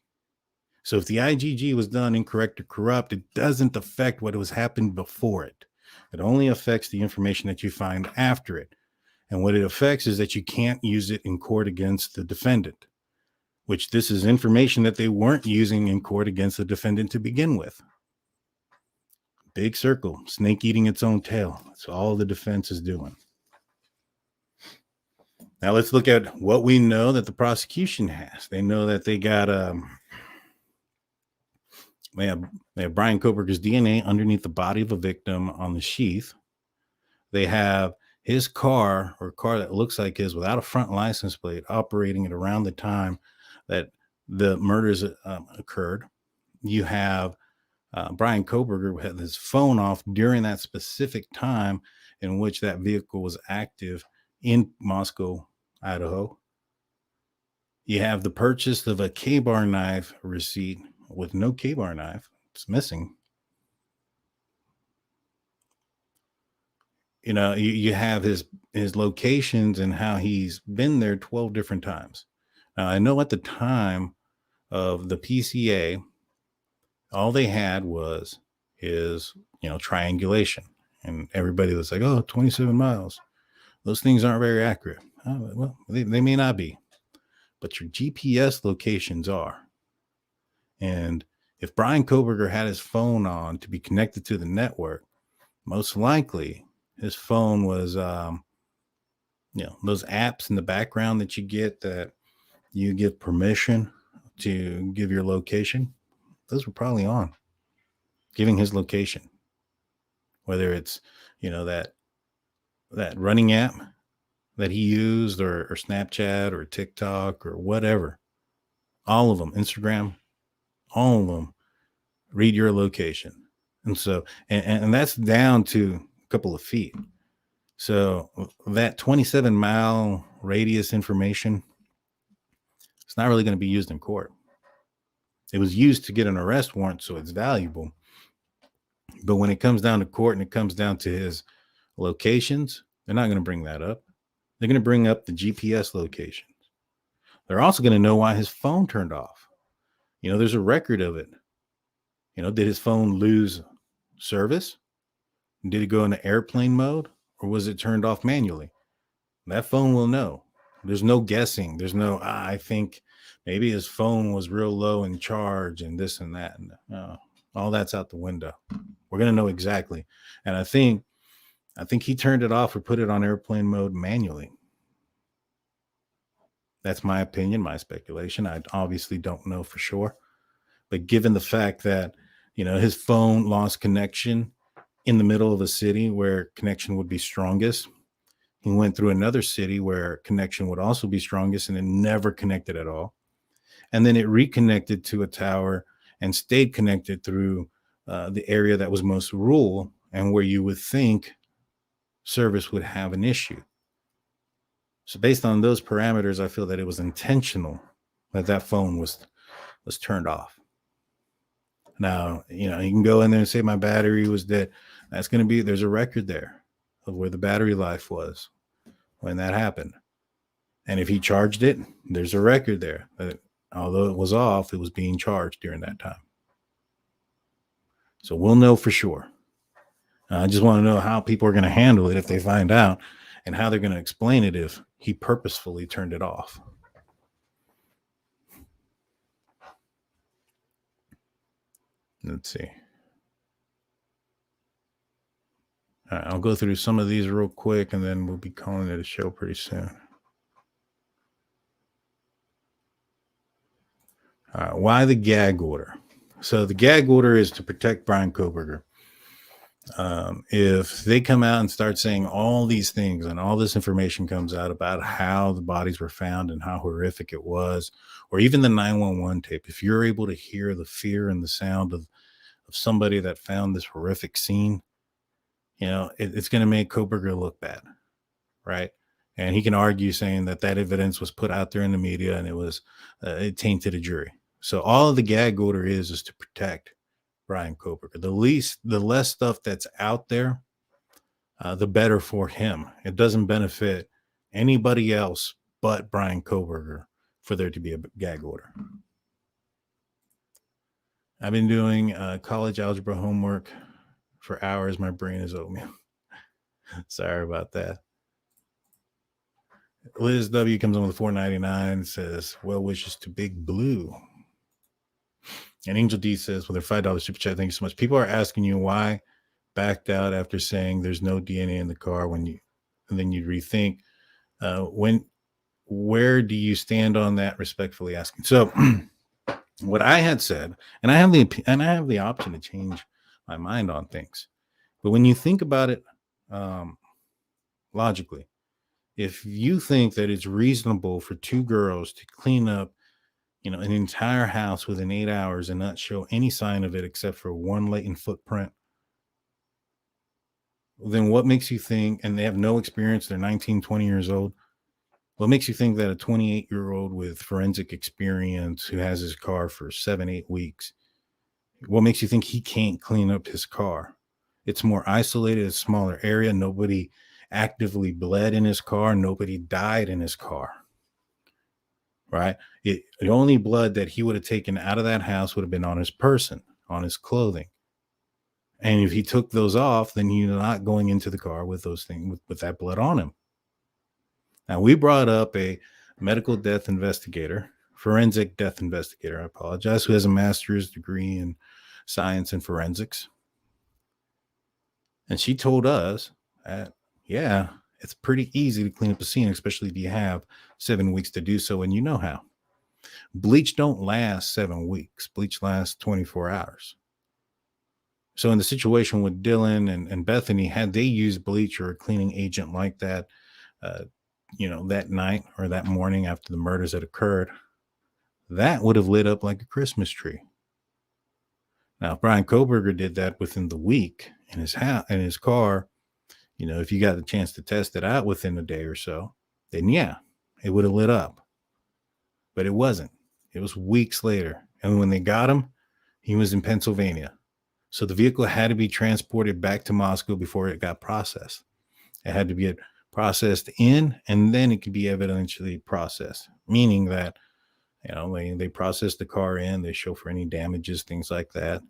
So if the IgG was done incorrect or corrupt, it doesn't affect what was happened before it. It only affects the information that you find after it. And what it affects is that you can't use it in court against the defendant, which this is information that they weren't using in court against the defendant to begin with. Big circle, snake eating its own tail. That's all the defense is doing. Now let's look at what we know that the prosecution has. They know that they got they have Bryan Kohberger's DNA underneath the body of a victim on the sheath. They have his car, or a car that looks like his without a front license plate, operating at around the time that the murders occurred. You have Bryan Kohberger had his phone off during that specific time in which that vehicle was active in Moscow, Idaho. You have the purchase of a K-bar knife receipt with no K-bar knife. It's missing. You have his locations and how he's been there 12 different times. Now, I know at the time of the PCA, all they had was his, triangulation. And everybody was like, 27 miles. Those things aren't very accurate. Well, they may not be. But your GPS locations are. And if Bryan Kohberger had his phone on to be connected to the network, most likely his phone was, those apps in the background that you get that you give permission to give your location. Those were probably on, giving his location, whether it's, that running app that he used or Snapchat or TikTok or whatever. All of them, Instagram, all of them read your location. And so, and that's down to a couple of feet. So that 27-mile radius information, it's not really going to be used in court. It was used to get an arrest warrant, so it's valuable. But when it comes down to court and it comes down to his locations, they're not going to bring that up. They're going to bring up the GPS locations. They're also going to know why his phone turned off. There's a record of it. Did his phone lose service? Did it go into airplane mode, or was it turned off manually? That phone will know. There's no guessing. There's no, I think maybe his phone was real low in charge and this and that. And all that's out the window. We're going to know exactly. And I think he turned it off or put it on airplane mode manually. That's my opinion, my speculation. I obviously don't know for sure. But given the fact that, his phone lost connection in the middle of a city where connection would be strongest, he went through another city where connection would also be strongest, and it never connected at all. And then it reconnected to a tower and stayed connected through the area that was most rural and where you would think service would have an issue. So based on those parameters, I feel that it was intentional that phone was turned off. Now, you can go in there and say my battery was dead. There's a record there of where the battery life was when that happened. And if he charged it, there's a record there that although it was off, it was being charged during that time. So we'll know for sure. I just want to know how people are going to handle it if they find out, and how they're going to explain it if he purposefully turned it off. Let's see. All right, I'll go through some of these real quick, and then we'll be calling it a show pretty soon. All right, why the gag order? So the gag order is to protect Bryan Kohberger. If they come out and start saying all these things and all this information comes out about how the bodies were found and how horrific it was, or even the 911 tape, if you're able to hear the fear and the sound of somebody that found this horrific scene, it's going to make Kohberger look bad, right? And he can argue saying that evidence was put out there in the media and it tainted a jury. So all of the gag order is to protect Bryan Kohberger. The less stuff that's out there, the better for him. It doesn't benefit anybody else but Bryan Kohberger for there to be a gag order. I've been doing college algebra homework for hours. My brain is oatmeal. Sorry about that. Liz W comes on with $4.99, says, well wishes to Big Blue. And Angel D says, with their $5 super chat, thank you so much. People are asking you why backed out after saying there's no DNA in the car and then you rethink. Where do you stand on that? Respectfully asking. So what I had said, and I have the option to change my mind on things, but when you think about it logically, if you think that it's reasonable for two girls to clean up an entire house within 8 hours and not show any sign of it except for one latent footprint, then what makes you think, and they have no experience, they're 19, 20 years old, what makes you think that a 28-year-old with forensic experience who has his car for 7-8 weeks, what makes you think he can't clean up his car? It's more isolated, a smaller area. Nobody actively bled in his car. Nobody died in his car. Right? The only blood that he would have taken out of that house would have been on his person, on his clothing. And if he took those off, then you're not going into the car with those things, with that blood on him. Now, we brought up a medical death investigator, forensic death investigator, I apologize, who has a master's degree in science and forensics. And she told us that, yeah, it's pretty easy to clean up a scene, especially if you have 7 weeks to do so, and you know how. Bleach don't last 7 weeks. Bleach lasts 24 hours. So in the situation with Dylan and Bethany, had they used bleach or a cleaning agent like that, that night or that morning after the murders had occurred, that would have lit up like a Christmas tree. Now, if Bryan Kohberger did that within the week in his car, if you got the chance to test it out within a day or so, then yeah, it would have lit up. But it wasn't. It was weeks later. And when they got him, he was in Pennsylvania. So the vehicle had to be transported back to Moscow before it got processed. It had to get processed in, and then it could be evidentially processed, meaning that, they process the car in, they show for any damages, things like that,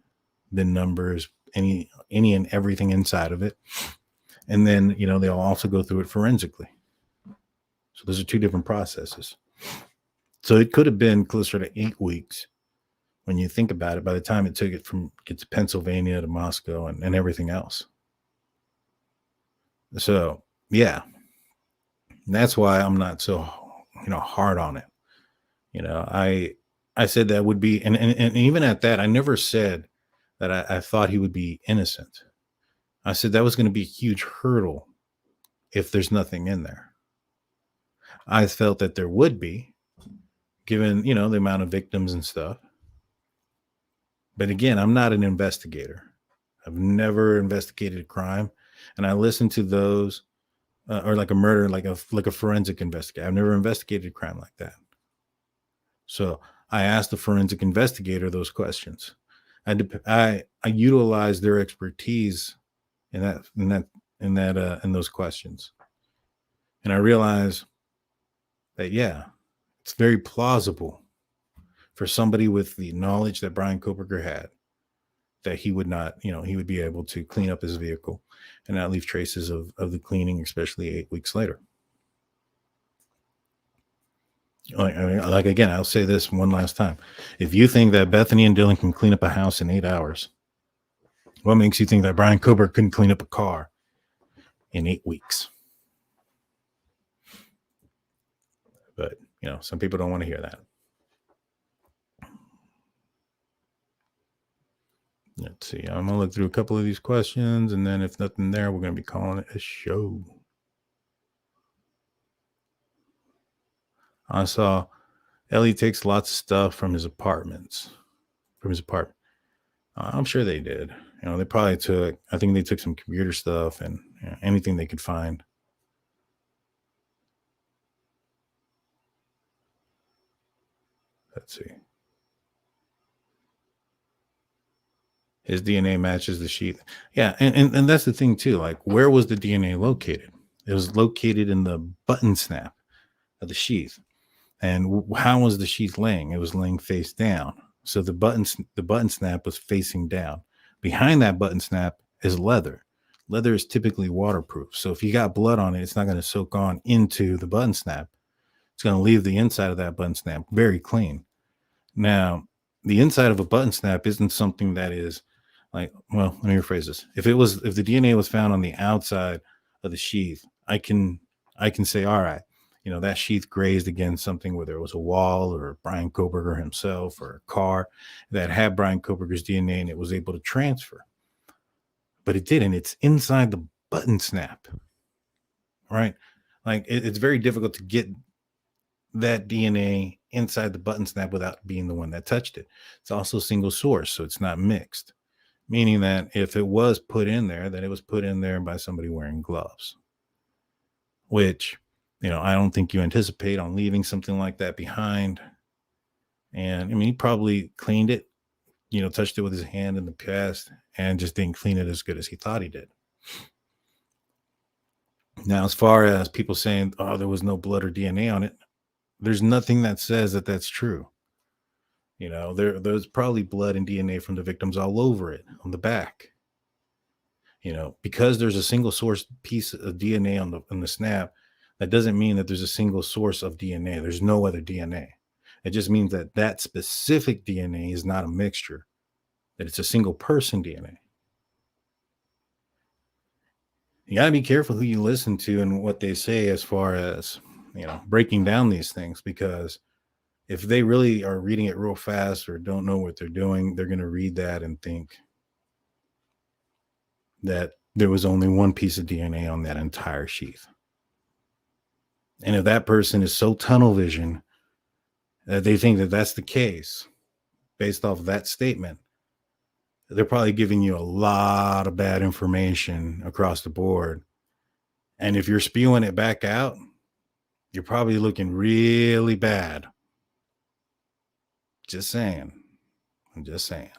the numbers, any and everything inside of it. And then, they'll also go through it forensically. So those are two different processes. So it could have been closer to 8 weeks when you think about it, by the time it took it from get to Pennsylvania to Moscow and everything else. So yeah, that's why I'm not so hard on it. I said that would be, and even at that, I never said that I thought he would be innocent. I said that was going to be a huge hurdle if there's nothing in there. I felt that there would be, given, the amount of victims and stuff. But again, I'm not an investigator. I've never investigated a crime. And I listen to those, or like a murder, like a forensic investigator. I've never investigated a crime like that. So I asked the forensic investigator those questions. I utilized their expertise in those questions. And I realized that, yeah, it's very plausible for somebody with the knowledge that Bryan Kohberger had, that he would not, he would be able to clean up his vehicle and not leave traces of the cleaning, especially 8 weeks later. Like again, I'll say this one last time. If you think that Bethany and Dylan can clean up a house in 8 hours, what makes you think that Bryan Kohberger couldn't clean up a car in 8 weeks? But, some people don't want to hear that. Let's see. I'm going to look through a couple of these questions, and then if nothing there, we're going to be calling it a show. I saw Ellie takes lots of stuff from his apartment. I'm sure they did. They probably took, I think they took some computer stuff and anything they could find. Let's see. His DNA matches the sheath. Yeah, and that's the thing too. Like, where was the DNA located? It was located in the button snap of the sheath. And how was the sheath laying? It was laying face down. So the button snap was facing down. Behind that button snap is leather. Leather is typically waterproof. So if you got blood on it, it's not going to soak on into the button snap. It's going to leave the inside of that button snap very clean. Now, the inside of a button snap isn't something that is like, well, let me rephrase this. If the DNA was found on the outside of the sheath, I can say, all right, that sheath grazed against something, whether it was a wall or Bryan Kohberger himself or a car that had Bryan Kohberger's DNA and it was able to transfer. But it didn't. It's inside the button snap, right? Like it's very difficult to get that DNA inside the button snap without being the one that touched it. It's also single source, so it's not mixed, meaning that if it was put in there, then it was put in there by somebody wearing gloves, which, I don't think you anticipate on leaving something like that behind. And he probably cleaned it, touched it with his hand in the past and just didn't clean it as good as he thought he did. Now, as far as people saying, oh, there was no blood or DNA on it, there's nothing that says that that's true. There's probably blood and DNA from the victims all over it on the back. Because there's a single source piece of DNA on the snap, that doesn't mean that there's a single source of DNA. There's no other DNA. It just means that specific DNA is not a mixture, that it's a single person DNA. You got to be careful who you listen to and what they say as far as, breaking down these things, because if they really are reading it real fast or don't know what they're doing, they're going to read that and think that there was only one piece of DNA on that entire sheath. And if that person is so tunnel vision that they think that that's the case based off of that statement, they're probably giving you a lot of bad information across the board. And if you're spewing it back out, you're probably looking really bad. Just saying. I'm just saying.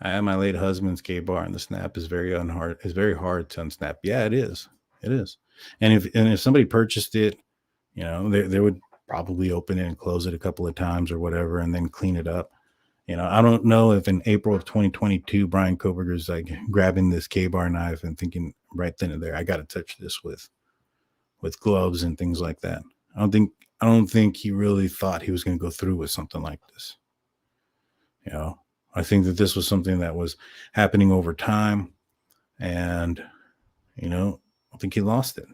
I have my late husband's gay bar, and the snap is very hard to unsnap. Yeah, it is. It is. And if somebody purchased it, they would probably open it and close it a couple of times or whatever, and then clean it up. You know, I don't know if in April of 2022, Bryan Kohberger is like grabbing this K-bar knife and thinking right then and there, I got to touch this with gloves and things like that. I don't think he really thought he was going to go through with something like this. You know, I think that this was something that was happening over time, and, you know, I think he lost it.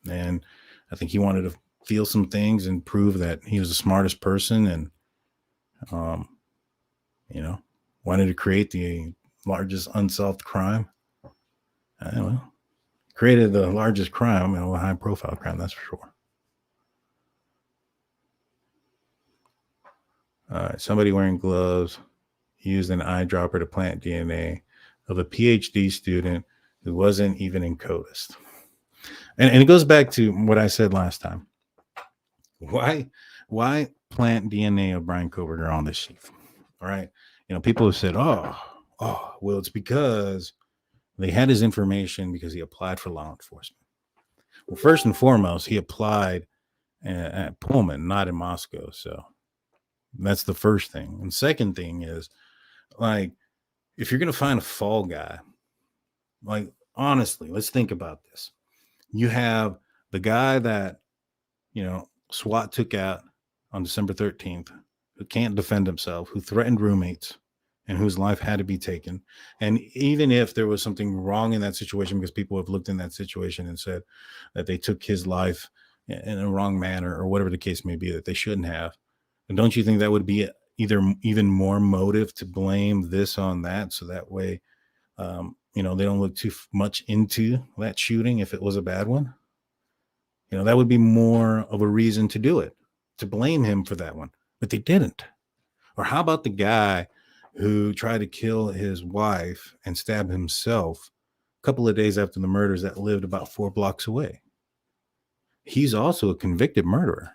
And I think he wanted to feel some things and prove that he was the smartest person, and, you know, wanted to create the largest unsolved crime. I don't know. Created the largest crime, you know, a high profile crime, that's for sure. All right, somebody wearing gloves used an eyedropper to plant DNA of a PhD student who wasn't even in CODIS. And it goes back to what I said last time. Why plant DNA of Bryan Kohberger on this sheet? All right. You know, people have said, well, it's because they had his information because he applied for law enforcement. Well, first and foremost, he applied at Pullman, not in Moscow. So that's the first thing. And second thing is, like, if you're going to find a fall guy, like, honestly, let's think about this. You have the guy that, you know, SWAT took out on December 13th, who can't defend himself, who threatened roommates, and whose life had to be taken. And even if there was something wrong in that situation, because people have looked in that situation and said that they took his life in a wrong manner or whatever the case may be, that they shouldn't have. And don't you think that would be either even more motive to blame this on that? So that way, you know, they don't look too much into that shooting if it was a bad one. You know, that would be more of a reason to do it, to blame him for that one. But they didn't. Or how about the guy who tried to kill his wife and stab himself a couple of days after the murders that lived about 4 blocks away? He's also a convicted murderer.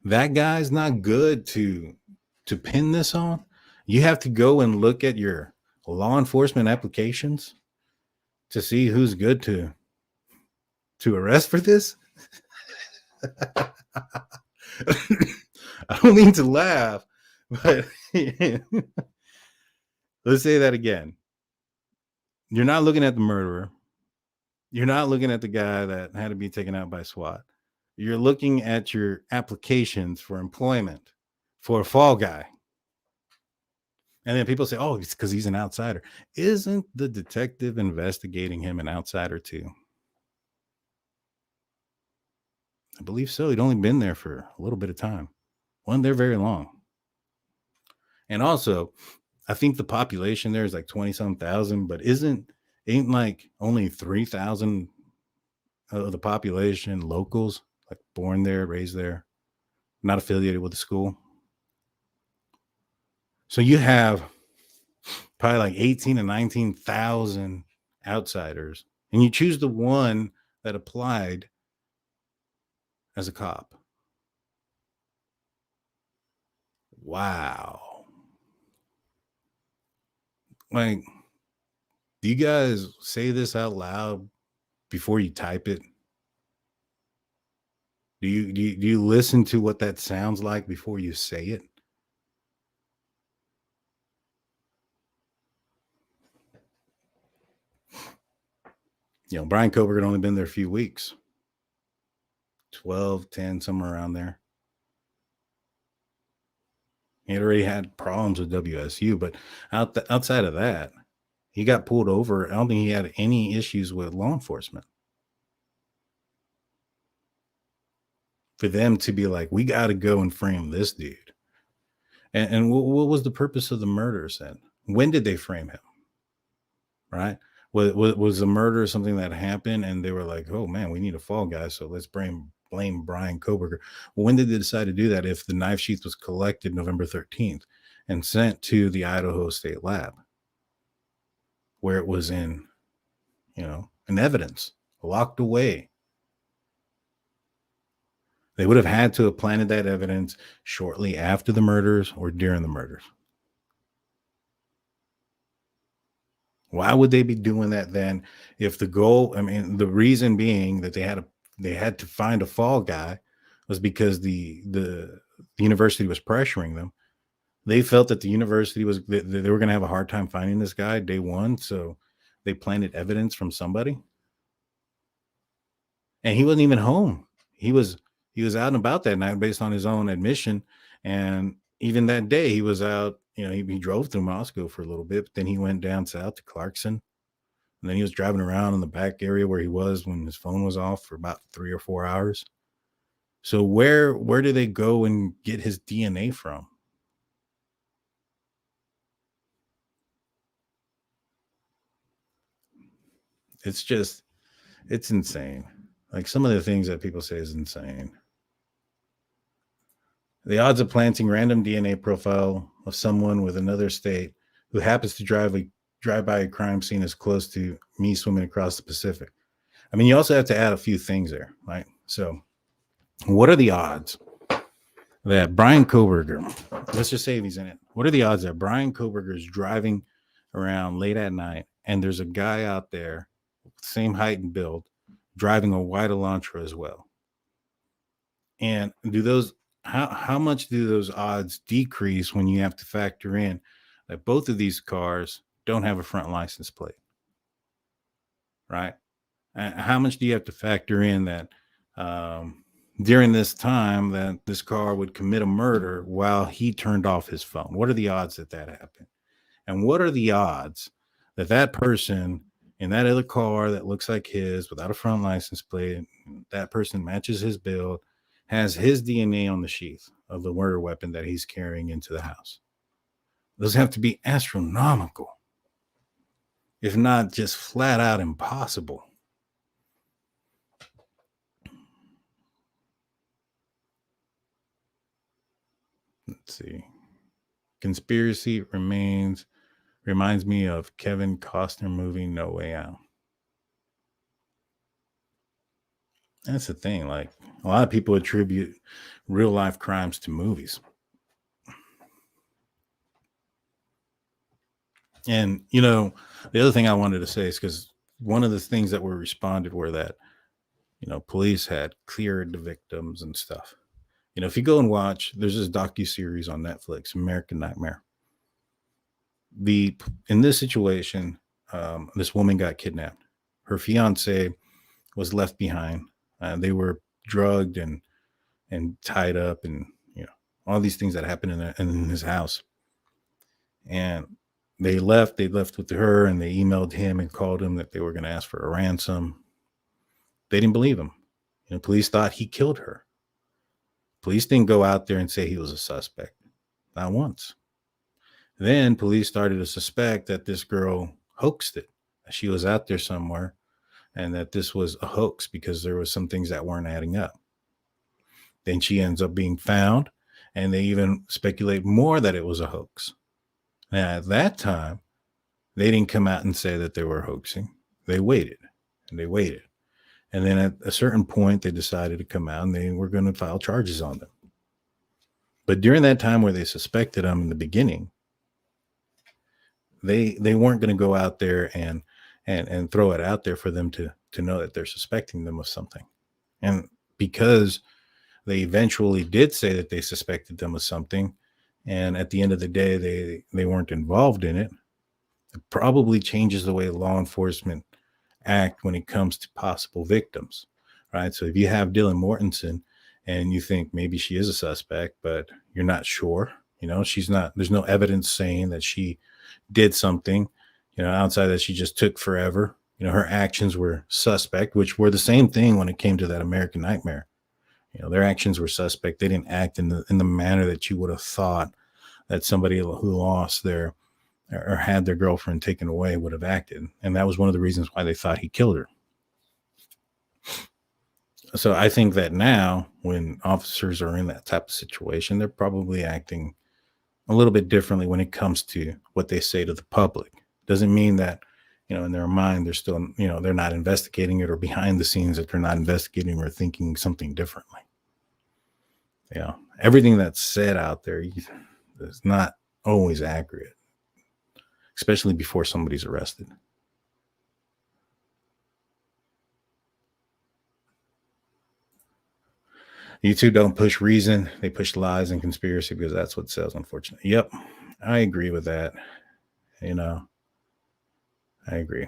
That guy's not good to pin this on. You have to go and look at your law enforcement applications to see who's good to arrest for this. I don't mean to laugh, but let's say that again. You're not looking at the murderer. You're not looking at the guy that had to be taken out by SWAT. You're looking at your applications for employment for a fall guy. And then people say, oh, it's because he's an outsider. Isn't the detective investigating him an outsider too? I believe so. He'd only been there for a little bit of time. Wasn't there very long. And also, I think the population there is like 20-some thousand, but ain't like only 3,000 of the population locals, like born there, raised there, not affiliated with the school. So you have probably like 18 to 19,000 outsiders, and you choose the one that applied as a cop. Wow. Like, do you guys say this out loud before you type it? Do you listen to what that sounds like before you say it? You know, Bryan Kohberger had only been there a few weeks. 12, 10, somewhere around there. He had already had problems with WSU, but outside of that, he got pulled over. I don't think he had any issues with law enforcement. For them to be like, we got to go and frame this dude. And what was the purpose of the murders then? When did they frame him? Right? Was the murder something that happened and they were like, oh man, we need a fall guy, so let's blame Bryan Kohberger. Well, when did they decide to do that if the knife sheath was collected November 13th and sent to the Idaho State Lab, where it was in evidence, locked away? They would have had to have planted that evidence shortly after the murders or during the murders. Why would they be doing that then? If the goal, the reason being that they had to find a fall guy was because the university was pressuring them. They felt that the university they were going to have a hard time finding this guy day one, so they planted evidence from somebody. And he wasn't even home. He was out and about that night based on his own admission. And even that day he was out, he drove through Moscow for a little bit, but then he went down south to Clarkson. And then he was driving around in the back area where he was when his phone was off for about 3 or 4 hours. So where do they go and get his DNA from? It's insane. Like, some of the things that people say is insane. The odds of planting random DNA profile of someone with another state who happens to drive by a crime scene is close to me swimming across the Pacific. I mean, you also have to add a few things there, right? So what are the odds that Bryan Kohberger, let's just say he's in it. What are the odds that Bryan Kohberger is driving around late at night and there's a guy out there, same height and build, driving a white Elantra as well? And how much do those odds decrease when you have to factor in that both of these cars don't have a front license plate, right? How much do you have to factor in that during this time that this car would commit a murder while he turned off his phone? What are the odds that happened? And what are the odds that that person in that other car that looks like his without a front license plate, that person matches his build, has his DNA on the sheath of the murder weapon that he's carrying into the house? Those have to be astronomical, if not just flat out impossible. Let's see. Conspiracy reminds me of Kevin Costner movie No Way Out. That's the thing. Like, a lot of people attribute real life crimes to movies. And, the other thing I wanted to say is because one of the things that were responded were that, police had cleared the victims and stuff. If you go and watch, there's this docuseries on Netflix, American Nightmare. In this situation, this woman got kidnapped. Her fiance was left behind. They were drugged and tied up, and all these things that happened in his house. And they left with her, and they emailed him and called him that they were going to ask for a ransom. They didn't believe him. Police thought he killed her. Police didn't go out there and say he was a suspect. Not once. Then police started to suspect that this girl hoaxed it. She was out there somewhere and that this was a hoax because there was some things that weren't adding up. Then she ends up being found, and they even speculate more that it was a hoax. Now, at that time, they didn't come out and say that they were hoaxing. They waited, and they waited. And then at a certain point, they decided to come out, and they were going to file charges on them. But during that time where they suspected them in the beginning, they weren't going to go out there and throw it out there for them to know that they're suspecting them of something. And because they eventually did say that they suspected them of something, and at the end of the day, they weren't involved in it, it probably changes the way law enforcement act when it comes to possible victims, right? So if you have Dylan Mortenson and you think maybe she is a suspect, but you're not sure, she's not, there's no evidence saying that she did something, outside that she just took forever. Her actions were suspect, which were the same thing when it came to that American Nightmare. Their actions were suspect. They didn't act in the manner that you would have thought that somebody who lost their or had their girlfriend taken away would have acted. And that was one of the reasons why they thought he killed her. So I think that now when officers are in that type of situation, they're probably acting a little bit differently when it comes to what they say to the public. Doesn't mean that, in their mind, they're still, they're not investigating it, or behind the scenes that they're not investigating or thinking something differently. Everything that's said out there is not always accurate, especially before somebody's arrested. YouTube don't push reason. They push lies and conspiracy because that's what sells, unfortunately. Yep. I agree with that. I agree.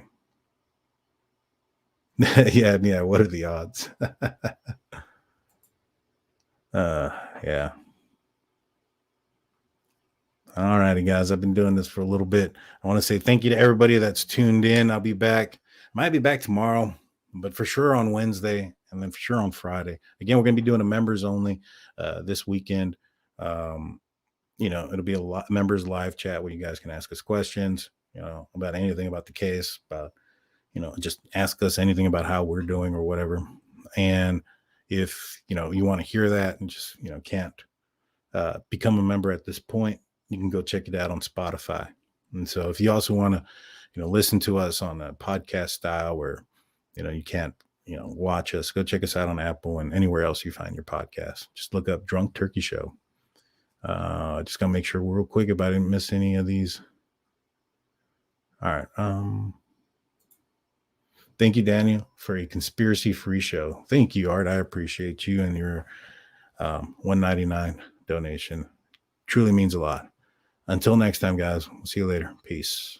Yeah. What are the odds? Yeah. All righty, guys. I've been doing this for a little bit. I want to say thank you to everybody that's tuned in. I'll be back. Might be back tomorrow, but for sure on Wednesday, and then for sure on Friday. Again, we're going to be doing a members only this weekend. It'll be a members live chat where you guys can ask us questions, about anything about the case, about, just ask us anything about how we're doing or whatever. And if, you want to hear that and just, can't become a member at this point, you can go check it out on Spotify. And so if you also want to, listen to us on a podcast style where, you can't, watch us, go check us out on Apple and anywhere else you find your podcast. Just look up Drunk Turkey Show. Just gotta make sure real quick if I didn't miss any of these. All right. Thank you, Daniel, for a conspiracy-free show. Thank you, Art. I appreciate you and your $1.99 donation. Truly means a lot. Until next time, guys. We'll see you later. Peace.